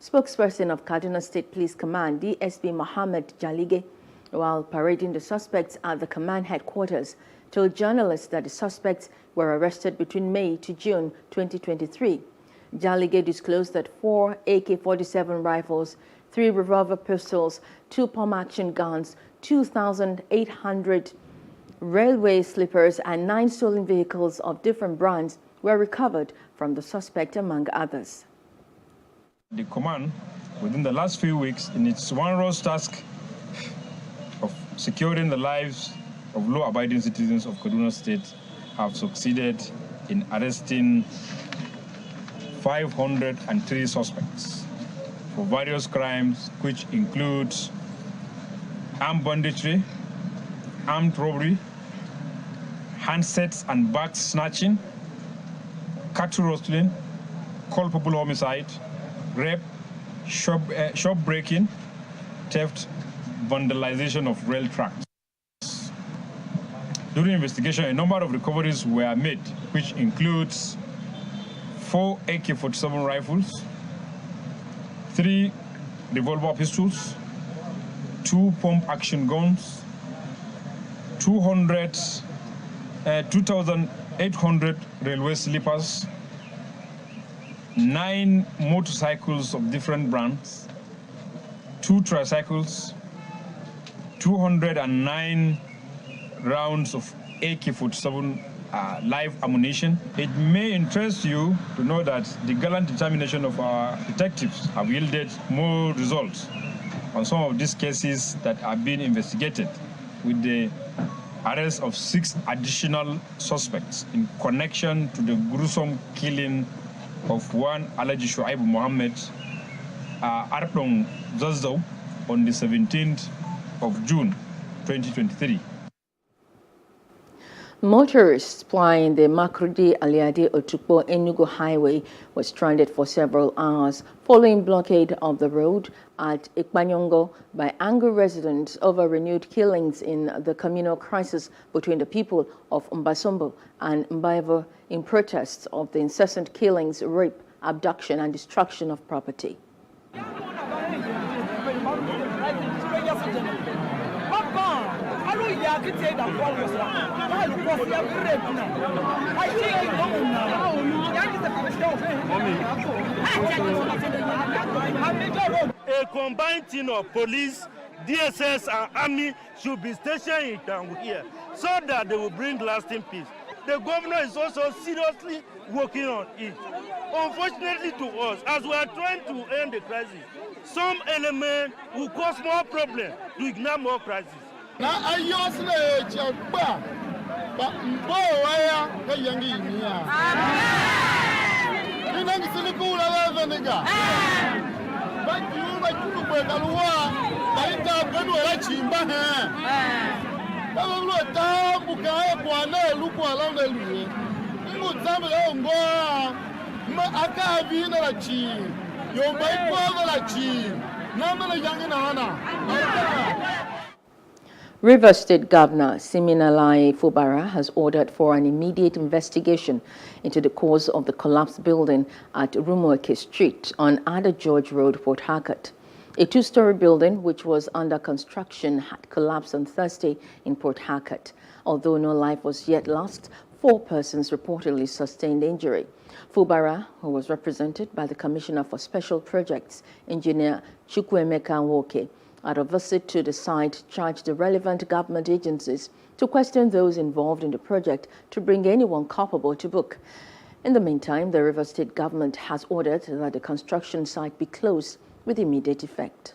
Spokesperson of Kaduna State Police Command, DSP Mohammed Jalige, while parading the suspects at the command headquarters, told journalists that the suspects were arrested between May to June 2023. Jalige disclosed that 4 AK-47 rifles, 3 revolver pistols, 2 pump-action guns, 2,800 railway slippers, and 9 stolen vehicles of different brands were recovered from the suspect, among others. The command, within the last few weeks, in its one-rose task of securing the lives of law-abiding citizens of Kaduna State, have succeeded in arresting 503 suspects for various crimes, which includes armed banditry, armed robbery, handsets and bags snatching, cattle rustling, culpable homicide, rape, shop breaking, theft, vandalization of rail tracks. During investigation, a number of recoveries were made, which includes 4 AK-47 rifles, 3 revolver pistols, 2 pump-action guns, 2,800 railway slippers, 9 motorcycles of different brands, 2 tricycles, 209 rounds of AK-47 live ammunition. It may interest you to know that the gallant determination of our detectives have yielded more results on some of these cases that are being investigated, with the arrest of 6 additional suspects in connection to the gruesome killing of one Alhaji Shuaibu Mohammed Arpong Zazzau on the 17th of June 2023. Motorists plying the Makurdi Aliade Otukpo Enugu Highway were stranded for several hours following blockade of the road at Ikpanyongo by angry residents over renewed killings in the communal crisis between the people of Mbasombo and Mbaivo in protests of the incessant killings, rape, abduction, and destruction of property. A combined team of police, DSS, and army should be stationed in town here so that they will bring lasting peace. the governor is also seriously working on it. Unfortunately to us, as we are trying to end the crisis, some element will cause more problems to ignore more crisis. Rivers State Governor Siminalayi Fubara has ordered for an immediate investigation into the cause of the collapsed building at Rumuoke Street on Ada George Road, Port Harcourt. A two-story building which was under construction had collapsed on Thursday in Port Harcourt. Although no life was yet lost, 4 persons reportedly sustained injury. Fubara, who was represented by the Commissioner for Special Projects, Engineer Chukwuemeka Nwoke, at a visit to the site, charged the relevant government agencies to question those involved in the project to bring anyone culpable to book. In the meantime, the Rivers State government has ordered that the construction site be closed with immediate effect.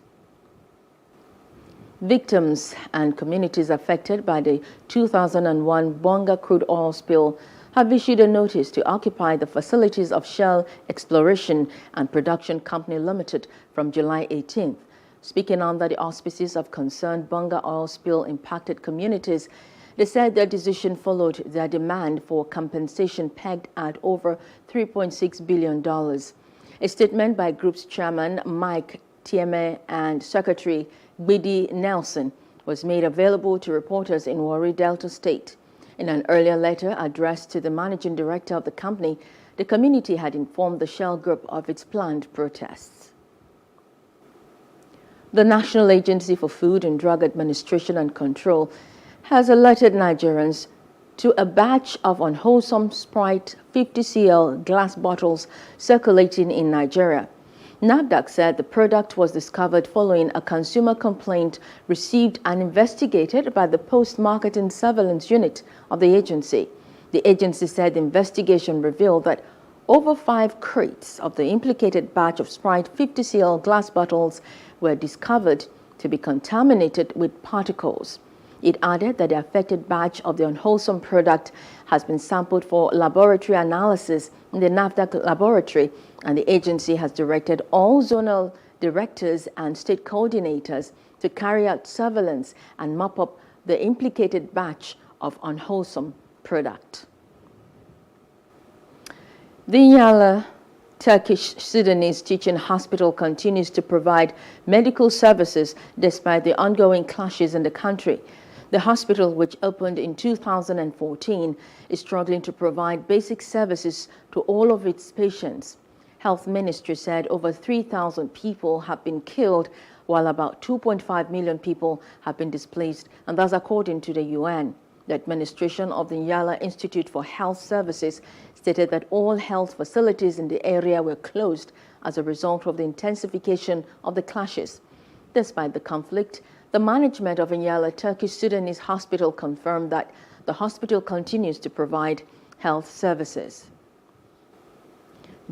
Victims and communities affected by the 2001 Bonga crude oil spill have issued a notice to occupy the facilities of Shell Exploration and Production Company Limited from July 18th. Speaking under the auspices of concerned Bonga oil spill impacted communities, they said their decision followed their demand for compensation pegged at over $3.6 billion. A statement by group's chairman Mike Tieme and secretary Gbidi Nelson was made available to reporters in Warri Delta State. In an earlier letter addressed to the managing director of the company, the community had informed the Shell Group of its planned protests. The National Agency for Food and Drug Administration and Control has alerted Nigerians to a batch of unwholesome Sprite 50cl glass bottles circulating in Nigeria. NAFDAC said the product was discovered following a consumer complaint received and investigated by the Post-Marketing Surveillance Unit of the agency. The agency said the investigation revealed that over 5 crates of the implicated batch of Sprite 50cl glass bottles were discovered to be contaminated with particles. It added that the affected batch of the unwholesome product has been sampled for laboratory analysis in the NAFDAC laboratory, and the agency has directed all zonal directors and state coordinators to carry out surveillance and mop up the implicated batch of unwholesome product. The Nyala Turkish Sudanese Teaching Hospital continues to provide medical services despite the ongoing clashes in the country. The hospital, which opened in 2014, is struggling to provide basic services to all of its patients. Health Ministry said over 3,000 people have been killed, while about 2.5 million people have been displaced, and that's according to the UN. The administration of the Nyala Institute for Health Services stated that all health facilities in the area were closed as a result of the intensification of the clashes. Despite the conflict, the management of Nyala Turkish Sudanese Hospital confirmed that the hospital continues to provide health services.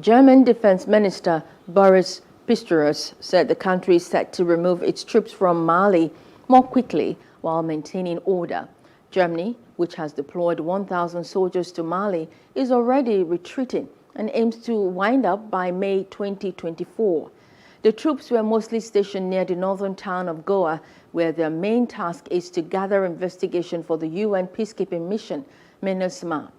German Defense Minister Boris Pistorius said the country is set to remove its troops from Mali more quickly while maintaining order. Germany, which has deployed 1,000 soldiers to Mali, is already retreating and aims to wind up by May 2024. The troops were mostly stationed near the northern town of Goa, where their main task is to gather investigation for the UN peacekeeping mission, MINUSMA.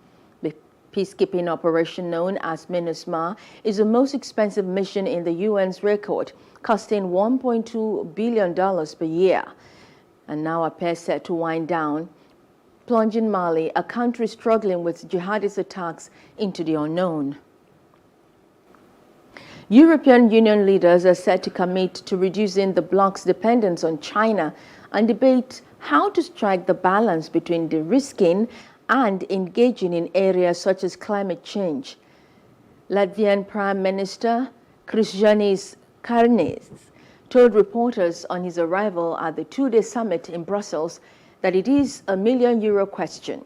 The peacekeeping operation known as MINUSMA is the most expensive mission in the UN's record, costing $1.2 billion per year, and now appears set to wind down, plunging Mali, a country struggling with jihadist attacks, into the unknown. European Union leaders are set to commit to reducing the bloc's dependence on China and debate how to strike the balance between de-risking and engaging in areas such as climate change. Latvian Prime Minister Krišjānis Kariņš told reporters on his arrival at the 2-day summit in Brussels that it is a €1 million question.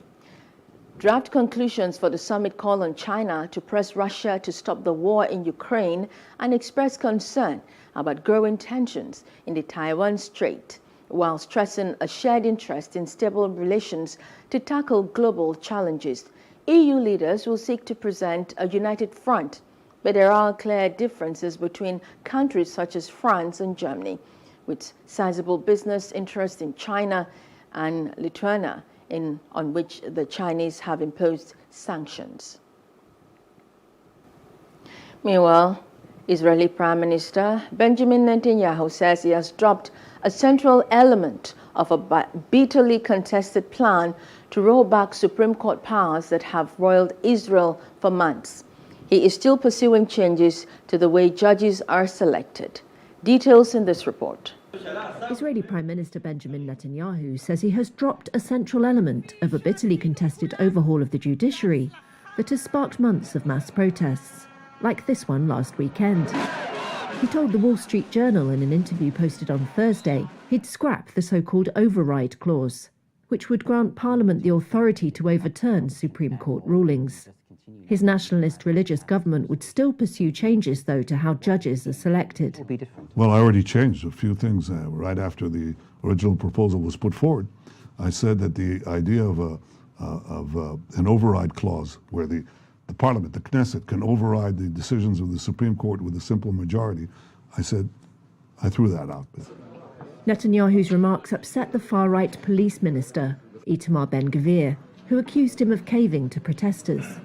Draft conclusions for the summit call on China to press Russia to stop the war in Ukraine and express concern about growing tensions in the Taiwan Strait, while stressing a shared interest in stable relations to tackle global challenges. EU leaders will seek to present a united front, but there are clear differences between countries such as France and Germany, with sizable business interests in China and Lithuania, on which the Chinese have imposed sanctions. Meanwhile, Israeli Prime Minister Benjamin Netanyahu says he has dropped a central element of a bitterly contested plan to roll back Supreme Court powers that have roiled Israel for months. He is still pursuing changes to the way judges are selected. Details in this report. Israeli Prime Minister Benjamin Netanyahu says he has dropped a central element of a bitterly contested overhaul of the judiciary that has sparked months of mass protests, like this one last weekend. He told the Wall Street Journal in an interview posted on Thursday he'd scrap the so-called override clause, which would grant Parliament the authority to overturn Supreme Court rulings. His nationalist religious government would still pursue changes, though, to how judges are selected. Well, I already changed a few things right after the original proposal was put forward. I said that the idea of an override clause where the Parliament, the Knesset, can override the decisions of the Supreme Court with a simple majority, I threw that out. Netanyahu's remarks upset the far-right police minister, Itamar Ben-Gvir, who accused him of caving to protesters.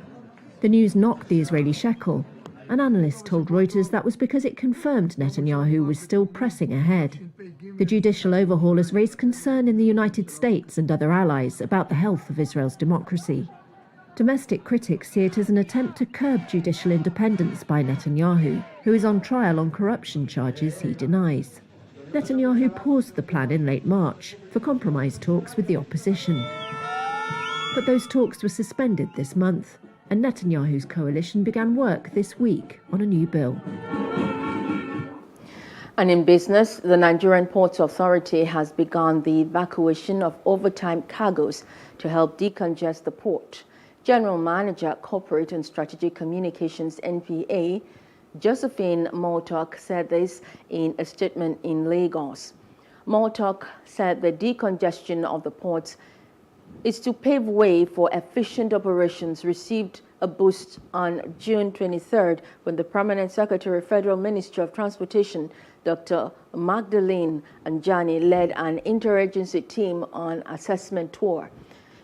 The news knocked the Israeli shekel. An analyst told Reuters that was because it confirmed Netanyahu was still pressing ahead. The judicial overhaul has raised concern in the United States and other allies about the health of Israel's democracy. Domestic critics see it as an attempt to curb judicial independence by Netanyahu, who is on trial on corruption charges he denies. Netanyahu paused the plan in late March for compromise talks with the opposition. But those talks were suspended this month, and Netanyahu's coalition began work this week on a new bill. And in business, the Nigerian Ports Authority has begun the evacuation of overtime cargoes to help decongest the port. General Manager, Corporate and Strategic Communications, NPA, Josephine Mortok said this in a statement in Lagos. Mortok said the decongestion of the ports is to pave way for efficient operations, received a boost on June 23rd when the Permanent Secretary, Federal Ministry of Transportation, Dr. Magdalene Anjani, led an interagency team on assessment tour.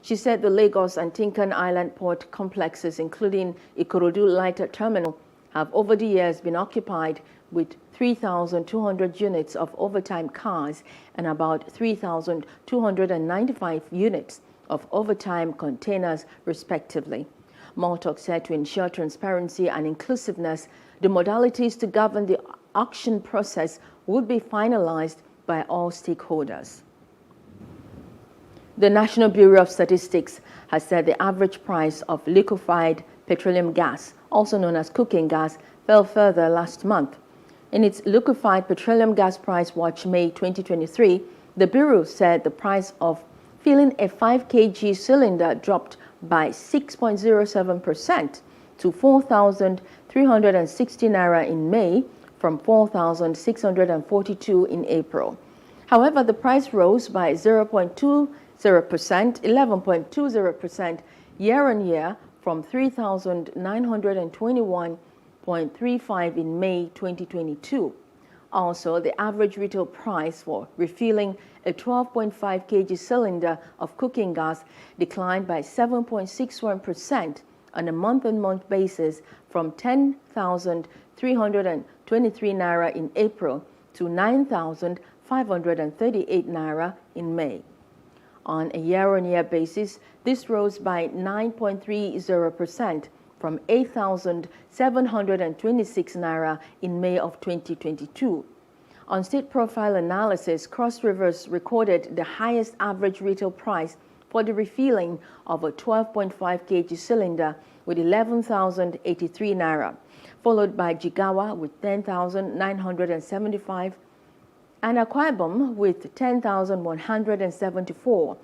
She said the Lagos and Tinkan Island port complexes, including Ikorodu Lighter Terminal, have over the years been occupied with 3,200 units of overtime cars and about 3,295 units of overtime containers, respectively. Mortok said to ensure transparency and inclusiveness, the modalities to govern the auction process would be finalized by all stakeholders. The National Bureau of Statistics has said the average price of liquefied petroleum gas, also known as cooking gas, fell further last month. In its Liquefied Petroleum Gas Price Watch May 2023, the Bureau said the price of filling a 5 kg cylinder dropped by 6.07% to 4,360 naira in May from 4,642 in April. However, the price rose by 11.20% year-on-year from 3,921.35 in May 2022. Also, the average retail price for refilling a 12.5 kg cylinder of cooking gas declined by 7.61% on a month-on-month basis from 10,323 naira in April to 9,538 naira in May. On a year-on-year basis, this rose by 9.30% from 8,726 naira in May of 2022. On state profile analysis, Cross Rivers recorded the highest average retail price for the refilling of a 12.5 kg cylinder with 11,083 naira, followed by Jigawa with 10,975 and Akwa Ibom with 10,174.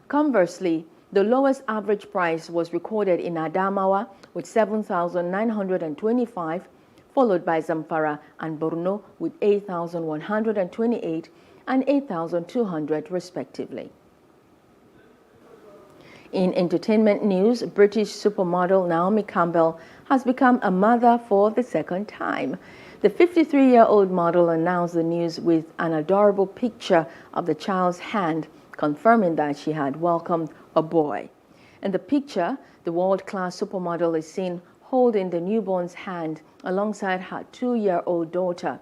Conversely, The lowest average price was recorded in Adamawa with 7,925, followed by Zamfara and Borno with 8,128 and 8,200 respectively. In entertainment news, British supermodel Naomi Campbell has become a mother for the second time. The 53-year-old model announced the news with an adorable picture of the child's hand, confirming that she had welcomed a boy. In the picture, the world-class supermodel is seen holding the newborn's hand alongside her 2-year-old daughter.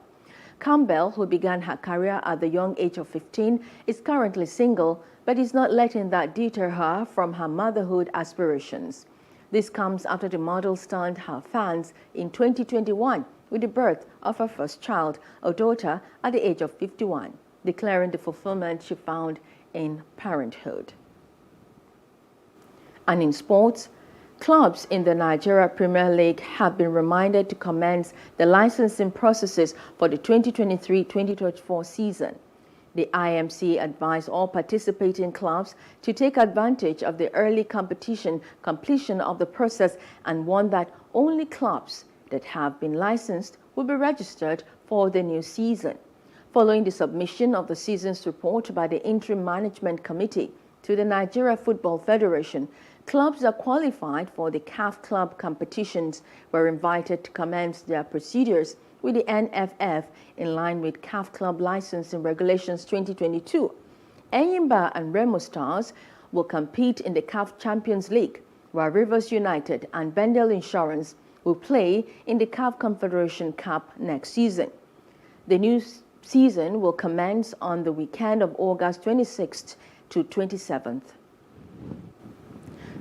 Campbell, who began her career at the young age of 15, is currently single, but is not letting that deter her from her motherhood aspirations. This comes after the model stunned her fans in 2021 with the birth of her first child, a daughter, at the age of 51, declaring the fulfillment she found in parenthood. And in sports, clubs in the Nigeria Premier League have been reminded to commence the licensing processes for the 2023-2024 season. The IMC advised all participating clubs to take advantage of the early completion of the process and warned that only clubs that have been licensed will be registered for the new season. Following the submission of the season's report by the Interim Management Committee to the Nigeria Football Federation, clubs that qualified for the CAF Club competitions were invited to commence their procedures with the NFF in line with CAF Club Licensing Regulations 2022. Enyimba and Remo Stars will compete in the CAF Champions League, while Rivers United and Bendel Insurance will play in the CAF Confederation Cup next season. The new season will commence on the weekend of August 26th to 27th.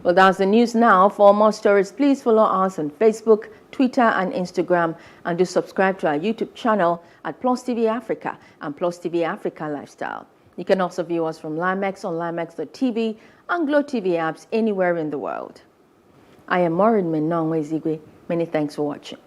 Well, that's the news now. For more stories, please follow us on Facebook, Twitter, and Instagram, and do subscribe to our YouTube channel at Plus TV Africa and Plus TV Africa Lifestyle. You can also view us from Limex on limex.tv and Glow TV apps anywhere in the world. I am Maureen Menongwe Zigwe. Many thanks for watching.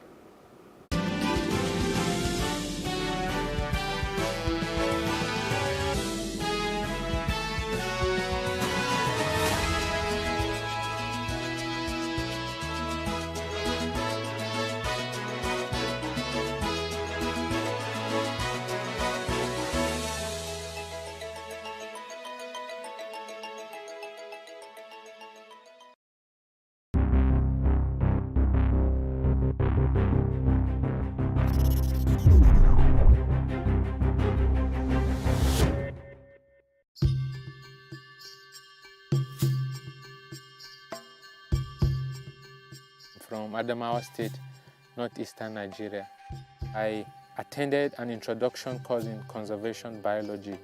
From Adamawa State, northeastern Nigeria. I attended an introduction course in conservation biology,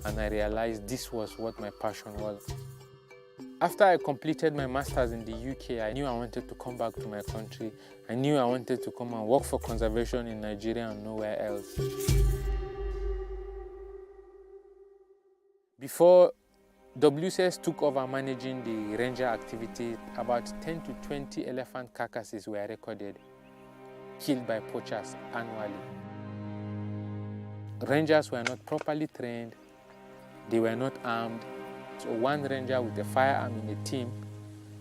and I realized this was what my passion was. After I completed my master's in the UK, I knew I wanted to come back to my country. I knew I wanted to come and work for conservation in Nigeria and nowhere else. Before WCS took over managing the ranger activity, about 10 to 20 elephant carcasses were recorded, killed by poachers annually. Rangers were not properly trained, they were not armed, so one ranger with a firearm in a team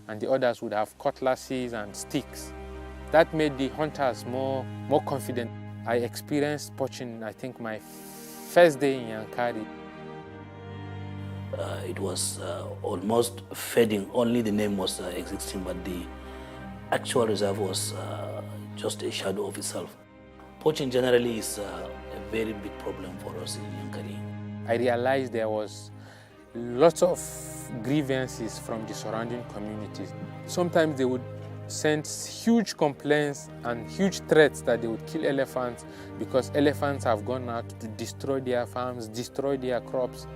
and the others would have cutlasses and sticks. That made the hunters more confident. I experienced poaching, I think, my first day in Yankari. It was almost fading, only the name was existing, but the actual reserve was just a shadow of itself. Poaching generally is a very big problem for us in Yankari. I realized there was lots of grievances from the surrounding communities. Sometimes they would send huge complaints and huge threats that they would kill elephants because elephants have gone out to destroy their farms, destroy their crops.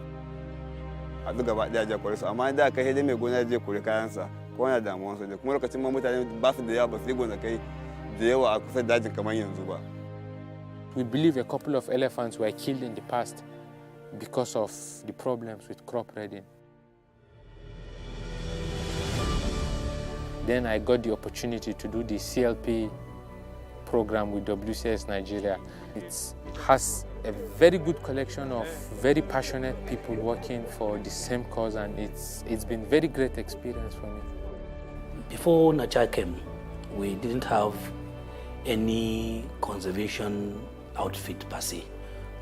A duk gaba ɗaya jakure su, amma da kai dai mai gona zai kore kayansa ko yana damuwansa da kuma lokacin ma mutane ba su da yawa ba su yi gonakai da yawa a kusa dajin kamar yanzu ba. We believe a couple of elephants were killed in the past because of the problems with crop raiding. Then I got the opportunity to do the CLP program with WCS Nigeria. It has a very good collection of very passionate people working for the same cause, and it's been very great experience for me. Before Nacha came, we didn't have any conservation outfit per se.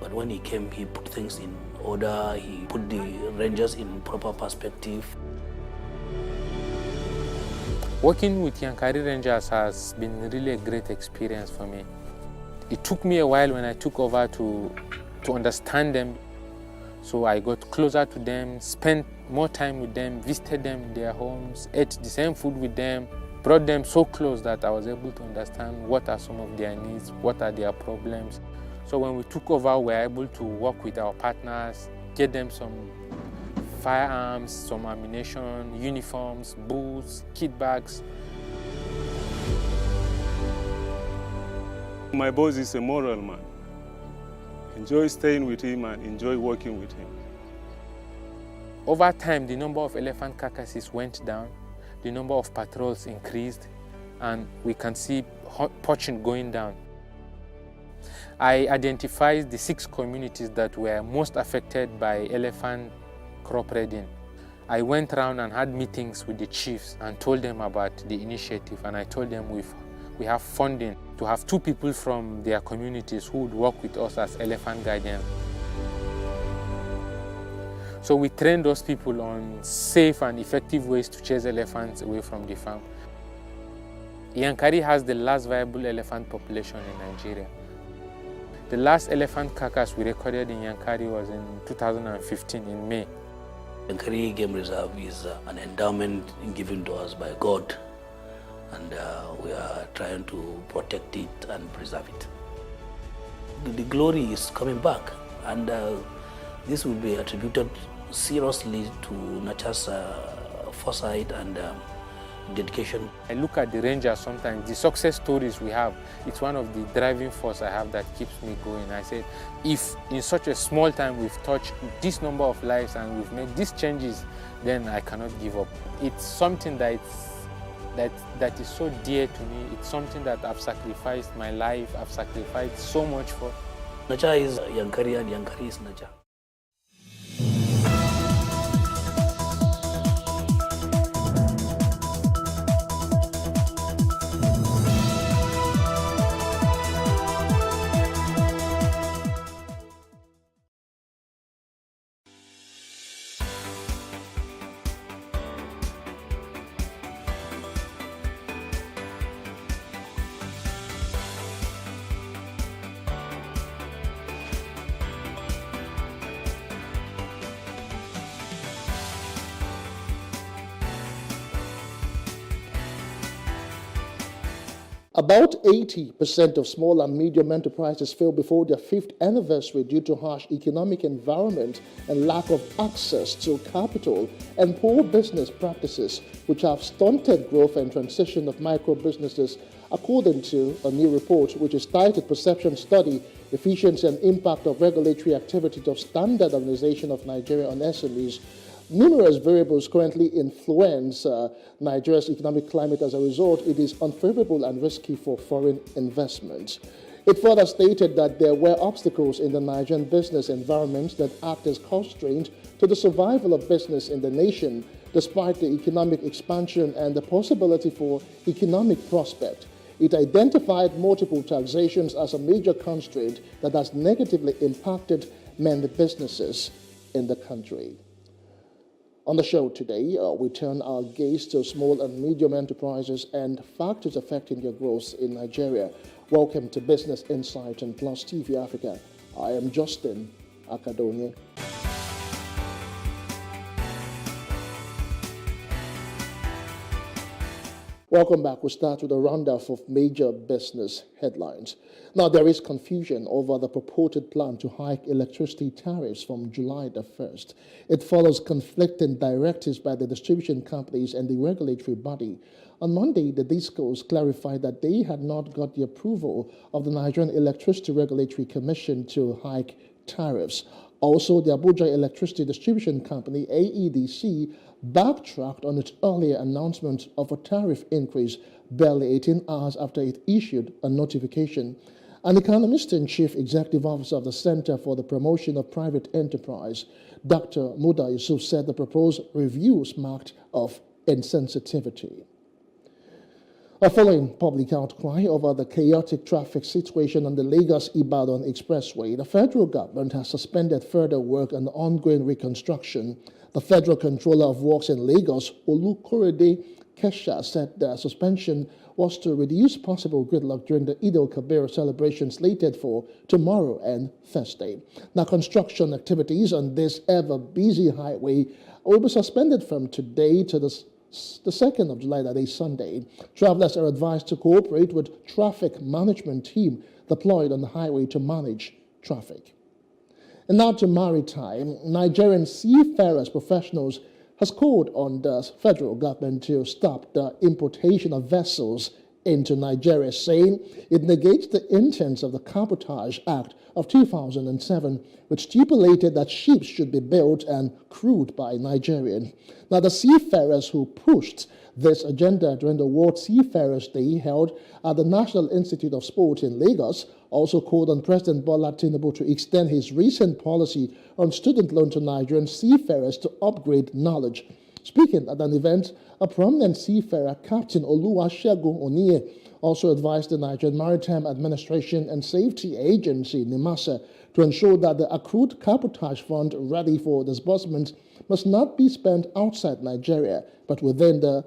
But when he came, he put things in order, he put the rangers in proper perspective. Working with Yankari Rangers has been really a great experience for me. It took me a while when I took over to understand them. So I got closer to them, spent more time with them, visited them in their homes, ate the same food with them, brought them so close that I was able to understand what are some of their needs, what are their problems. So when we took over, we were able to work with our partners, get them some firearms, some ammunition, uniforms, boots, kit bags. My boss is a moral man. Enjoy staying with him and enjoy working with him. Over time, the number of elephant carcasses went down, the number of patrols increased, and we can see poaching going down. I identified the 6 communities that were most affected by elephant crop raiding. I went around and had meetings with the chiefs and told them about the initiative, and I told them we have funding to have 2 people from their communities who would work with us as elephant guardians. So we trained those people on safe and effective ways to chase elephants away from the farm. Yankari has the last viable elephant population in Nigeria. The last elephant carcass we recorded in Yankari was in 2015 in May. Yankari Game Reserve is an endowment given to us by God, and we are trying to protect it and preserve it. The glory is coming back, and this will be attributed seriously to Nacha's foresight and dedication. I look at the Rangers sometimes, the success stories we have, it's one of the driving force I have that keeps me going. I said, if in such a small time we've touched this number of lives and we've made these changes, then I cannot give up. It's something that is so dear to me. It's something that I've sacrificed my life, I've sacrificed so much for. Nacha is Yankari and Yankari is Nacha. About 80% of small and medium enterprises fail before their 5th anniversary due to harsh economic environment and lack of access to capital and poor business practices, which have stunted growth and transition of micro businesses, according to a new report which is titled Perception Study, Efficiency and Impact of Regulatory Activities of Standard Organization of Nigeria on SMEs. Numerous variables currently influence Nigeria's economic climate. As a result, it is unfavorable and risky for foreign investment. It further stated that there were obstacles in the Nigerian business environment that act as constraint to the survival of business in the nation, despite the economic expansion and the possibility for economic prospect. It identified multiple taxations as a major constraint that has negatively impacted many businesses in the country. On the show today, we turn our gaze to small and medium enterprises and factors affecting their growth in Nigeria. Welcome to Business Insight on Plus TV Africa. I am Justin Akadonye. Welcome back. We'll start with a roundup of major business headlines. Now, there is confusion over the purported plan to hike electricity tariffs from July the 1st. It follows conflicting directives by the distribution companies and the regulatory body. On Monday, the DISCOs clarified that they had not got the approval of the Nigerian Electricity Regulatory Commission to hike tariffs. Also, the Abuja Electricity Distribution Company, AEDC, backtracked on its earlier announcement of a tariff increase barely 18 hours after it issued a notification. An economist and chief executive officer of the Center for the Promotion of Private Enterprise, Dr. Muda Yusuf, said the proposed reviews marked of insensitivity. Following public outcry over the chaotic traffic situation on the Lagos-Ibadan Expressway, the federal government has suspended further work on ongoing reconstruction. The Federal Controller of Works in Lagos, Olukorede Kesha, said the suspension was to reduce possible gridlock during the Eid al-Kabir celebration slated for tomorrow and Thursday. Now, construction activities on this ever-busy highway will be suspended from today to the 2nd of July, that is Sunday. Travelers are advised to cooperate with traffic management team deployed on the highway to manage traffic. And now to maritime. Nigerian seafarers professionals has called on the federal government to stop the importation of vessels into Nigeria, saying it negates the intents of the Cabotage Act of 2007, which stipulated that ships should be built and crewed by Nigerians. Now, the seafarers who pushed this agenda during the World Seafarers Day held at the National Institute of Sport in Lagos also called on President Bola Tinubu to extend his recent policy on student loan to Nigerian seafarers to upgrade knowledge. Speaking at an event, a prominent seafarer, Captain Oluwasegun Oniye, also advised the Nigerian Maritime Administration and Safety Agency, NIMASA, to ensure that the accrued cabotage fund ready for disbursement must not be spent outside Nigeria, but within the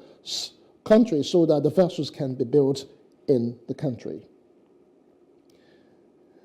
country so that the vessels can be built in the country.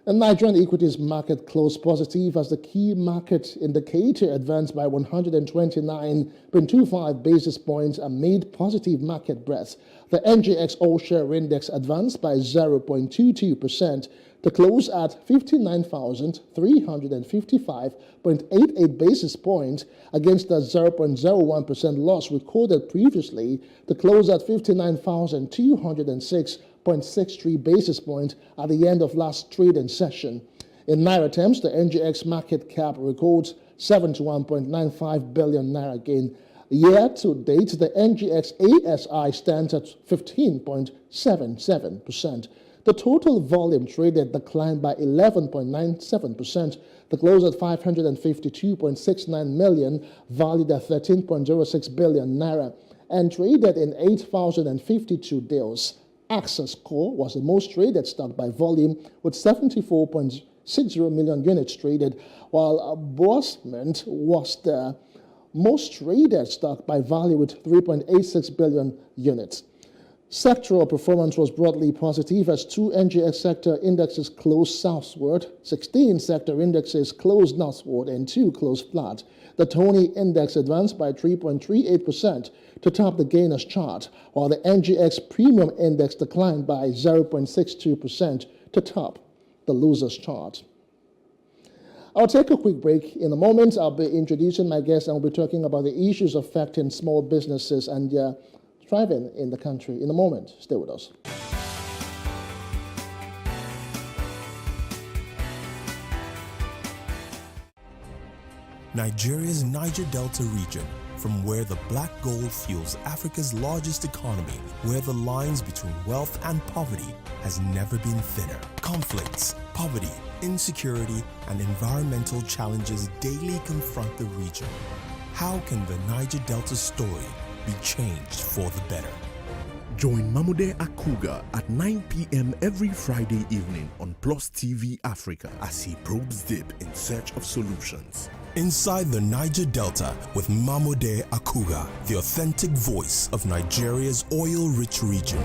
The Nigerian equities market closed positive as the key market indicator advanced by 129.25 basis points amid positive market breadth. The NGX All-Share Index advanced by 0.22% to close at 59,355.88 basis points against the 0.01% loss recorded previously to close at 59,206.63 basis points at the end of last trading session. In Naira terms, the NGX market cap records 71.95 billion Naira gain. Year to date, the NGX ASI stands at 15.77%. The total volume traded declined by 11.97% to close at 552.69 million, valued at 13.06 billion Naira, and traded in 8,052 deals. Access Core was the most traded stock by volume with 74.60 million units traded, while Bossment was the most traded stock by value with 3.86 billion units. Sectoral performance was broadly positive as 2 NGX sector indexes closed southward, 16 sector indexes closed northward, and 2 closed flat. The Tony Index advanced by 3.38% to top the gainers chart, while the NGX Premium Index declined by 0.62% to top the losers chart. I'll take a quick break. In a moment, I'll be introducing my guests and we'll be talking about the issues affecting small businesses and their thriving in the country. In a moment, stay with us. Nigeria's Niger Delta region, from where the black gold fuels Africa's largest economy, where the lines between wealth and poverty has never been thinner. Conflicts, poverty, insecurity, and environmental challenges daily confront the region. How can the Niger Delta story be changed for the better? Join Mamude Akuga at 9 p.m. every Friday evening on Plus TV Africa as he probes deep in search of solutions. Inside the Niger Delta with Mamude Akuga, the authentic voice of Nigeria's oil-rich region.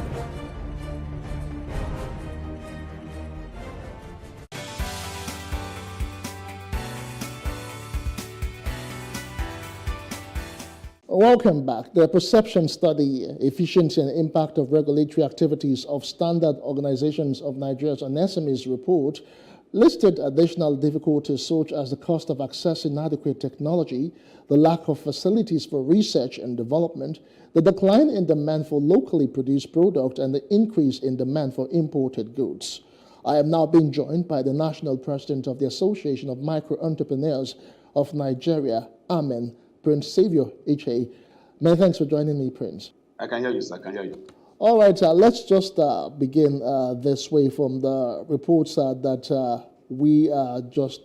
Welcome back. The perception study, efficiency and impact of regulatory activities of standard organizations of Nigeria's SMEs report listed additional difficulties such as the cost of accessing adequate technology, the lack of facilities for research and development, the decline in demand for locally produced products, and the increase in demand for imported goods. I am now being joined by the National President of the Association of Micro-Entrepreneurs of Nigeria, Amen, Prince Saviour H.A. Many thanks for joining me, Prince. I can hear you, sir. I can hear you. All right, let's just begin this way from the reports that we just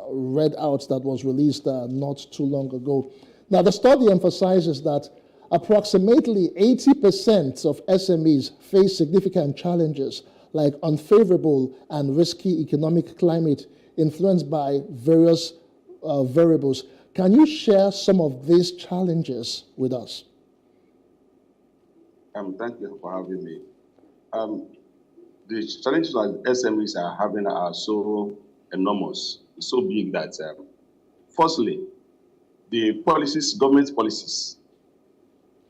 read out that was released not too long ago. Now, the study emphasizes that approximately 80% of SMEs face significant challenges like unfavorable and risky economic climate influenced by various variables. Can you share some of these challenges with us? Thank you for having me. The challenges that SMEs are having are so enormous, so big that, firstly, the policies, government policies.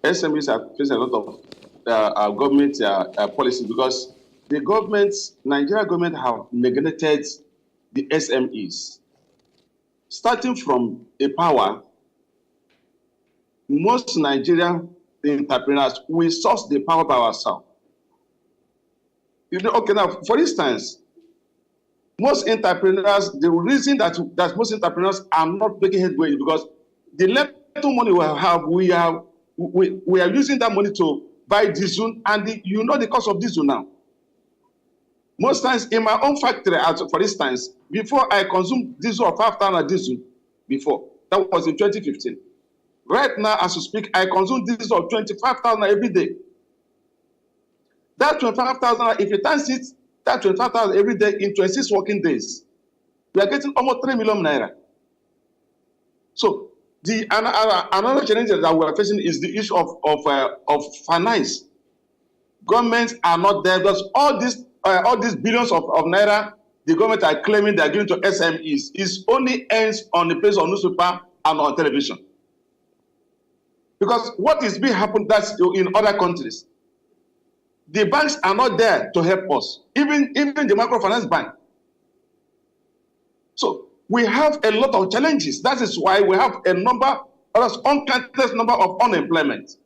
SMEs are facing a lot of government policies because the government, Nigeria government, have neglected the SMEs. Starting from a power, most Nigerian entrepreneurs, we source the power by ourselves. You know, okay, now, for instance, most entrepreneurs, the reason that most entrepreneurs are not making headway is because the little money we have, we are using that money to buy diesel, and you know the cost of diesel now. Most times in my own factory, for instance, before I consume diesel of 5,000 diesel before, that was in 2015. Right now, as we speak, I consume diesel of 25,000 every day. That 25,000, if you times it, that 25,000 every day in 26 working days, we are getting almost 3 million naira. So another challenge that we are facing is the issue of finance. Governments are not there because all these billions of naira the government are claiming they are giving to SMEs is only ends on the page of newspaper and on television. Because what is being happened that's in other countries, the banks are not there to help us, even the microfinance bank. So we have a lot of challenges. That is why we have a number, uncounted number of unemployment.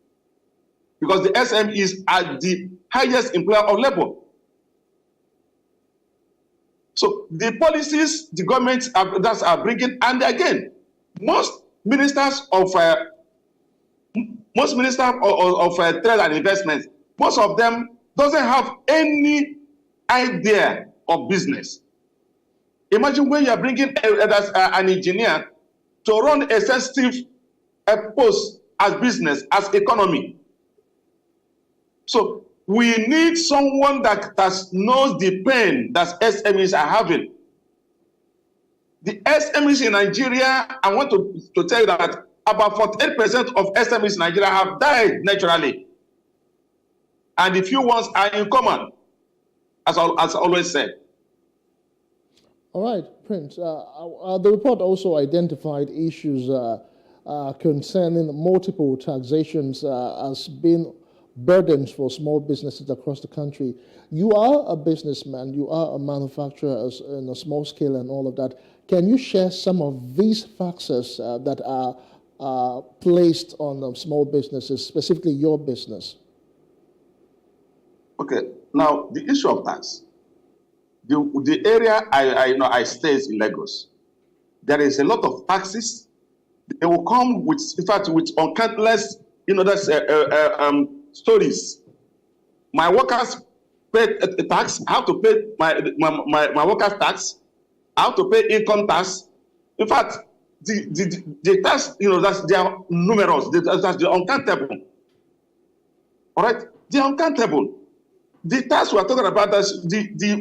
Because the SMEs are the highest employer of labor. So the policies the government are bringing, and again, most ministers of trade and investment, most of them doesn't have any idea of business. Imagine when you are bringing an engineer to run a sensitive post as business, as economy. So we need someone that knows the pain that SMEs are having. The SMEs in Nigeria, I want to tell you that about 48% of SMEs in Nigeria have died naturally. And the few ones are in common, as always said. All right, Prince. The report also identified issues concerning multiple taxations as being burdens for small businesses across the country. You are a businessman, you are a manufacturer in a small scale and all of that. Can you share some of these factors that are placed on small businesses, specifically your business? Okay, now the issue of tax. The area I stay is in Lagos. There is a lot of taxes. They will come with, in fact, with countless, stories. My workers pay a tax. I have to pay my workers' tax. I have to pay income tax. In fact, the tax, they are numerous. They're uncountable. All right, they're uncountable. The tax we are talking about,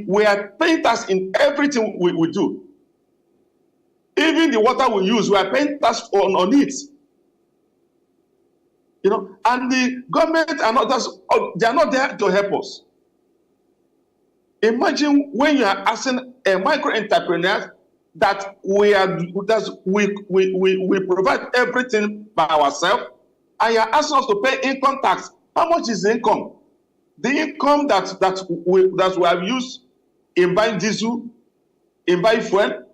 we are paying tax in everything we do. Even the water we use, we are paying tax on it. And the government they are not there to help us. Imagine when you are asking a micro entrepreneur that we provide everything by ourselves, and you are asking us to pay income tax. How much is the income? The income that we have used in buying diesel, in buying fuel.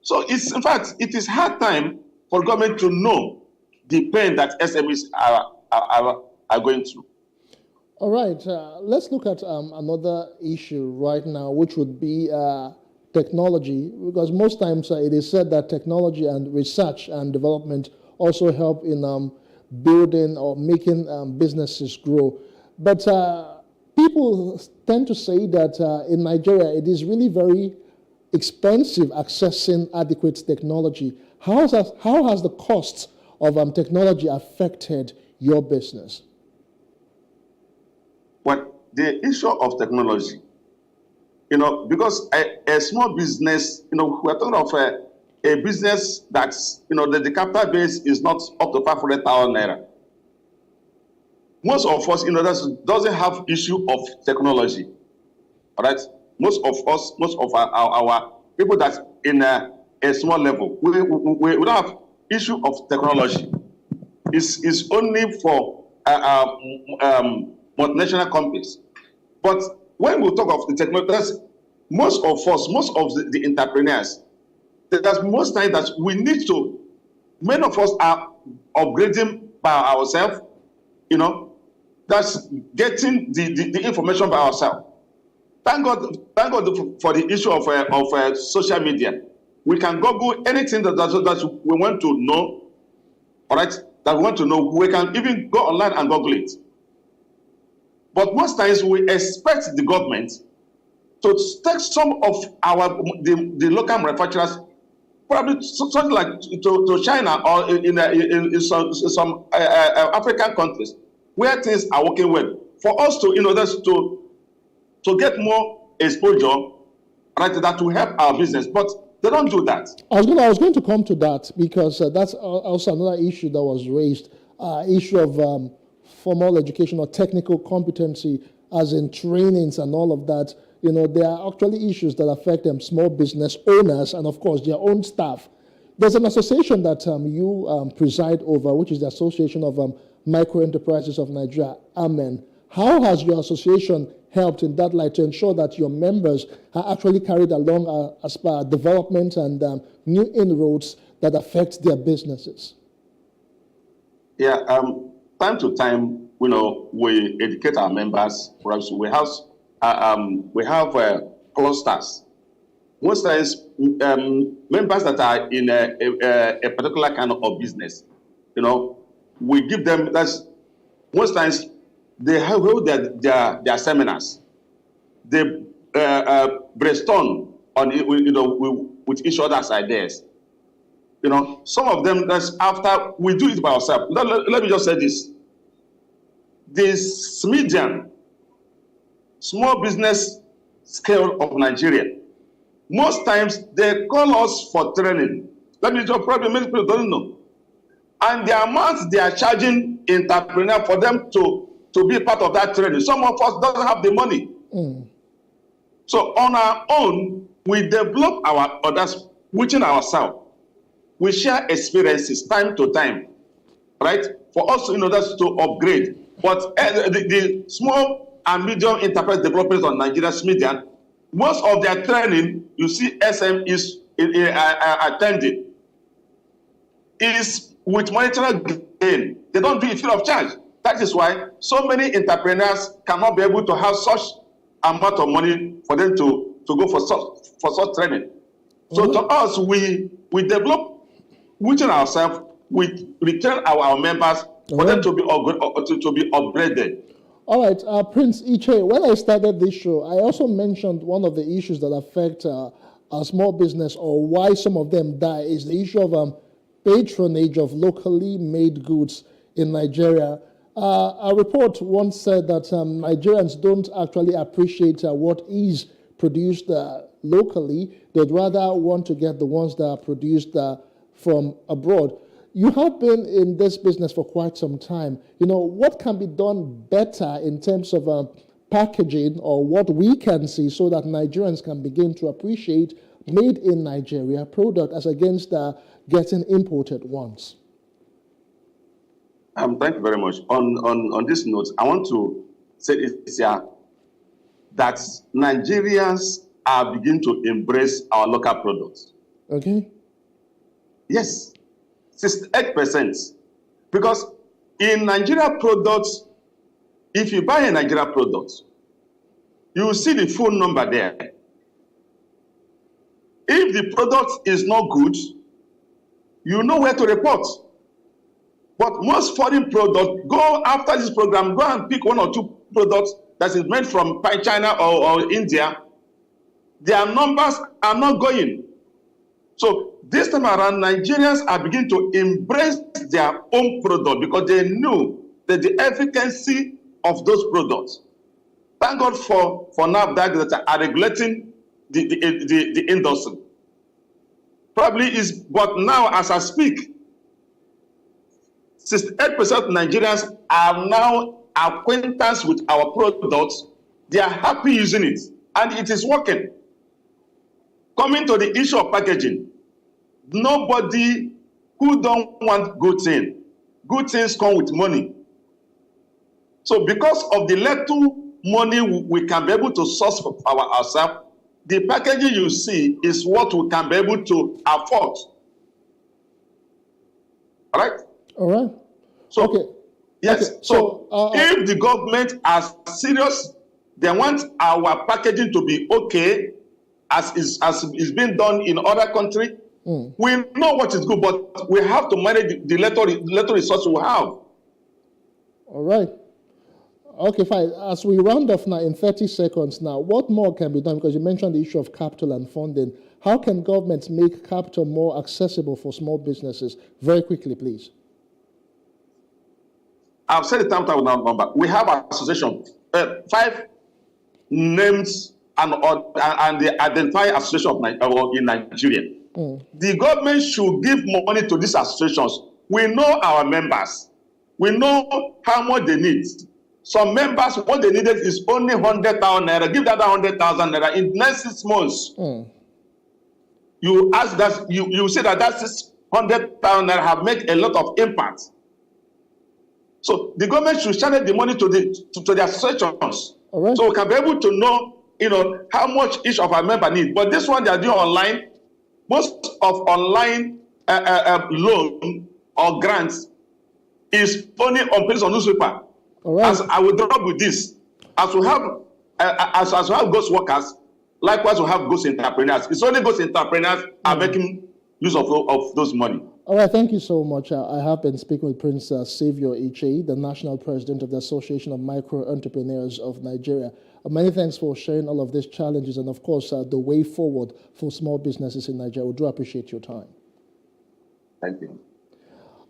So in fact, it is hard time for government to know the pain that SMEs are going through. All right, let's look at another issue right now, which would be technology, because most times it is said that technology and research and development also help in building or making businesses grow. But people tend to say that in Nigeria, it is really very expensive accessing adequate technology. How has the cost of technology affected your business? Well, the issue of technology, because a small business, we're talking of a business that's, the capital base is not up to 500,000 naira. Most of us, doesn't have issue of technology, all right? Most of our people that's in a small level, we don't have issue of technology. It's only for multinational companies. But when we talk of the technology, most of the entrepreneurs, there's most time that we need to, many of us are upgrading by ourselves, that's getting the information by ourselves. Thank God for the issue of social media. We can Google anything that we want to know, all right, that we want to know. We can even go online and Google it. But most times we expect the government to take some of the local manufacturers, probably something like to China or in some African countries where things are working well, for us to to get more exposure, right, that will help our business. But they don't do that. I was going to come to that because that's also another issue that was raised, issue of formal education or technical competency, as in trainings and all of that. There are actually issues that affect small business owners and, of course, their own staff. There's an association that you preside over, which is the Association of Micro Enterprises of Nigeria, AMEN. How has your association helped in that light to ensure that your members are actually carried along as per development and new inroads that affect their businesses? Yeah, time to time, we educate our members. Perhaps we have clusters. Most times, members that are in a particular kind of business, we give them. Most times they hold their seminars. They brainstorm on with each other's ideas. Some of them, that's after we do it by ourselves. Let me just say this. This medium, small business scale of Nigeria, most times they call us for training. Let me just probably many people don't know. And the amount they are charging entrepreneurs for them to be part of that training, some of us doesn't have the money. So on our own, we develop our others within ourselves. We share experiences time to time, right? For us to upgrade. But the small and medium enterprise developers on Nigeria's media, most of their training, you see SMEs attending, is with monetary gain. They don't do it free of charge. That is why so many entrepreneurs cannot be able to have such amount of money for them to go for such training. So to us, we develop within ourselves, we return our members for them to be upgraded. All right, Prince Iche, when I started this show, I also mentioned one of the issues that affect our small business, or why some of them die, is the issue of patronage of locally made goods in Nigeria. A report once said that Nigerians don't actually appreciate what is produced locally. They'd rather want to get the ones that are produced from abroad. You have been in this business for quite some time. What can be done better in terms of packaging, or what we can see, so that Nigerians can begin to appreciate made in Nigeria product as against getting imported ones? Thank you very much. On this note, I want to say this here, that Nigerians are beginning to embrace our local products. Okay. Yes, 68%. Because in Nigeria products, if you buy a Nigeria product, you will see the phone number there. If the product is not good, you know where to report. But most foreign products, go after this program, go and pick one or two product that is made from China or India, their numbers are not going. So this time around, Nigerians are beginning to embrace their own product because they knew that the efficacy of those products. Thank God for NAFDAC that are regulating the industry. Probably is, but now as I speak, 68% of Nigerians are now acquaintance with our products. They are happy using it, and it is working. Coming to the issue of packaging, nobody who don't want good things. Good things come with money. So because of the little money we can be able to source for ourselves, the packaging you see is what we can be able to afford. All right? All right. So, okay. Yes. Okay. So, if the government are serious, they want our packaging to be okay, as is being done in other countries. We know what is good, but we have to manage the little resources we have. All right. Okay, fine. As we round off now in 30 seconds now, what more can be done? Because you mentioned the issue of capital and funding. How can governments make capital more accessible for small businesses? Very quickly, please. I've said the time number. We have an association, 5 names and the identified association in Nigeria. The government should give money to these associations. We know our members. We know how much they need. Some members, what they needed is only 100,000 naira. Give that 100,000 naira in the next 6 months. You ask that, you say that 600,000 naira have made a lot of impact. So the government should channel the money to the associations. Right. So we can be able to know, how much each of our members need. But this one they are doing online. Most of online loan or grants is only on place on newspaper. All right. As I will drop with this, as we have ghost workers, likewise we have ghost entrepreneurs. It's only ghost entrepreneurs are making use of those money. All right, thank you so much. I have been speaking with Prince Saviour Ichei, the National President of the Association of Micro Entrepreneurs of Nigeria. Many thanks for sharing all of these challenges and, of course, the way forward for small businesses in Nigeria. We do appreciate your time. Thank you.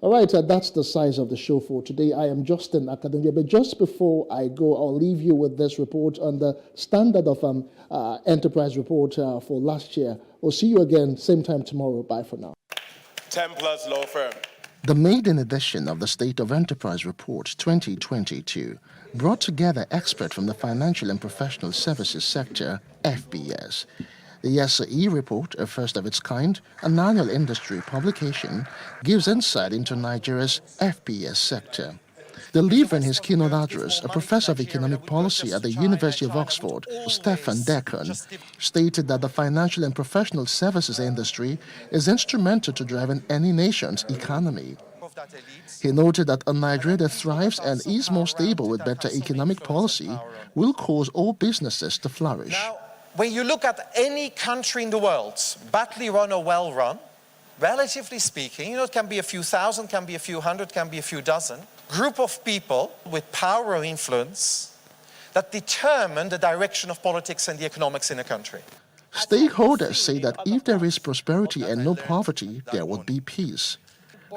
All right, that's the size of the show for today. I am Justin Akademia, but just before I go, I'll leave you with this report on the Standard of Enterprise report for last year. We'll see you again, same time tomorrow. Bye for now. Templars Law Firm. The maiden edition of the State of Enterprise Report 2022 brought together experts from the financial and professional services sector, FBS. The SAE report, a first of its kind, an annual industry publication, gives insight into Nigeria's FBS sector. Delivering his keynote address, a professor of economic policy at the University of Oxford, Stefan Dekon, stated that the financial and professional services industry is instrumental to driving any nation's economy. He noted that a Nigeria that thrives and is more stable with better economic policy will cause all businesses to flourish. Now, when you look at any country in the world, badly run or well run, relatively speaking, it can be a few thousand, can be a few hundred, can be a few dozen, group of people with power or influence that determine the direction of politics and the economics in a country. Stakeholders say that if there is prosperity and no poverty, there would be peace.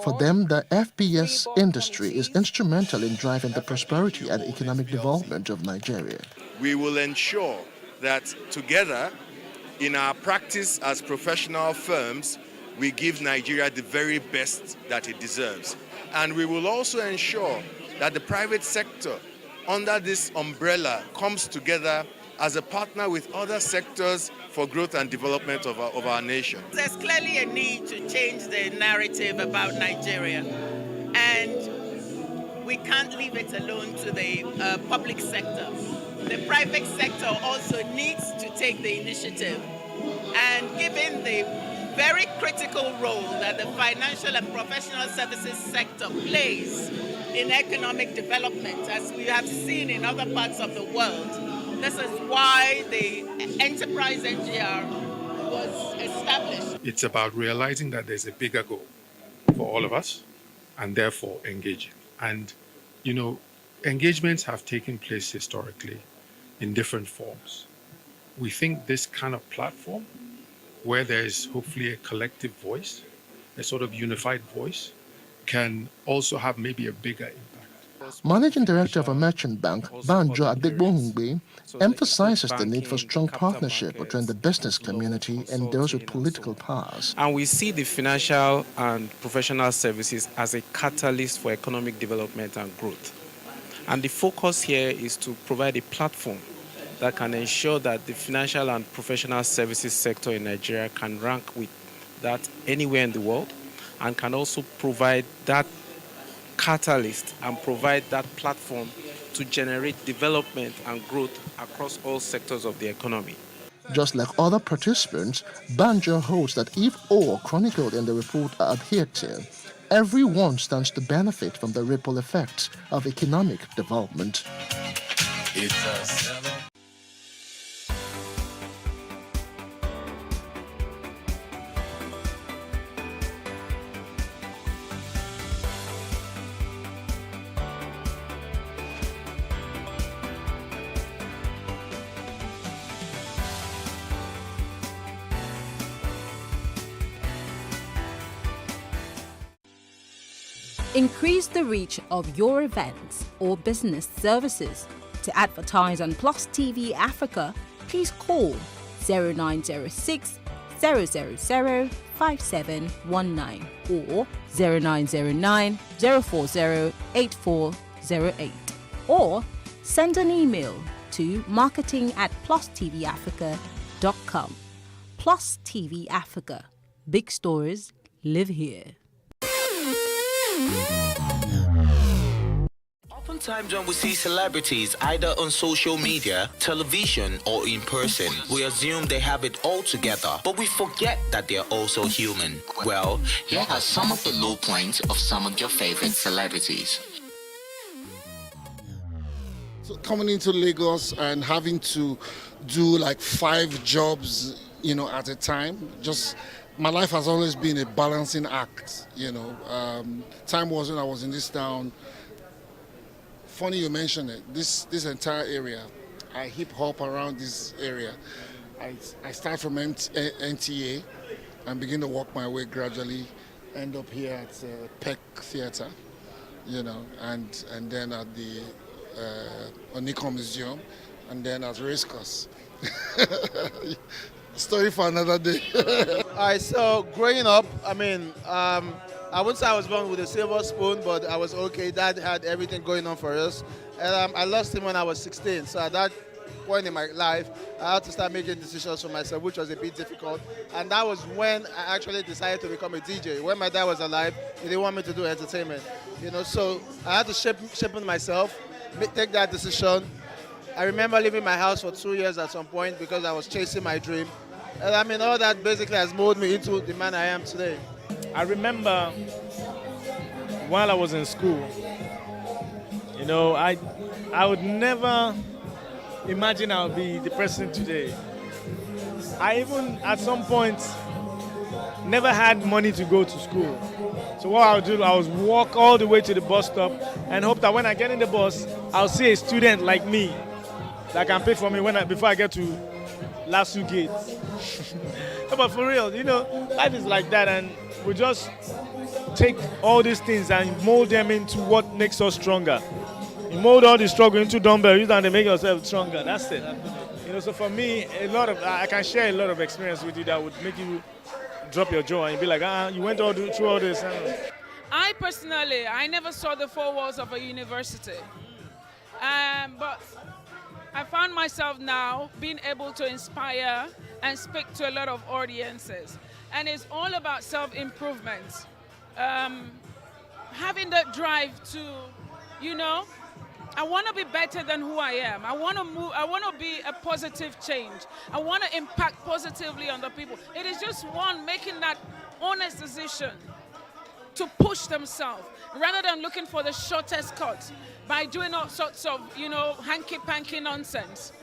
For them, the FBS industry is instrumental in driving the prosperity and economic development of Nigeria. We will ensure that together, in our practice as professional firms, we give Nigeria the very best that it deserves. And we will also ensure that the private sector under this umbrella comes together as a partner with other sectors for growth and development of our nation. There's clearly a need to change the narrative about Nigeria, and we can't leave it alone to the public sector. The private sector also needs to take the initiative, and given the very critical role that the financial and professional services sector plays in economic development, as we have seen in other parts of the world. This is why the Enterprise NGR was established. It's about realizing that there's a bigger goal for all of us and therefore engaging. And, Engagements have taken place historically in different forms. We think this kind of platform, where there is hopefully a collective voice, a sort of unified voice, can also have maybe a bigger impact. Managing Director of a merchant bank, Banjo Adegbohungbe, emphasizes the need for strong partnership between the business community and those with political powers. And we see the financial and professional services as a catalyst for economic development and growth. And the focus here is to provide a platform that can ensure that the financial and professional services sector in Nigeria can rank with that anywhere in the world, and can also provide that catalyst and provide that platform to generate development and growth across all sectors of the economy. Just like other participants, Banjo hopes that if all chronicled in the report are adhered to, everyone stands to benefit from the ripple effects of economic development. Increase the reach of your events or business services. To advertise on Plus TV Africa, please call 0906 000 5719 or 0909 040 8408, or send an email to marketing@plustvafrica.com. Plus TV Africa. Big stories live here. Oftentimes when we see celebrities either on social media, television, or in person, we assume they have it all together, but we forget that they're also human. Well, here are some of the low points of some of your favorite celebrities. So coming into Lagos and having to do like 5 jobs, at a time, my life has always been a balancing act, Time was when I was in this town. Funny you mention it. This entire area, I hip hop around this area. I start from NTA and begin to work my way gradually, end up here at Peck Theatre, and then at the Onikon Museum, and then at Racecourse. Story for another day. All right, so growing up, I wouldn't say I was born with a silver spoon, but I was okay. Dad had everything going on for us. And I lost him when I was 16. So at that point in my life, I had to start making decisions for myself, which was a bit difficult. And that was when I actually decided to become a DJ. When my dad was alive, he didn't want me to do entertainment. So I had to shape myself, take that decision. I remember leaving my house for 2 years at some point because I was chasing my dream. And all that basically has molded me into the man I am today. I remember while I was in school, I would never imagine I would be the person today. I even, at some point, never had money to go to school. So what I would do, I would walk all the way to the bus stop and hope that when I get in the bus, I'll see a student like me that can pay for me before I get to Lasu Gate. But for real, life is like that, and we just take all these things and mold them into what makes us stronger. You mold all the struggle into dumbbell, use them to make yourself stronger. That's it. So for me, I can share a lot of experience with you that would make you drop your jaw and be like, you went through all this. I personally, I never saw the 4 walls of a university. But I found myself now being able to inspire and speak to a lot of audiences. And it's all about self-improvement. Having that drive to, I want to be better than who I am. I want to move. I want to be a positive change. I want to impact positively on the people. It is just one making that honest decision to push themselves rather than looking for the shortest cut by doing all sorts of, hanky-panky nonsense.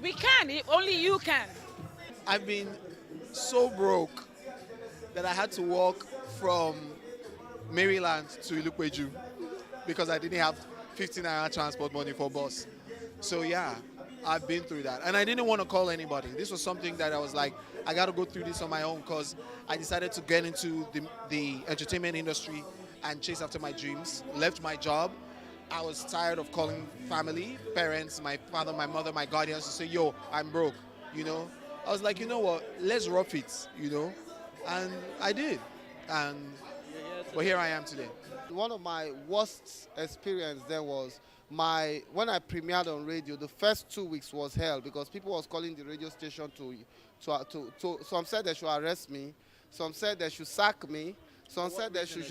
We can. Only you can. I've been so broke that I had to walk from Maryland to Ilukweju because I didn't have 50 naira transport money for bus. So yeah, I've been through that. And I didn't want to call anybody. This was something that I was like, I got to go through this on my own, because I decided to get into the entertainment industry and chase after my dreams. Left my job. I was tired of calling family, parents, my father, my mother, my guardians to say, yo, I'm broke, you know. I was like, you know what, let's rough it, you know. And I did. And well, here I am today. One of my worst experience then was when I premiered on radio, the first 2 weeks was hell, because people was calling the radio station some said they should arrest me, some said they should sack me, some said they should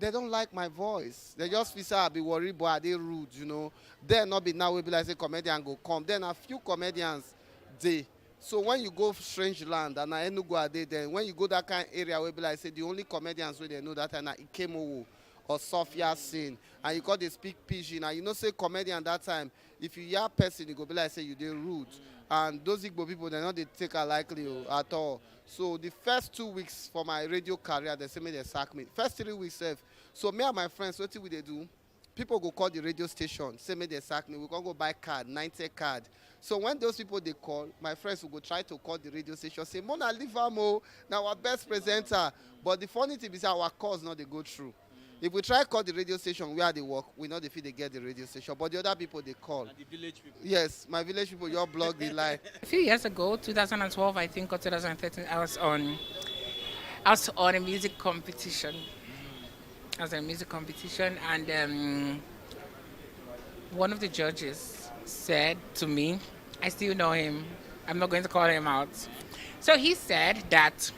they don't like my voice. They just feel say I be worried, but are they rude, you know. Then not be now we be like say comedian go come. Then a few comedians they. So when you go strange land and I go a day, then when you go that kind of area we be like say the only comedians where they know that and Ikemowo or Sophia Sin, and you got they speak pidgin, and you know say comedian that time, if you hear person, you go be like say you they rude. And those Igbo people, they not they take a likely at all. So the first 2 weeks for my radio career, they say me they sack me. First 3 weeks, so me and my friends, what we they do? People go call the radio station, say me they sack me. We can go buy card, 90 card. So when those people they call, my friends will go try to call the radio station, say Mona Livamo, now our best presenter. But the funny thing is our calls not they go through. If we try to call the radio station where they work, we know if they get the radio station. But the other people they call. And the village people. Yes, my village people, your blog they lie. A few years ago, 2012, I think, or 2013, I was on a music competition. I was in a music competition, and one of the judges said to me, I still know him, I'm not going to call him out. So he said that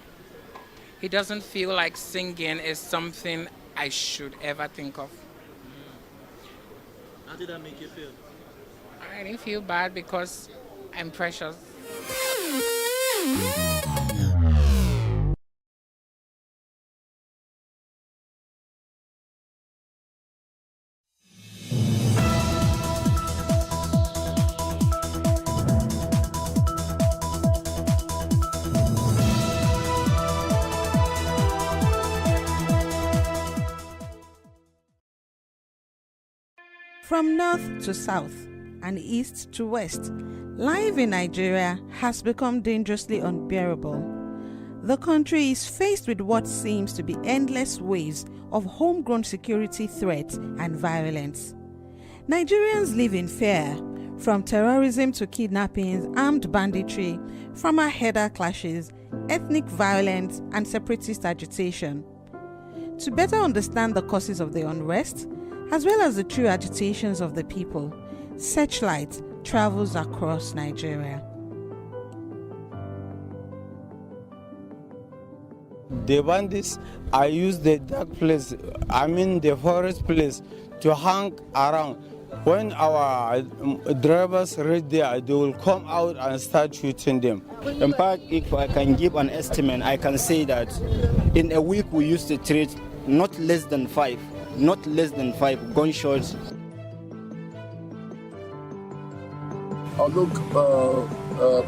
he doesn't feel like singing is something I should ever think of. How did that make you feel? I didn't feel bad because I'm precious. From north to south and east to west, life in Nigeria has become dangerously unbearable. The country is faced with what seems to be endless waves of homegrown security threats and violence. Nigerians live in fear, from terrorism to kidnappings, armed banditry, farmer header clashes, ethnic violence, and separatist agitation. To better understand the causes of the unrest, as well as the true agitations of the people, Searchlight travels across Nigeria. The bandits, I use the dark place, the forest place, to hang around. When our drivers reach there, they will come out and start shooting them. In fact, if I can give an estimate, I can say that in a week we used to treat not less than five gunshots. I look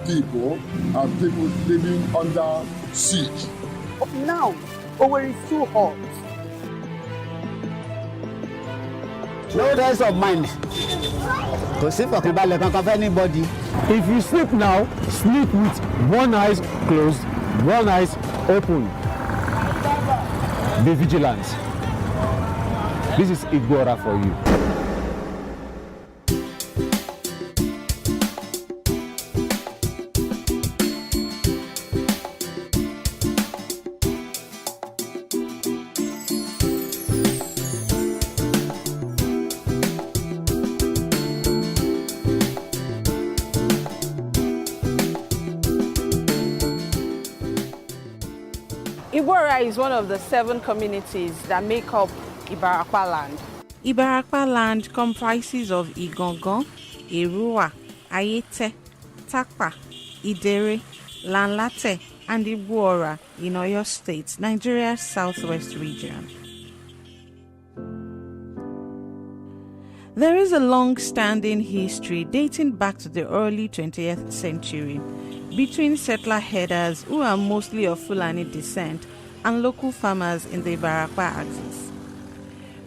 people and people living under siege. Now, Owerri is too hot. No rest of mind. To see for anybody. If you sleep now, sleep with one eye closed, one eye open. Be vigilant. This is Igbora for you. Igbora is one of the 7 communities that make up Ibarakwa land. Ibarakwa land comprises of Igongon, Erua, Ayete, Takpa, Idere, Lanlate, and Igbora in Oyo State, Nigeria's southwest region. There is a long-standing history dating back to the early 20th century between settler herders who are mostly of Fulani descent and local farmers in the Ibarakwa axis.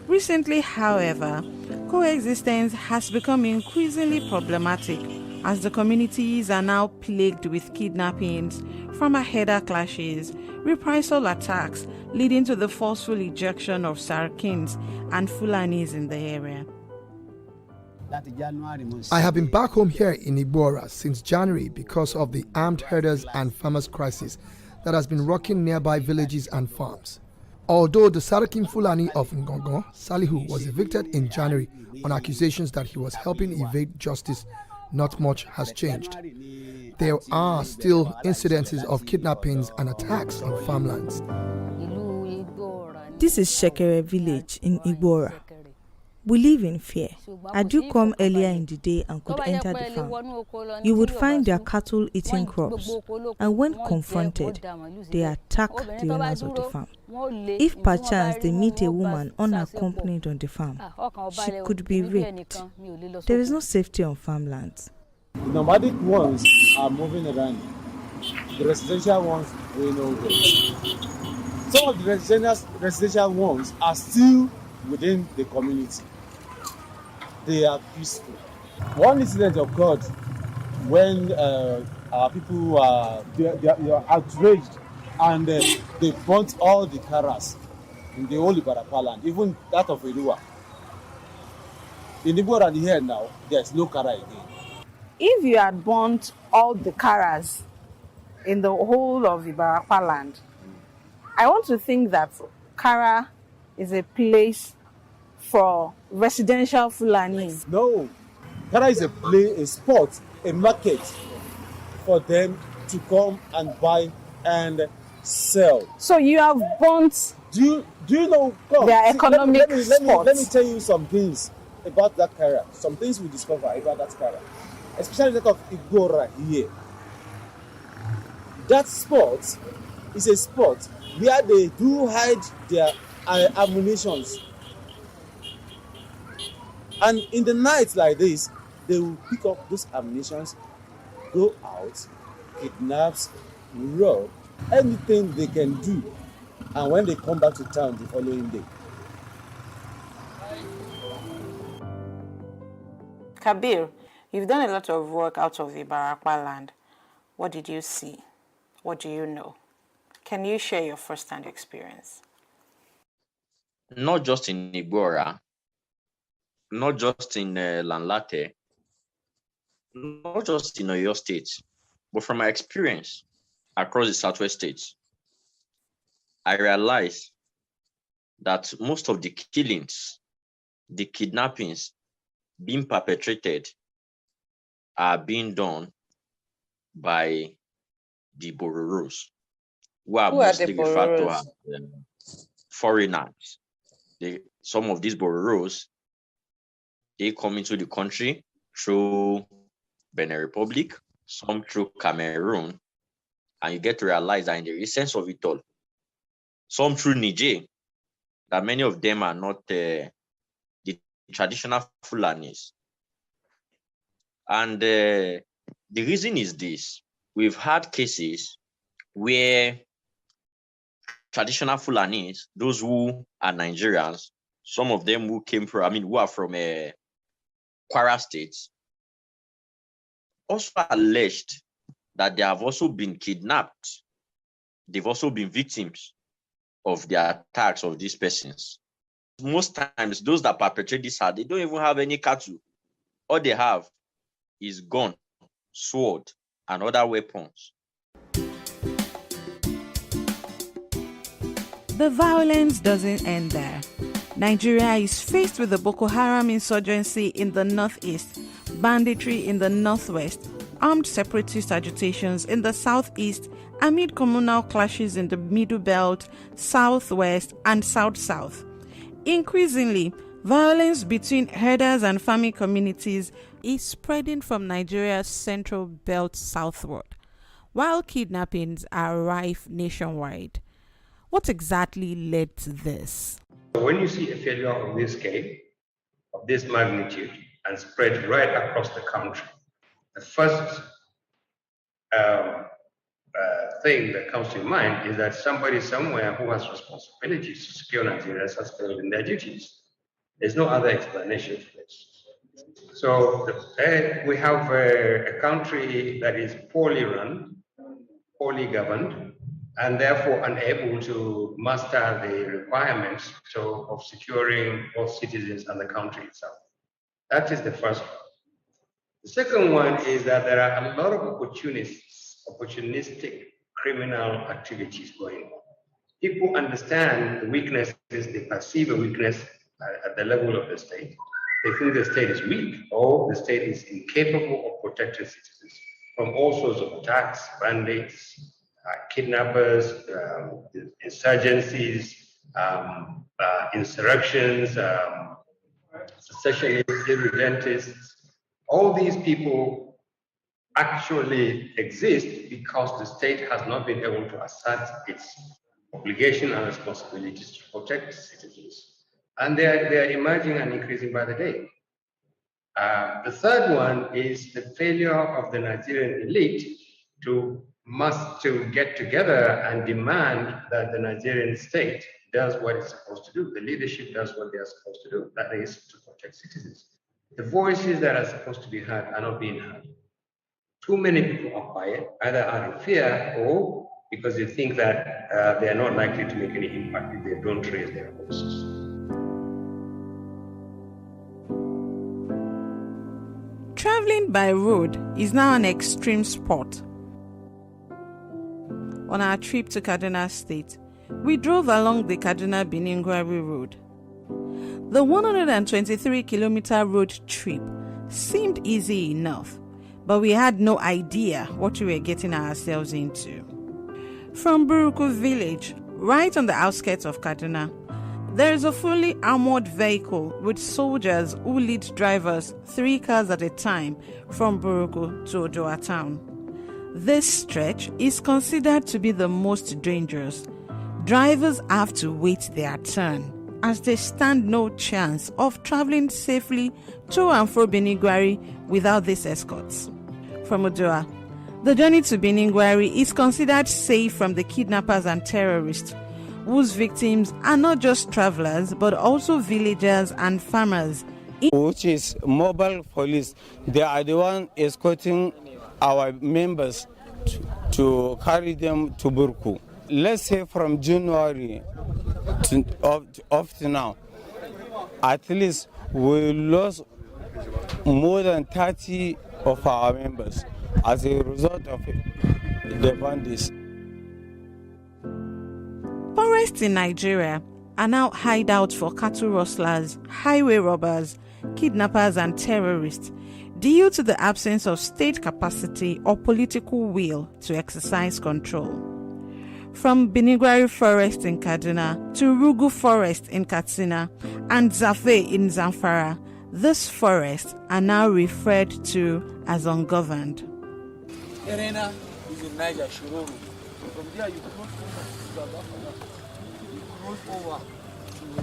Recently, however, Coexistence has become increasingly problematic as the communities are now plagued with kidnappings, farmer herder clashes, reprisal attacks leading to the forceful ejection of Sarakins and Fulanis in the area. I have been back home here in Igbora since January because of the armed herders and farmers crisis that has been rocking nearby villages and farms. Although the Sarakin Fulani of Ngongo, Salihu, was evicted in January on accusations that he was helping evade justice, not much has changed. There are still incidences of kidnappings and attacks on farmlands. This is Shekere village in Igbora. We live in fear. Had you come earlier in the day and could enter the farm, you would find their cattle eating crops, and when confronted, they attack the owners of the farm. If perchance they meet a woman unaccompanied on the farm, she could be raped. There is no safety on farmlands. The nomadic ones are moving around. The residential ones, we know them. Some of the residential ones are still within the community. They are peaceful. One incident occurred when our people they are outraged and they burnt all the Karas in the whole Ibarapa land, even that of Irua. In Igbora here now, there's no Kara again. If you had burnt all the Karas in the whole of Ibarapa land, I want to think that Kara is a place for residential Fulanis. No, Kara is a spot, a market for them to come and buy and sell. So you have burnt. Do you know? Come, their economic spots. Let me tell you some things about that Kara. Some things we discover about that Kara, especially that of Igbora here. That spot is a spot where they do hide their ammunitions. And in the night like this, they will pick up those ammunitions, go out, kidnaps, rob, anything they can do. And when they come back to town the following day. Kabir, you've done a lot of work out of the Ibarapa land. What did you see? What do you know? Can you share your first-hand experience? Not just in Igbora, not just in Lanlate, not just in Oyo State, but from my experience across the Southwest states, I realized that most of the killings, the kidnappings being perpetrated are being done by the Bororos, who are mostly referred to as foreigners. Some of these Bororos, they come into the country through Benin Republic, some through Cameroon, and you get to realize that in the essence of it all, some through Niger, that many of them are not the traditional Fulanis. And the reason is this: we've had cases where traditional Fulanis, those who are Nigerians, some of them who came from, who are from Kwara states, also alleged that they have also been kidnapped. They've also been victims of the attacks of these persons. Most times, those that perpetrate this, they don't even have any cattle. All they have is gun, sword, and other weapons. The violence doesn't end there. Nigeria is faced with the Boko Haram insurgency in the northeast, banditry in the northwest, armed separatist agitations in the southeast, amid communal clashes in the Middle Belt, southwest, and south-south. Increasingly, violence between herders and farming communities is spreading from Nigeria's central belt southward, while kidnappings are rife nationwide. What exactly led to this? When you see a failure of this scale, of this magnitude, and spread right across the country, the first thing that comes to mind is that somebody somewhere who has responsibilities to secure Nigerians has failed in their duties. There's no other explanation for this. So we have a country that is poorly run, poorly governed, and therefore unable to master the requirements of securing both citizens and the country itself. That is the first one. The second one is that there are a lot of opportunistic criminal activities going on. People understand the weaknesses, they perceive a weakness at the level of the state. They think the state is weak or the state is incapable of protecting citizens from all sorts of attacks, bandits, kidnappers, insurgencies, insurrections, secessionists, irredentists. All these people actually exist because the state has not been able to assert its obligation and responsibilities to protect citizens. And they are emerging and increasing by the day. The third one is the failure of the Nigerian elite to get together and demand that the Nigerian state does what it's supposed to do. The leadership does what they are supposed to do, that is to protect citizens. The voices that are supposed to be heard are not being heard. Too many people are quiet, either out of fear or because they think that they are not likely to make any impact if they don't raise their voices. Traveling by road is now an extreme sport. On our trip to Kaduna State, we drove along the Kaduna-Benin-Gwari Road. The 123-kilometer road trip seemed easy enough, but we had no idea what we were getting ourselves into. From Buruku village, right on the outskirts of Kaduna, there is a fully armored vehicle with soldiers who lead drivers 3 cars at a time from Buruku to Odoa town. This stretch is considered to be the most dangerous. Drivers have to wait their turn as they stand no chance of traveling safely to and fro Benin-Gwari without these escorts. From Odoa, the journey to Benin-Gwari is considered safe from the kidnappers and terrorists, whose victims are not just travelers but also villagers and farmers. Which is mobile police. They are the one escorting our members to carry them to Burku. Let's say from January up to now, at least we lost more than 30 of our members as a result of the bandits. Forests in Nigeria are now hideouts for cattle rustlers, highway robbers, kidnappers and terrorists due to the absence of state capacity or political will to exercise control. From Benin-Gwari Forest in Kaduna to Rugu Forest in Katsina and Zafe in Zamfara, these forests are now referred to as ungoverned. Erena is in Niger, Shiroro. From there you cross over.